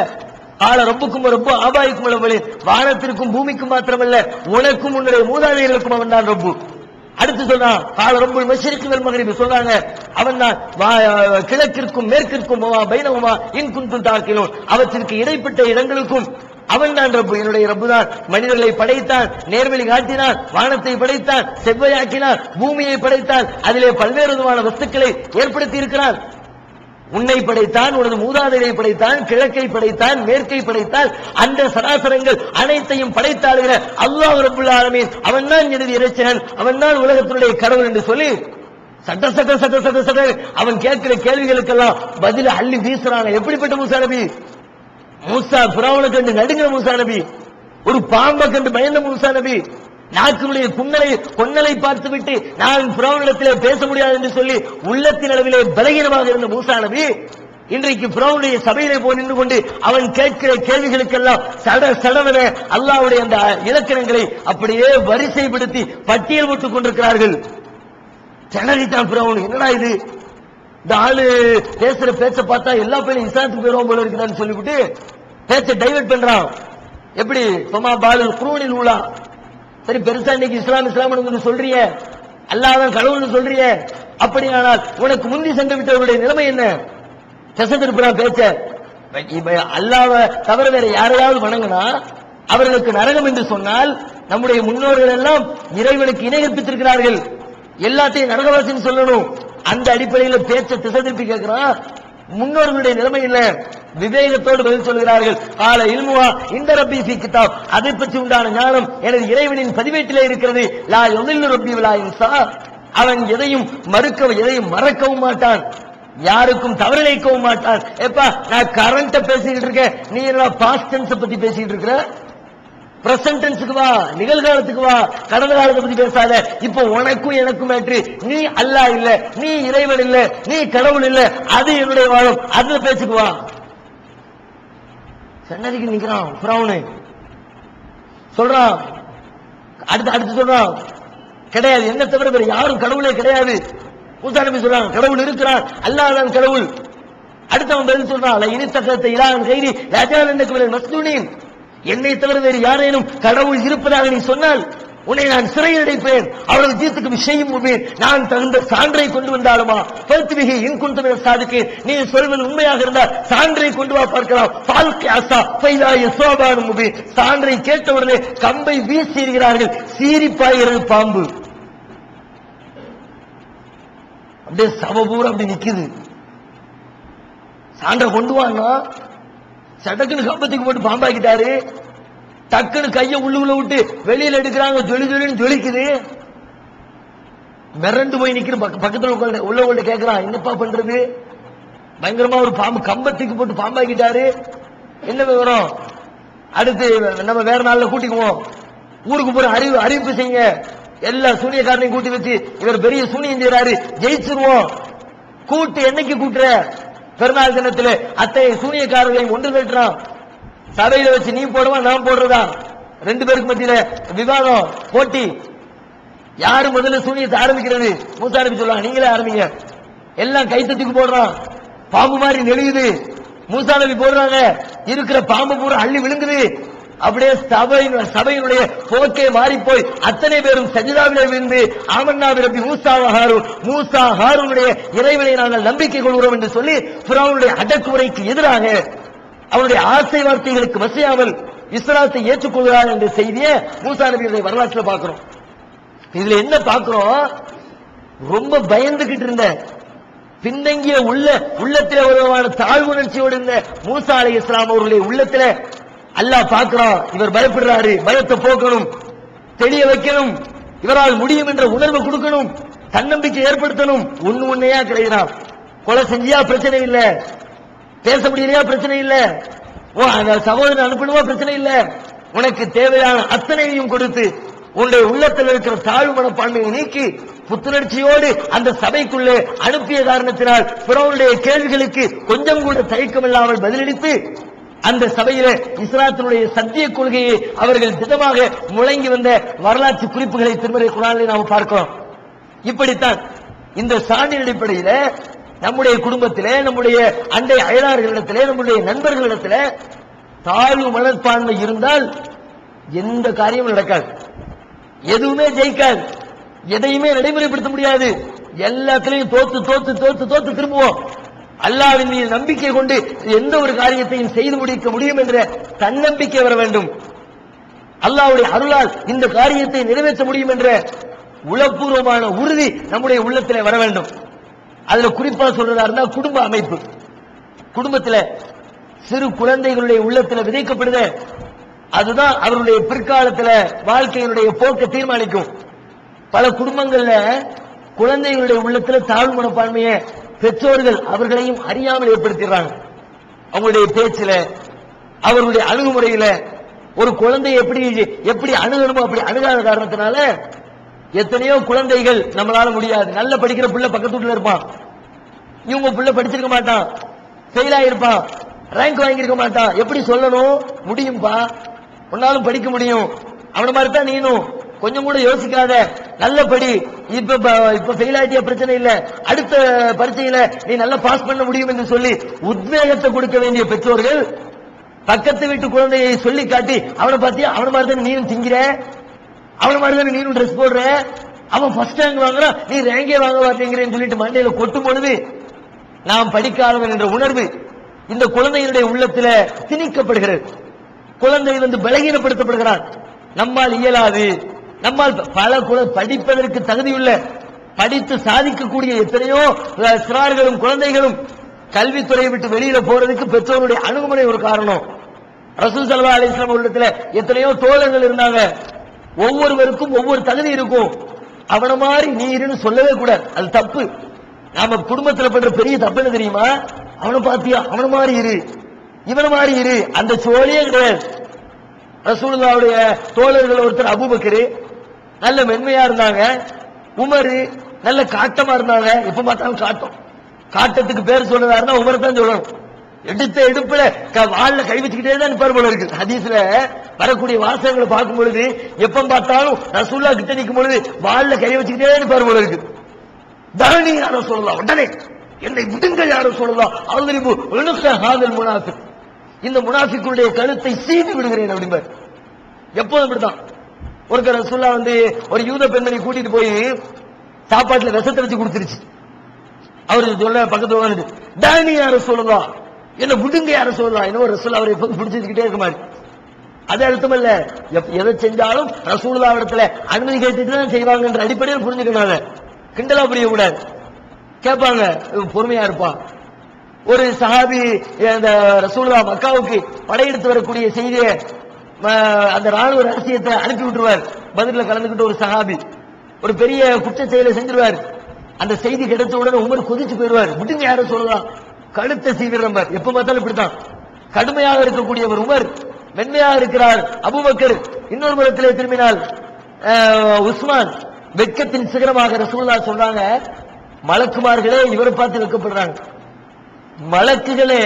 கால ரப்புக்கும் ரப்பு ஆபாயிக்கும் லவலின். வானத்திற்கும் பூமிக்கும் மாத்திரமல்ல, உனக்கும் உன்னுடைய மூதாதையர்களுக்கும் அவன் தான் ரப்பு. அடுத்து சொன்னான் கால ரப்புல் மஷ்ரிக் வல் மக்ரிப், சொல்றாங்க அவன் தான் கிழக்கிற்கும் மேற்கிற்கும் பைனஹுமா இன் குன்தும் தாக்கிலூன், அவற்றிற்கு இடைப்பட்ட இடங்களுக்கும் அவன் தான் ரப்பு. என்னுடைய ரப்பு தான் மனிதர்களை படைத்தான், நேர்வழி காட்டினான், வானத்தை படைத்தான், செவ்வையாக்கினான், பூமியை படைத்தான், அதிலே பல்வேறு விதமான வஸ்துக்களை ஏற்படுத்தி இருக்கிறான். உன்னை படைத்தான், உனது மூதாதையை படைத்தான், கிழக்கை படைத்தான், மேற்கை படைத்தான், அந்த சராசரங்கள் அனைத்தையும் படைத்தாளுகிற அல்லாஹ் ரப்புல் ஆலமீன் அவன் தான் எனது இறைச்சனன், அவன் தான் உலகத்தினுடைய கடவுள் என்று சொல்லி சட்ட அவன் கேட்கிற கேள்விகளுக்கெல்லாம் பதில அள்ளி வீசுறாங்க. எப்படிப்பட்ட மூசா நபி? மூசா ஃபிரௌனை கண்டு நடுங்கிற மூசா நபி, ஒரு பாம்பை கண்டு பயந்த மூசா நபி, நாக்கினுடைய கொன்னலை பார்த்துவிட்டு நான் ஃபிரௌனிடத்திலே பேச முடியாது என்று சொல்லி உள்ளத்தின் அளவிலே பலகீனமாக இருந்த மூசா நபி இன்றைக்கு ஃபிரௌனுடைய சபையிலே போய் நின்று கொண்டு அவன் கேட்கிற கேள்விகளுக்கெல்லாம் சடவென அல்லாஹ்வுடைய அந்த இலக்கணங்களை அப்படியே வரிசைப்படுத்தி பட்டியல் போட்டுக் கொண்டிருக்கிறார்கள். திணறித்தான் ஃபிரௌன், என்னடா இது, இந்த ஆளு பேசுற பேச்ச பார்த்தா எல்லா பேரும் இஸ்லாத்துக்கு போயிடுவோம் போல இருக்குதான்னு சொல்லிவிட்டு பேச்சை டைவர்ட் பண்றான். எப்படி சொமா பாலு குரூனில் உள்ளா, சரி பெருசா இன்னைக்கு இஸ்லாம் சொல்றிய, அல்லாஹ் கடவுள்னு சொல்றிய, அப்படியானால் உனக்கு முந்தி சென்று விட்டவருடைய நிலைமை என்ன? கசந்திருப்பான் பேச்ச. அல்லாஹ்வை தவிர வேற யாரையாவது வணங்கினா அவர்களுக்கு நரகம் என்று சொன்னால் நம்முடைய முன்னோர்கள் எல்லாம் இறைவனுக்கு இணை கற்பித்திருக்கிறார்கள், எல்லாத்தையும் நரகவாசின்னு சொல்லணும். அந்த அடிப்படையில் பேச்ச திசை திருப்பி கேட்கிறான். முன்னோர்களுடைய நிலைமை இல்ல, விவேகத்தோடு பதில் சொல்கிறார்கள். கால இல்முவா இந்த ரப்பி ஃபீ கிதாப், அதை பற்றி உண்டான ஞானம் எனது இறைவனின் பதிவேட்டிலே இருக்கிறது. லா யுதில்லு ரப்பி வலா யன்சா, அவன் எதையும் மறக்கவும் மாட்டான், யாருக்கும் தவறிழைக்கவும் மாட்டான். எப்பா நான் கரண்ட பேசிக்கிட்டு இருக்கேன், நீ என்ன பாஸ்ட் டென்ஸ் பத்தி பேசிட்டு இருக்கிற? பிரசன்ட் டென்ஸுக்கு வா, நிகழ்காலத்துக்கு வா, கடந்த காலத்தை பத்தி பேசாத. இப்போ உனக்கும் எனக்கும் மேட்ரு. நீ அல்லாஹ் இல்ல, நீ இறைவன் இல்ல, நீ கடவுள் இல்ல, அது என்னுடைய வாழும், அதுல பேச்சுக்கு வா. சன்னதிக்கு நிக்கிறான் ஃபிரௌன், சொல்றான். அடுத்து சொல்றான் கிடையாது, என்ன தவிர வேற யாரும் கடவுளே கிடையாது. மூசா நபி சொல்றான் கடவுள் இருக்கிறான், அல்லாஹ் தான் கடவுள். அடுத்தவன் பதில் சொல்றான் இனித்தகத்தை இலான் கைரி ராஜானந்தக்கு மஸ்தூனின், என்னை தவிர வேறு யாரேனும் கடவுள் இருப்பதாக நீ சொன்னால் உன்னை நான் சிறையில் அடைப்பேன், அவரது ஜீத்துக்கு விஷயம் முபீன், நான் தகுந்த சான்றை கொண்டு வந்தாலுமா பல்துவிகி இன்குந்தமிழ சாதுக்கு, நீ சொல்வது உண்மையாக இருந்தால் சான்றை கொண்டு வா பார்க்கலாம். பால்கி ஆசா பைதாய சோபானு முபீன், சான்றை கேட்டவுடனே கம்பை வீசியிருக்கிறார்கள், சீரிப்பாய்கிறது பாம்பு, அப்படியே சவபூர் அப்படி நிக்குது. சான்றை கொண்டு வான்னா சடக்குன்னு கம்பத்துக்கு போட்டு பாம்பாக்கிட்டாரு. டக்குன்னு கைய உள்ளுக்குள்ள விட்டு வெளியில எடுக்கிறாங்க, ஜொலின்னு ஜொலிக்குது. மிரண்டு போய் நிக்கிற பக்கத்துல உள்ளவங்கள்ட்ட கேட்கிறான் என்னப்பா பண்றது? பயங்கரமா ஒரு பாம்பு கம்பத்துக்கு போட்டு பாம்பாக்கிட்டாரு, என்ன விவரம்? அடுத்து நம்ம வேற நாள்ல கூட்டிக்குவோம். ஊருக்கு போற அறிவிப்பு செய்யுங்க. எல்லா சூனியக்காரனையும் கூட்டி வச்சு இவர் பெரிய சூனியம் செய்யறாரு, ஜெயிச்சிருவோம். கூட்டு என்னைக்கு கூட்டுற? பெருநாள் தினத்துல அத்தனை சூனியக்காரர்களையும் ஒன்று திரட்டுறான். சபையில வச்சு நீ போடுவா நான் போடுறதா, ரெண்டு பேருக்கு மத்தியில விவாதம், போட்டி. யாரு முதல்ல சூனியத்தை ஆரம்பிக்கிறது? மூசா நபி சொல்லுவாங்க, நீங்களே ஆரம்பிங்க. எல்லாம் கைத்தத்துக்கு போடுறான். பாம்பு மாதிரி நெளியுது. மூசா நபி போடுறாங்க, இருக்கிற பாம்பு பூரா அள்ளி விழுங்குது. அப்படியே சபையினுடைய போக்கே மாறி போய் அத்தனை பேரும் சஜிதாவிலே விழுந்து ஆமன்னா பிரபி மூசா ஹாரூன், மூசா ஹாரூனுடைய இறைவனை நாங்கள் நம்பிக்கை கொள்கிறோம் என்று சொல்லி ஃபிரௌனுடைய அடக்குமுறைக்கு எதிராக அவருடைய ஆசை வார்த்தைகளுக்கு வசையாமல் இஸ்லாத்தை ஏற்றுக்கொள்கிறார் என்ற செய்தியை மூசா நபியுடைய வரலாற்றில் பார்க்கிறோம். இதுல என்ன பார்க்கிறோம்? ரொம்ப பயந்துகிட்டு இருந்த பின்தங்கிய உள்ளத்திலே ஒரு தாழ்வுணர்ச்சியோடு இருந்த மூசா அலைஹிஸ்ஸலாம் அவர்களுடைய உள்ளத்திலே அல்லாஹ் பார்க்கிறான். இவர் பயப்படுறாரு, பயத்தை போக்கணும், தெளிய வைக்கணும், இவரால் முடியும் என்ற உணர்வு கொடுக்கணும், தன்னம்பிக்கை ஏற்படுத்தணும். உண்மையா கிடையாது. கொலை செஞ்சியா பிரச்சனை இல்ல, பேச முடியலையா பிரச்சனை இல்ல, சகோதரன் அனுப்பணுமா பிரச்சனை இல்ல. உனக்கு தேவையான அத்தனையும் கொடுத்து உன்னுடைய உள்ளத்தில் இருக்கிற தாழ்வு மனப்பான்மையை நீக்கி புத்துணர்ச்சியோடு அந்த சபைக்குள்ளே அனுப்பிய காரணத்தினால் பிறருடைய கேள்விகளுக்கு கொஞ்சம் கூட தயக்கமில்லாமல் பதிலளித்து அந்த சபையில இஸ்லாத்தினுடைய சத்திய கொள்கையை அவர்கள் திடமாக முழங்கி வந்த வரலாற்று குறிப்புகளை திருமறை குர்ஆனிலே நாம் பார்க்கிறோம். இப்படித்தான் இந்த சான்றின் அடிப்படையில நம்முடைய குடும்பத்திலே, நம்முடைய அண்டை அயலார்களிடத்திலே, நம்முடைய நண்பர்களிடத்திலே தாழ்வு மனப்பான்மை இருந்தால் எந்த காரியமும் நடக்காது, எதுவுமே ஜெயிக்காது, எதையுமே நடைமுறைப்படுத்த முடியாது. எல்லாத்திலையும் தோத்து தோத்து தோத்து தோத்து திரும்புவோம். அல்லாஹ்வின் மீது நம்பிக்கை கொண்டு எந்த ஒரு காரியத்தையும் செய்து முடிக்க முடியும் என்ற தன்னம்பிக்கை வர வேண்டும். அல்லாஹ்வுடைய அருளால் இந்த காரியத்தை நிறைவேற்ற முடியும் என்ற உளப்பூர்வமான உறுதி நம்முடைய உள்ளத்திலே வர வேண்டும். அதுல குறிப்பா சொல்றதா இருந்தா குடும்ப அமைப்பு. குடும்பத்துல சிறு குழந்தைகளுடைய உள்ளத்துல விதைக்கப்படுது, அதுதான் அவருடைய பிற்காலத்துல வாழ்க்கையினுடைய போக்கை தீர்மானிக்கும். பல குடும்பங்கள்ல குழந்தைகளுடைய உள்ளத்துல தாழ்வு மனப்பான்மையை பெற்றோர்கள் அவர்களையும் அறியாமல் ஏற்படுத்திடுறாங்க. அவங்களுடைய பேச்சில, அவர்களுடைய அணுகுமுறையில ஒரு குழந்தையை எப்படி அணுகணுமோ அப்படி அணுகாத காரணத்தினால எத்தனையோ குழந்தைகள் நம்மளால முடியாது. நல்ல படிக்கிற பிள்ளை பக்கத்து வீட்டுல இருப்பான், இவங்க பிள்ளை படிச்சிருக்க மாட்டான், ஃபெயில் ஆயிருப்பான், ரேங்க் வாங்கியிருக்க மாட்டான். எப்படி சொல்லணும்? முடியும்பா, உன்னாலும் படிக்க முடியும், அவன மாதிரி தான் நீனும், கொஞ்சம் கூட யோசிக்காத, நல்ல படி, இப்ப ஃபெயில் ஆயிட்டியா பிரச்சனை இல்ல, அடுத்த பரீட்சையில நீ நல்லா பாஸ் பண்ண முடியும் என்று சொல்லி உத்வேகத்தை கொடுக்க வேண்டிய பெற்றோர்கள் பக்கத்து வீட்டு குழந்தையை சொல்லி காட்டி அவனை பார்த்தியா அவன மாதிரி தான் நீனும் திங்கிற, அவன மாதிரி தான் நீனும் ட்ரெஸ் போடுற, அவன் ஃபர்ஸ்ட் ரேங்க் வாங்குறான் நீ ரேங்கே வாங்க மாட்டேங்கிறேன்னு சொல்லிட்டு மண்டையில கொட்டும் பொழுது நாம் படிக்காதவன் என்ற உணர்வு இந்த குழந்தையினுடைய உள்ளத்துல திணிக்கப்படுகிறது. குழந்தை பலகீனப்படுத்தப்படுகிறான். நம்மால் இயலாது, நம்மால் பல படிப்பதற்கு தகுதியுள்ள, படித்து சாதிக்கக்கூடிய எத்தனையோ சிறார்களும் குழந்தைகளும் கல்வித்துறையை விட்டு வெளியில போறதுக்கு பெற்றோருடைய அணுகுமுறை ஒரு காரணம். ரசூல் ஸல்லல்லாஹு அலைஹி வஸல்லம் உள்ளத்துல எத்தனையோ தோழர்கள் இருந்தாங்க. ஒவ்வொருவருக்கும் ஒவ்வொரு தகுதி இருக்கும். அவன மாதிரி நீ இருன்னு சொல்லவே கூடாது, அது தப்பு. நாம குடும்பத்துல பண்ற பெரிய தப்பு என்ன தெரியுமா? அவனை பாத்தியா அவன மாதிரி இரு, இவன மாதிரி இரு, அந்த சோழியே கிடையாது. ரசூலுல்லாஹ்வுடைய தோழர்கள் ஒருத்தர் அபூபக்கர் நல்ல மென்மையா இருந்தாங்க, உமர் நல்ல காட்டமா இருந்தாங்க. எப்ப பார்த்தாலும் காட்டம், காட்டத்துக்கு பேர் சொல்றதா உமர் தான் சொல்லணும். எடுத்த எடுப்புல வாள்ல கை வச்சுக்கிட்டே தான் நிப்பார் போல இருக்கு. ஹதீஸ்ல வரக்கூடிய வாசகங்களை பார்க்கும் பொழுது எப்ப பார்த்தாலும் ரசூலுல்லாஹ் கிட்ட நிற்கும் பொழுது வாள்ல கை வச்சுக்கிட்டே நிப்பார் போல இருக்கு. தரணி யாரும் சொல்லலாம், உடனே என்னை விடுங்க யாரும் சொல்லலாம், அவதரிப்பு ஹாதல் முனாஃபிக், இந்த முனாஃபிக்குடைய கழுத்தை சீவி விடுகிறேன் அப்படிம்பார். எப்போதும் இப்படிதான். ஒரு ரசூலுல்லாஹ் ஒரு யூத பெண்மணி கூட்டிட்டு போய் சாப்பாட்டுல விஷத்தை வச்சு கொடுத்துருச்சு. அவரு சொல்ல பக்கத்துல வந்து தரணி யாரும் சொல்லலாம், என்ன விடுங்க யாரும் சொல்லலாம், என்ன ரசூலுல்லாஹ் அவரை எப்போதும் பிடிச்சிக்கிட்டே இருக்க மாதிரி. அது அர்த்தம் இல்ல, எதை செஞ்சாலும் ரசூலுல்லாஹ் இடத்துல அனுமதி கேட்டுட்டு தான் செய்வாங்க என்ற அடிப்படையில் புரிஞ்சுக்கணும். கிண்டலா புரிய கூடாது, கேட்பாங்க, பொறுமையா இருப்பான். ஒரு சஹாபி அந்த ரசூலுல்லாஹ் மக்காவுக்கு படையெடுத்து வரக்கூடிய செய்தியை அந்த ராணுவ ரகசியத்தை அனுப்பி விட்டுருவார். பதில கலந்துகிட்டு ஒரு சஹாபி ஒரு பெரிய குற்ற செயலை செஞ்சிருவார். அந்த செய்தி கிடைச்ச உடனே உமர் கொதிச்சு போயிடுவார். விடுங்க யாரும் சொல்லலாம், கழுத்தை சீவிரம்பார். எப்ப பார்த்தாலும் இப்படித்தான் கடுமையாக இருக்கக்கூடியவர் உமர். மென்மையாக இருக்கிறார் அபூபக்கர். இன்னொரு புறத்திலே திரும்பினால் உஸ்மான் வெட்கத்தின் சிகரமாக. ரசூலுல்லாஹ் சொல்றாங்க, மலக்குமார்களே இவரை பார்த்து வெட்கப்படுறாங்க, மலக்குகளே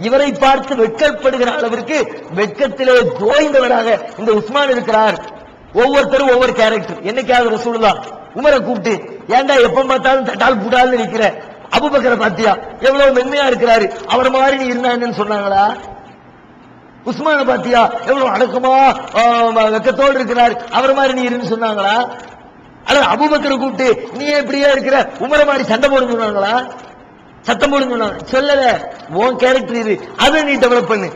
இவரை பார்த்து வெட்கப்படுகிற அளவிற்கு வெட்கத்திலே தோய்ந்தவராக இந்த உஸ்மான் இருக்கிறார். ஒவ்வொருத்தரும் ஒவ்வொரு கேரக்டர். என்னைக்காவது ரசூலுல்லாஹ் உமரை கூப்பிட்டு, ஏண்டா எப்ப பார்த்தாலும் தட்டால் புடால்னு நிக்கிற, அபூபக்கரை பாத்தியா எவ்வளவு மென்மையா இருக்கிறாரு, அவர் மாதிரி நீ இருந்தான்னு சொன்னாங்களா? உஸ்மான பாத்தியா எவ்வளவு அடக்கமா வெக்கத்தோடு இருக்கிறார், அவர் மாதிரி நீ இருந்து சொன்னாங்களா? அல்லது அபூபக்கரை கூப்பிட்டு நீ எப்படியா இருக்கிற, உமரை மாதிரி சண்டை போட சொன்னாங்களா? சத்தம் போட சொன்னாங்க? சொல்லல. உன் கேரக்டர் இது, அதை நீ டெவலப் பண்ணு.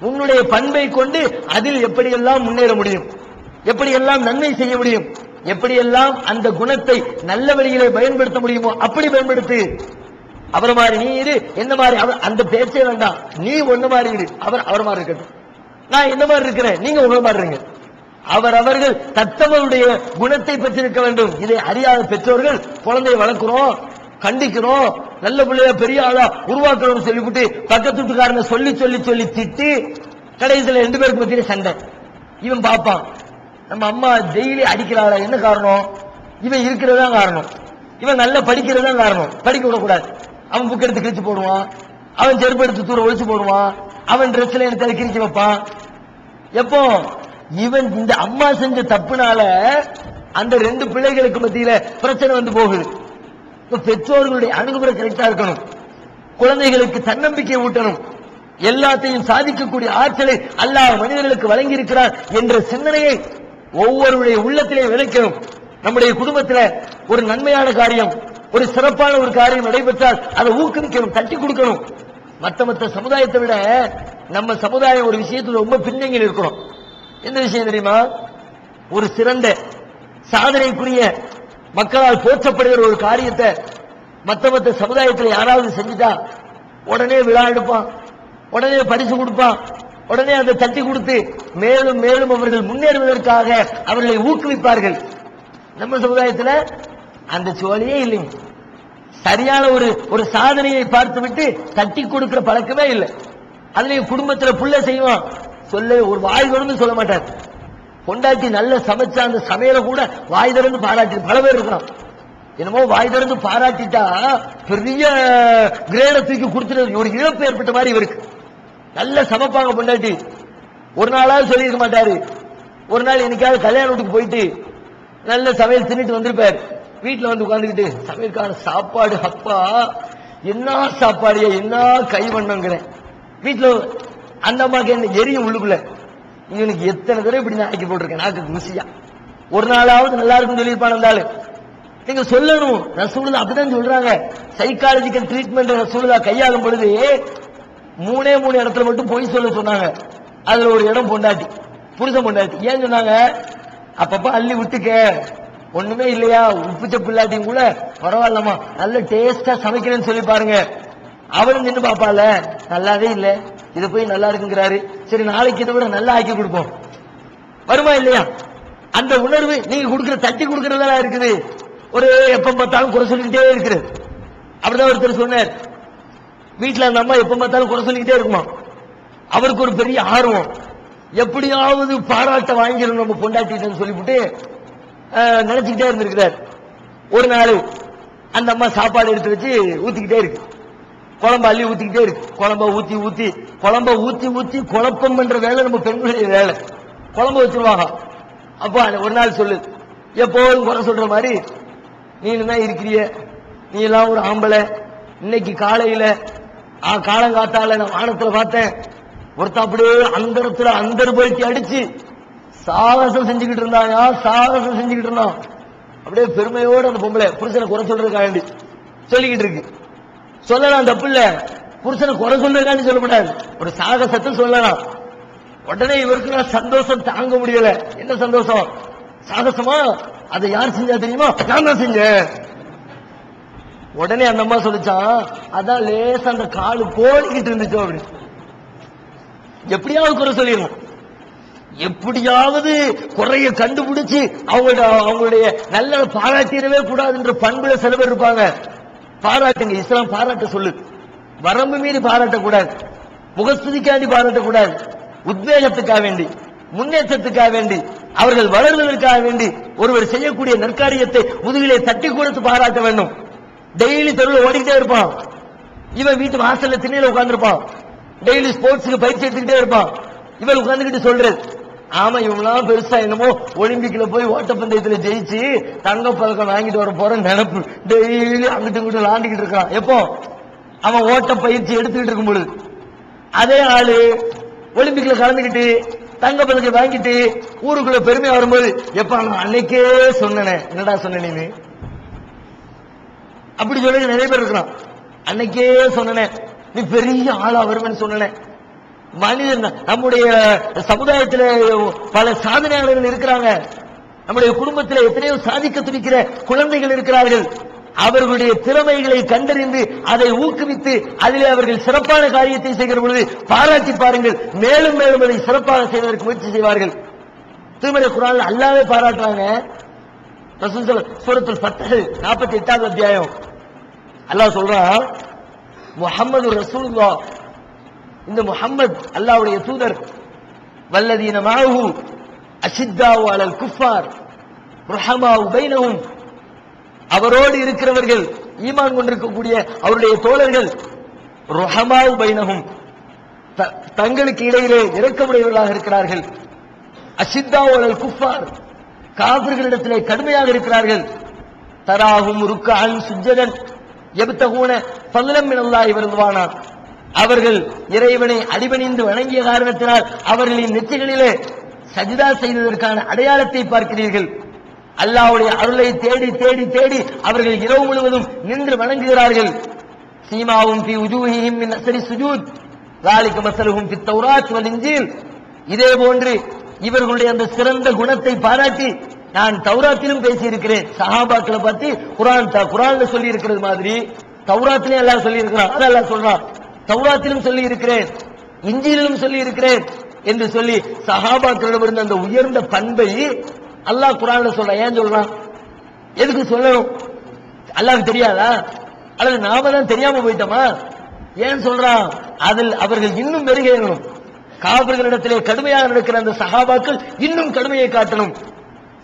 உன்னுடைய பண்பை கொண்டு அதில் எப்படியெல்லாம் முன்னேற முடியும், எப்படியெல்லாம் நன்மை செய்ய முடியும், எப்படியெல்லாம் அந்த குணத்தை நல்ல வழியிலே பயன்படுத்த முடியுமோ அப்படி பயன்படுத்து. அவர் மாதிரி நீ இரு, என்ன மாதிரி அந்த பேச்சே வேண்டாம். நீ ஒண்ணு மாதிரி இரு, அவர் மாதிரி இருக்கட்டும். நான் என்ன மாதிரி இருக்கிறேன், நீங்க உங்களை மாதிரி இருங்க. அவர்கள் தத்தவருடைய குணத்தை பெற்றிருக்க வேண்டும். இதை அறியாத பெற்றோர்கள் குழந்தையை வளர்க்கிறோம், கண்டிக்கிறோம், நல்ல பிள்ளைய பெரிய ஆளா உருவாக்கணும்னு சொல்லிவிட்டு பக்கத்து வீட்டுக்காரனை சொல்லி சொல்லி சொல்லி திட்டி கடைசியில் 2 பேருக்கு மத்தியில சண்டை. இவன் பாப்பான், நம்ம அம்மா டெய்லி அடிக்கிறாளா, என்ன காரணம்? இவன் இருக்கிறதா காரணம், இவன் நல்லா படிக்கிறதா காரணம். படிக்க விடக்கூடாது. அவன் புக் எடுத்து கிழிச்சு போடுவான், அவன் செருப்பு எடுத்து தூர ஒழிச்சு போடுவான், அவன் ட்ரெஸ்ல எடுத்து கிழிச்சு வைப்பான். எப்போ இவன் இந்த அம்மா செஞ்ச தப்புனால அந்த 2 பிள்ளைகளுக்கு மத்தியில பிரச்சனை வந்து போகுது. பெற்றோர்களுடைய அணுகுமுறை கரெக்டா இருக்கணும். குழந்தைகளுக்கு தன்னம்பிக்கை ஊட்டணும். எல்லாத்தையும் சாதிக்கக்கூடிய ஆற்றலை அல்லாஹ் மனிதர்களுக்கு வழங்கி இருக்கிறார் என்ற சிந்தனையை ஒவ்வொருடைய உள்ளத்திலே விதைக்கணும். நம்முடைய குடும்பத்தில் ஒரு நன்மையான காரியம், ஒரு சிறப்பான ஒரு காரியம் நடைபெற்றால் அதை ஊக்குவிக்கணும், தட்டி கொடுக்கணும். மற்ற சமுதாயத்தை விட நம்ம சமுதாயம் ஒரு விஷயத்தில் ரொம்ப பின்னங்கி இருக்கிறோம். எந்த விஷயம் தெரியுமா? ஒரு சிறந்த சாதனைக்குரிய மக்களால் போற்றப்படுகிற ஒரு காரியத்தை மற்ற சமுதாயத்தில் யாராவது செஞ்சுட்டா உடனே விழா எடுப்பான், உடனே பரிசு கொடுப்பான், உடனே அதை தட்டி கொடுத்து மேலும் மேலும் அவர்கள் முன்னேறுவதற்காக அவர்களை ஊக்குவிப்பார்கள். நம்ம சமுதாயத்தில் அந்த சோழியே இல்லைங்க. சரியான ஒரு சாதனையை பார்த்துவிட்டு தட்டி கொடுக்கிற பழக்கமே இல்லை. அதுலயும் குடும்பத்தில் புள்ள செய்வான், சொல்ல ஒரு வாய் திறந்து சொல்ல மாட்டார். பொண்டாட்டி நல்ல சமைச்ச அந்த சமையலை கூட வாய் திறந்து பாராட்டி பல பேர் இருக்கலாம். என்னமோ வாய் திறந்து பாராட்டிட்டா பெரிய கிரேட தூக்கி கொடுத்துட்டு ஒரு இழப்பு ஏற்பட்ட மாதிரி இவருக்கு. நல்ல சமைப்பாங்க பொண்டாட்டி. ஒரு நாளாவது சொல்லியிருக்க மாட்டாரு. ஒரு நாள் என்னைக்காவது கல்யாண வீட்டுக்கு போயிட்டு நல்ல சமையல் தின்னுட்டு வந்திருப்பார். வீட்டுல வந்து உட்காந்துக்கிட்டு சமையல்கான சாப்பாடு, அப்பா என்ன சாப்பாடு, என்ன கை வண்ணங்கிறேன். வீட்டுல அந்த அம்மாக்கு என்ன எரியும் உள்ளுக்குள்ள, இவனுக்கு எத்தனை தடவை இப்படி நான் ஆக்கி போட்டிருக்கேன் நாக்கு ருசியா. ஒரு நாளாவது நல்லா இருக்குன்னு சொல்லியிருப்பான் அந்த ஆளு. நீங்க சொல்லணும். ரசூலுல்லாஹ் அப்படிதான் சொல்றாங்க. சைக்காலஜிக்கல் ட்ரீட்மெண்ட் ரசூலுல்லாஹ் கையாளும் பொழுது 3 இடத்துல மட்டும் பொய் சொல்ல சொன்னாங்க. அதுல ஒரு இடம் பொண்டாட்டி, புருஷன் பொண்டாட்டி. ஏன் சொன்னாங்க? அப்பப்ப அள்ளி விட்டுக்க, ஒண்ணுமே இல்லையா, உப்பு சப்பு இல்லாட்டியும் கூட பரவாயில்லமா நல்ல டேஸ்டா சமைக்கிறேன்னு சொல்லி பாருங்க. அவளும் நின்று பாப்பால, நல்லாவே இல்ல, இதை போய் நல்லா இருக்குங்கிறாரு, சரி நாளைக்கு இதை விட நல்லா ஆக்கி கொடுப்போம். வருமா இல்லையா? அந்த உணர்வு நீங்க கொடுக்கிற தட்டி கொடுக்கறதா இருக்குது. ஒரு எப்ப பார்த்தாலும் குறை சொல்லிக்கிட்டே இருக்கிறது. அப்படிதான் ஒருத்தர் சொன்னார், வீட்டுல அந்த அம்மா எப்ப பார்த்தாலும் குறை சொல்லிக்கிட்டே இருக்குமா. அவருக்கு ஒரு பெரிய ஆர்வம், எப்படியாவது பாராட்ட வாங்கிடணும் நம்ம பொண்டாட்டின்னு சொல்லிவிட்டு நினைச்சுக்கிட்டே இருந்திருக்கிறார். ஒரு நாள் அந்த அம்மா சாப்பாடு எடுத்து வச்சு ஊத்திக்கிட்டே இருக்கு, குழம்பு அள்ளி ஊத்திக்கிட்டே இருக்கு. குழம்ப ஊத்தி ஊத்தி குழப்பம் பண்ற வேலை நம்ம பெண்களுடைய வேலை. குழம்பு வச்சிருவாங்க. அப்ப ஒரு நாள் சொல்லு, எப்போதும் குறை சொல்ற மாதிரி நீ தான் இருக்கிறிய, நீ எல்லாம் ஒரு ஆம்பளை. இன்னைக்கு காலையில காலங்காத்தால நான் வானத்துல பார்த்தேன், ஒருத்த அப்படியே அந்தரத்துல அந்தர்பல்ட்டி அடிச்சு சாகசம் செஞ்சுக்கிட்டு இருந்தாயா, சாகசம் செஞ்சுக்கிட்டு இருந்தான். அப்படியே பெருமையோடு அந்த பொம்பளை புருஷனை குறை சொல்றதுக்காண்டி சொல்லிக்கிட்டு இருக்கு. சொல்லலாம், தப்பு இல்ல. புருஷனை குறை சொல்றதுக்காண்டி சொல்லக்கூடாது, ஒரு சாகசத்தை சொல்லலாம். உடனே இவருக்கு சந்தோஷம் தாங்க முடியல. என்ன சந்தோஷம்? சாகசமா? அதை யார் செஞ்சா தெரியுமா? நான் தான் செஞ்சேன். உடனே அந்த அம்மா சொல்லிச்சான், அதான் லேசா அந்த காலு கோடிக்கிட்டு இருந்துச்சோ அப்படி. எப்படியாவது குறை சொல்லிடணும், எப்படியாவது குறைய கண்டுபிடிச்சு அவங்களுடைய நல்ல பாராட்டிடவே கூடாதுன்ற பண்புல சில பேர் இருப்பாங்க. பாராட்டுங்க, இஸ்லாம் பாராட்ட சொல்லு. வரம்பு மீறி பாராட்டக்கூடாது, முகஸ்துதிக்காண்டி பாராட்டக்கூடாது. உத்வேகத்துக்காக வேண்டி, முன்னேற்றத்துக்காக வேண்டி, அவர்கள் வளர்வதற்காக வேண்டி ஒருவர் செய்யக்கூடிய நற்காரியத்தை முதுகிலே தட்டி கொடுத்து பாராட்ட வேண்டும். டெய்லி தெருவில் ஓடிக்கிட்டே இருப்பான், இவன் வீட்டு வாசல்ல திண்ணையில உட்கார்ந்துருப்பான், டெய்லி ஸ்போர்ட்ஸுக்கு பயிற்சி எடுத்துக்கிட்டே இருப்பான். இவன் உட்கார்ந்துக்கிட்டு சொல்றது, ஆமா இவங்களாம் பெருசா என்னமோ ஒலிம்பிக்ல போய் ஓட்டப்பந்தயத்துல ஜெயிச்சு தங்க பதக்கம் வாங்கிட்டு வர போற நினைப்பு, டெய்லி அங்கிட்டு இங்கிட்டு விளாண்டிக்கிட்டு இருக்கான். எப்போ அவன் ஓட்ட பயிற்சி எடுத்துக்கிட்டு இருக்கும் பொழுது, அதே ஆளு ஒலிம்பிக்ல கலந்துக்கிட்டு தங்க பதக்கம் வாங்கிட்டு ஊருக்குள்ள பெருமையா வரும்போது, எப்ப நான் அன்னைக்கே சொன்னேன், என்னடா சொன்ன நீ, அப்படி சொல்லி நிறைய பேர் இருக்கிறான். அன்னைக்கே சொன்னேன் நீ பெரிய ஆளா வருவேன்னு சொன்னேன். மனிதன் நம்முடைய சமுதாயத்தில் பல சாதனையாளர்கள் இருக்கிறாங்க, நம்முடைய குடும்பத்தில் எத்தனையோ சாதிக்க துடிக்கிற குழந்தைகள் இருக்கிறார்கள். அவர்களுடைய திறமைகளை கண்டறிந்து அதை ஊக்குவித்து அதிலே அவர்கள் சிறப்பான காரியத்தை செய்கிற பொழுது பாராட்டி பாருங்கள், மேலும் மேலும் அதை சிறப்பாக செய்வதற்கு முயற்சி செய்வார்கள். திருமறை குர்ஆன்ல அல்லாஹ்வே பாராட்டுறாங்க. சூரத்துல் ஃபத்ஹ் 48வது அத்தியாயம் அல்லாஹ் சொல்றான், முஹம்மது ரசூலுல்லாஹ், இந்த முஹம்மது அல்லாஹ்வுடைய தூதர், வல்லதீன மஅஹு அஷித்தாவு அலல் குஃபார் ருஹமாஉ பைனஹும், அவரோடு இருக்கிறவர்கள் ஈமான் கொண்டிருக்கக்கூடிய அவருடைய தோழர்கள், ருஹமாஉ பைனஹும், தங்களுக்கு இடையிலே இரக்கமுடையவர்களாக இருக்கிறார்கள். அஷித்தாவு அலல் குஃபார், காபிர்களிடத்திலே கடுமையாக இருக்கிறார்கள். தராஹும் ருக்கஅன் சுஜ்ஜதன் யப்தகூன ஃபضلا மின் அல்லாஹி வர்துவானா, அவர்கள் இறைவனை அடிபணிந்து வணங்கிய காரணத்தினால் அவர்களின் நெற்றிகளிலே சஜிதா செய்ததற்கான அடையாளத்தை பார்க்கிறீர்கள். அல்லாஹ்வுடைய அருளை தேடி தேடி தேடி அவர்கள் இரவு முழுவதும் நின்று வணங்குகிறார்கள். சீமாவும் ஃபீ உஜூஹிஹிம் மின் அஸ்ரி சுஜூத் ذلك مثلهم في التوراة والإنجيل, இதே போன்று இவர்களுடைய அந்த சிறந்த குணத்தை பாராட்டி நான் தௌராத்திலும் பேசி இருக்கிறேன். சஹாபாக்களை பத்தி குர்ஆன்ல சொல்லி இருக்கிறது மாதிரி தௌராத்திலே அல்லாஹ் சொல்லி இருக்கிறான். அத அல்லாஹ் சொல்றான், தௌராத்திலும் சொல்லி இருக்கிறேன், இன்ஜீலிலும் சொல்லி இருக்கிறேன் என்று சொல்லி சஹாபாக்களிடம் இருந்த அந்த உயர்ந்த பண்பை அல்லாஹ் குர்ஆன்ல சொல்றான். ஏன் சொல்றான், எதுக்கு சொல்லணும்? அல்லாஹ்க்கு தெரியாதா, அல்லது நாம தான் தெரியாம போயிட்டோமா? ஏன் சொல்றான்? அதில் அவர்கள் இன்னும் மெருகேறணும். காபிர்களிடத்திலே கடுமையாக நடக்கிற அந்த சஹாபாக்கள் இன்னும் கடுமையை காட்டணும்.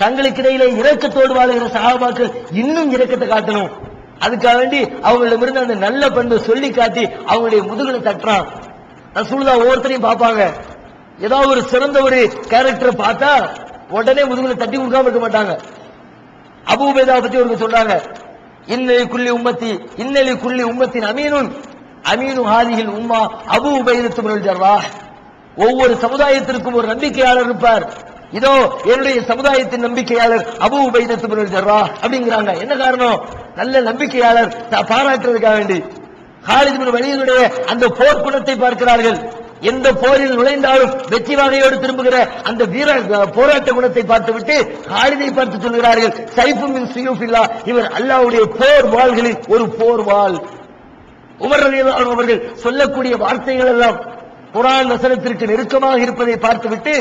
தங்களுக்கு இடையிலே இரக்கத்தோடு வாழ்கிற சஹாபாக்கள் இன்னும் இரக்கத்தை காட்டணும். அதுக்காக வேண்டி அவங்களிடமிருந்து அந்த நல்ல பண்பை சொல்லி காட்டி அவங்களுடைய முதுகுல தட்டுறான். ரசூலுல்லாஹ் ஒவ்வொருத்தரையும் பார்ப்பாங்க, ஏதாவது ஒரு சிறந்த ஒரு கேரக்டரை பார்த்தா உடனே முதுகுல தட்டி கொடுக்காம இருக்க மாட்டாங்க. அபூ உபைதா பத்தி ஒரு சொல்றாங்க, இன்னலி குல்லி உம்மத்தின் அமீனுன் அமீனு ஹாதிஹில் உம்மா அபூ உபைதத்து பின் ஜர்ராஹ், ஒவ்வொரு சமுதாயத்திற்கும் ஒரு நம்பிக்கையாளர் இருப்பார். இதோ என்னுடைய சமுதாயத்தின் நம்பிக்கையாளர் அபூ உபைதத்து பின் ஜர்ராஹ் அப்படிங்கிறாங்க. என்ன காரணம்? நல்ல நம்பிக்கையாளர் பாராட்டுறதுக்காக வேண்டி. காலித் பின் வலீதுடைய அந்த போர் குணத்தை பார்க்கிறார்கள். எந்த போரில் நுழைந்தாலும் வெற்றி வாகையோடு திரும்புகிற அந்த வீர போராட்ட குணத்தை பார்த்துவிட்டு காலிதை பார்த்து சொல்கிறார்கள், சைஃபு மின் சுயூஃபில்லாஹ், இவர் அல்லாஹ்வுடைய போர் வாள்களில் ஒரு போர் வாள். உமர் ரலியல்லாஹு அன்ஹு அவர்கள் சொல்லக்கூடிய வார்த்தைகள் எல்லாம் குர்ஆன் வசனத்திற்கு நெருக்கமாக இருப்பதை பார்த்துவிட்டு,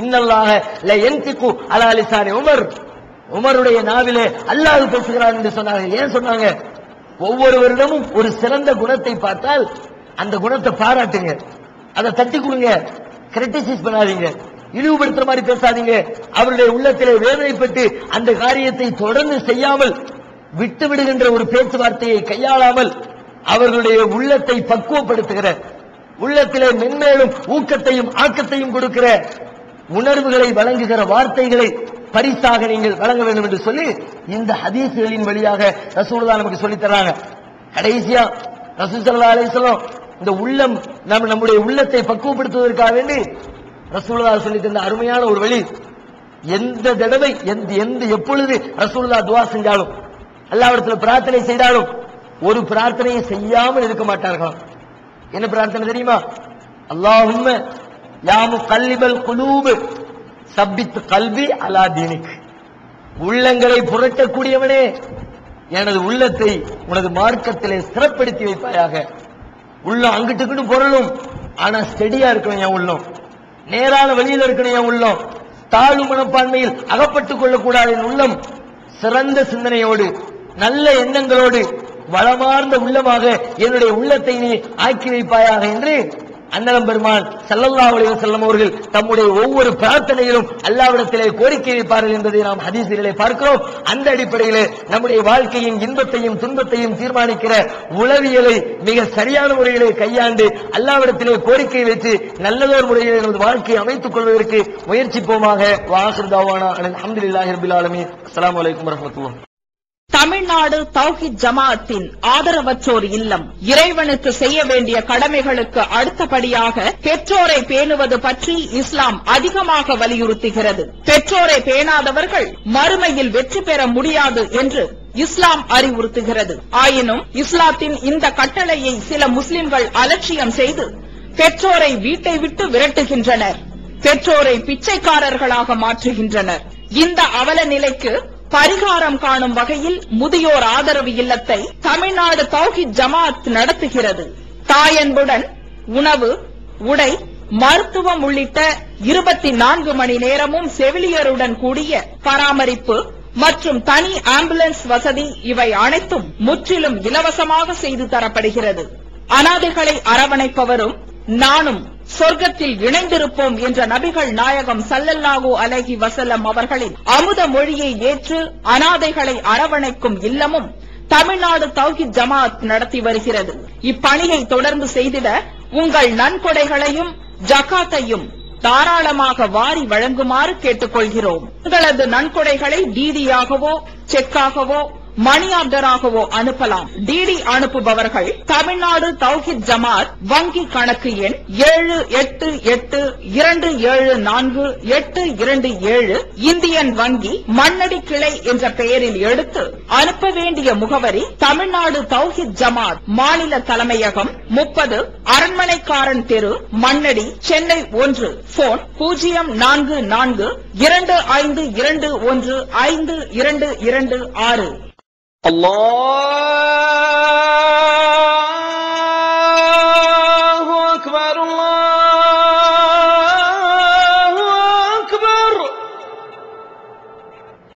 இன்னல்லாஹ ல யன்திகு அலா லிசானி உமர், உமருடைய நாவிலே அல்லாஹ் பேசுகிறான் என்று சொன்னார்கள். ஏன் சொன்னாங்க? ஒவ்வொருவரிடமும் ஒரு சிறந்த குணத்தை பார்த்தால் அந்த குணத்தை பாராட்டுங்க, அதை தட்டி கொடுங்க, கிரிட்டிசைஸ் பண்ணாதீங்க, இழிவுபடுத்துற மாதிரி பேசாதீங்க. அவருடைய உள்ளத்திலே வேதனைப்பட்டு அந்த காரியத்தை தொடர்ந்து செய்யாமல் விட்டு விடுகின்ற ஒரு பேச்சுவார்த்தையை கையாளாமல் அவர்களுடைய உள்ளத்தை பக்குவப்படுத்துகிற, உள்ளத்திலே மென்மேலும் ஊக்கத்தையும் ஆக்கத்தையும் கொடுக்கிற உணர்வுகளை வழங்குகிற வார்த்தைகளை பரிசாக நீங்கள் வழங்க வேண்டும் என்று சொல்லி இந்த ஹதீஸ்களின் வழியாக ரசூலுல்லாஹ் நமக்கு சொல்லித் தர்றாங்க. கடைசியா ரசூல் ஸல்லல்லாஹு அலைஹி வஸல்லம் இந்த உள்ளம் நம்முடைய உள்ளத்தை பக்குவப்படுத்துவதற்காக வேண்டி ரசூலுல்லாஹ் சொல்லி தந்த அருமையான ஒரு வழி. எந்த தடவை எப்பொழுது ரசூலுல்லாஹ் துஆ செஞ்சாலும், அல்லாஹ்விடத்தில் பிரார்த்தனை செய்தாலும் ஒரு பிரார்த்தனையை செய்யாமல் இருக்க மாட்டார்கள். என்ன பிரார்த்தனை தெரியுமா? அல்லாஹும்ம யா முகல்லிபல் குலூப் சப்பித் கல்பி அலா தீனிக், உள்ளங்களை புரட்டக்கூடியவனே எனது உள்ளத்தை உனது மார்க்கத்திலே ஸ்திரப்படுத்தி வைப்பாயாக. உள்ளம் அங்கிட்டு பொருளும், ஆனா ஸ்டெடியா இருக்கணும் என் உள்ளம், நேரான வழியில் இருக்கணும் என் உள்ளம், தாழ்வு மனப்பான்மையில் அகப்பட்டுக் கொள்ளக்கூடாது என் உள்ளம், சிறந்த சிந்தனையோடு நல்ல எண்ணங்களோடு வளமார்ந்த உள்ளமாக என்னுடைய உள்ளத்தை நீ ஆக்கி வைப்பாயாக என்று அன்னலம் பெருமான் ஸல்லல்லாஹு அலைஹி வஸல்லம் அவர்கள் தம்முடைய ஒவ்வொரு பிரார்த்தனையிலும் அல்லாஹ்விடத்திலே கோரிக்கை வைப்பார்கள் என்பதை நாம் ஹதீஸிலே பார்க்கிறோம். அந்த அடிப்படையிலே நம்முடைய வாழ்க்கையின் இன்பத்தையும் துன்பத்தையும் தீர்மானிக்கிற உளவியலை மிக சரியான முறையிலே கையாண்டு அல்லாஹ்விடத்திலே கோரிக்கை வைத்து நல்லதொரு முறையில் நமது வாழ்க்கையை அமைத்துக் கொள்வதற்கு முயற்சிப்போமாக. வாஹிர் தாவானா அல்ஹம்துலில்லாஹி ரப்பில் ஆலமீன். அஸ்ஸலாமு அலைக்கும் வரஹ்மத்துல்லாஹ். தமிழ்நாடு தௌஹீத் ஜமாஅத்தின் ஆதரவற்றோர் இல்லம் இறைவனுக்கு செய்ய வேண்டிய கடமைகளுக்கு அடுத்தபடியாக பெற்றோரை பேணுவது பற்றி இஸ்லாம் அதிகமாக வலியுறுத்துகிறது. பெற்றோரை பேணாதவர்கள் மறுமையில் வெற்றி பெற முடியாது என்று இஸ்லாம் அறிவுறுத்துகிறது. ஆயினும் இஸ்லாத்தின் இந்த கட்டளையை சில முஸ்லிம்கள் அலட்சியம் செய்து பெற்றோரை வீட்டை விட்டு விரட்டுகின்றனர். பெற்றோரை பிச்சைக்காரர்களாக மாற்றுகின்றனர். இந்த அவல நிலைக்கு பரிகாரம் காணும் வகையில் முதியோர் ஆதரவு இல்லத்தை தமிழ்நாடு தௌஹீத் ஜமாஅத் நடத்துகிறது. தாயன்புடன் உணவு, உடை, மருத்துவம் உள்ளிட்ட 24 மணி நேரமும் செவிலியருடன் கூடிய பராமரிப்பு மற்றும் தனி ஆம்புலன்ஸ் வசதி இவை அனைத்தும் முற்றிலும் இலவசமாக செய்து தரப்படுகிறது. அனாதைகளை அரவணைப்பவரும் நானும் சொர்க்கத்தில் இணைந்திருப்போம் என்ற நபிகள் நாயகம் ஸல்லல்லாஹு அலைஹி வஸல்லம் அவர்களின் அமுத மொழியை ஏற்று அனாதைகளை அரவணைக்கும் இல்லமும் தமிழ்நாடு தௌஹீத் ஜமாஅத் நடத்தி வருகிறது. இப்பணியை தொடர்ந்து செய்திட உங்கள் நன்கொடைகளையும் ஜகாத்தையும் தாராளமாக வாரி வழங்குமாறு கேட்டுக்கொள்கிறோம். உங்களது நன்கொடைகளை டிடியாகவோ செக்காகவோ மணி ஆர்டராகவோ அனுப்பலாம். டிடி அனுப்புபவர்கள் தமிழ்நாடு தௌஹீத் ஜமாஅத் வங்கி கணக்கு எண் 7882748827 இந்தியன் வங்கி மண்ணடி கிளை என்ற பெயரில் எடுத்து அனுப்ப வேண்டிய முகவரி தமிழ்நாடு தௌஹீத் ஜமாஅத் மாநில தலைமையகம் 30 அரண்மனைக்காரன் தெரு மண்ணடி சென்னை 1. போன் 044252152226. அல்லாஹ்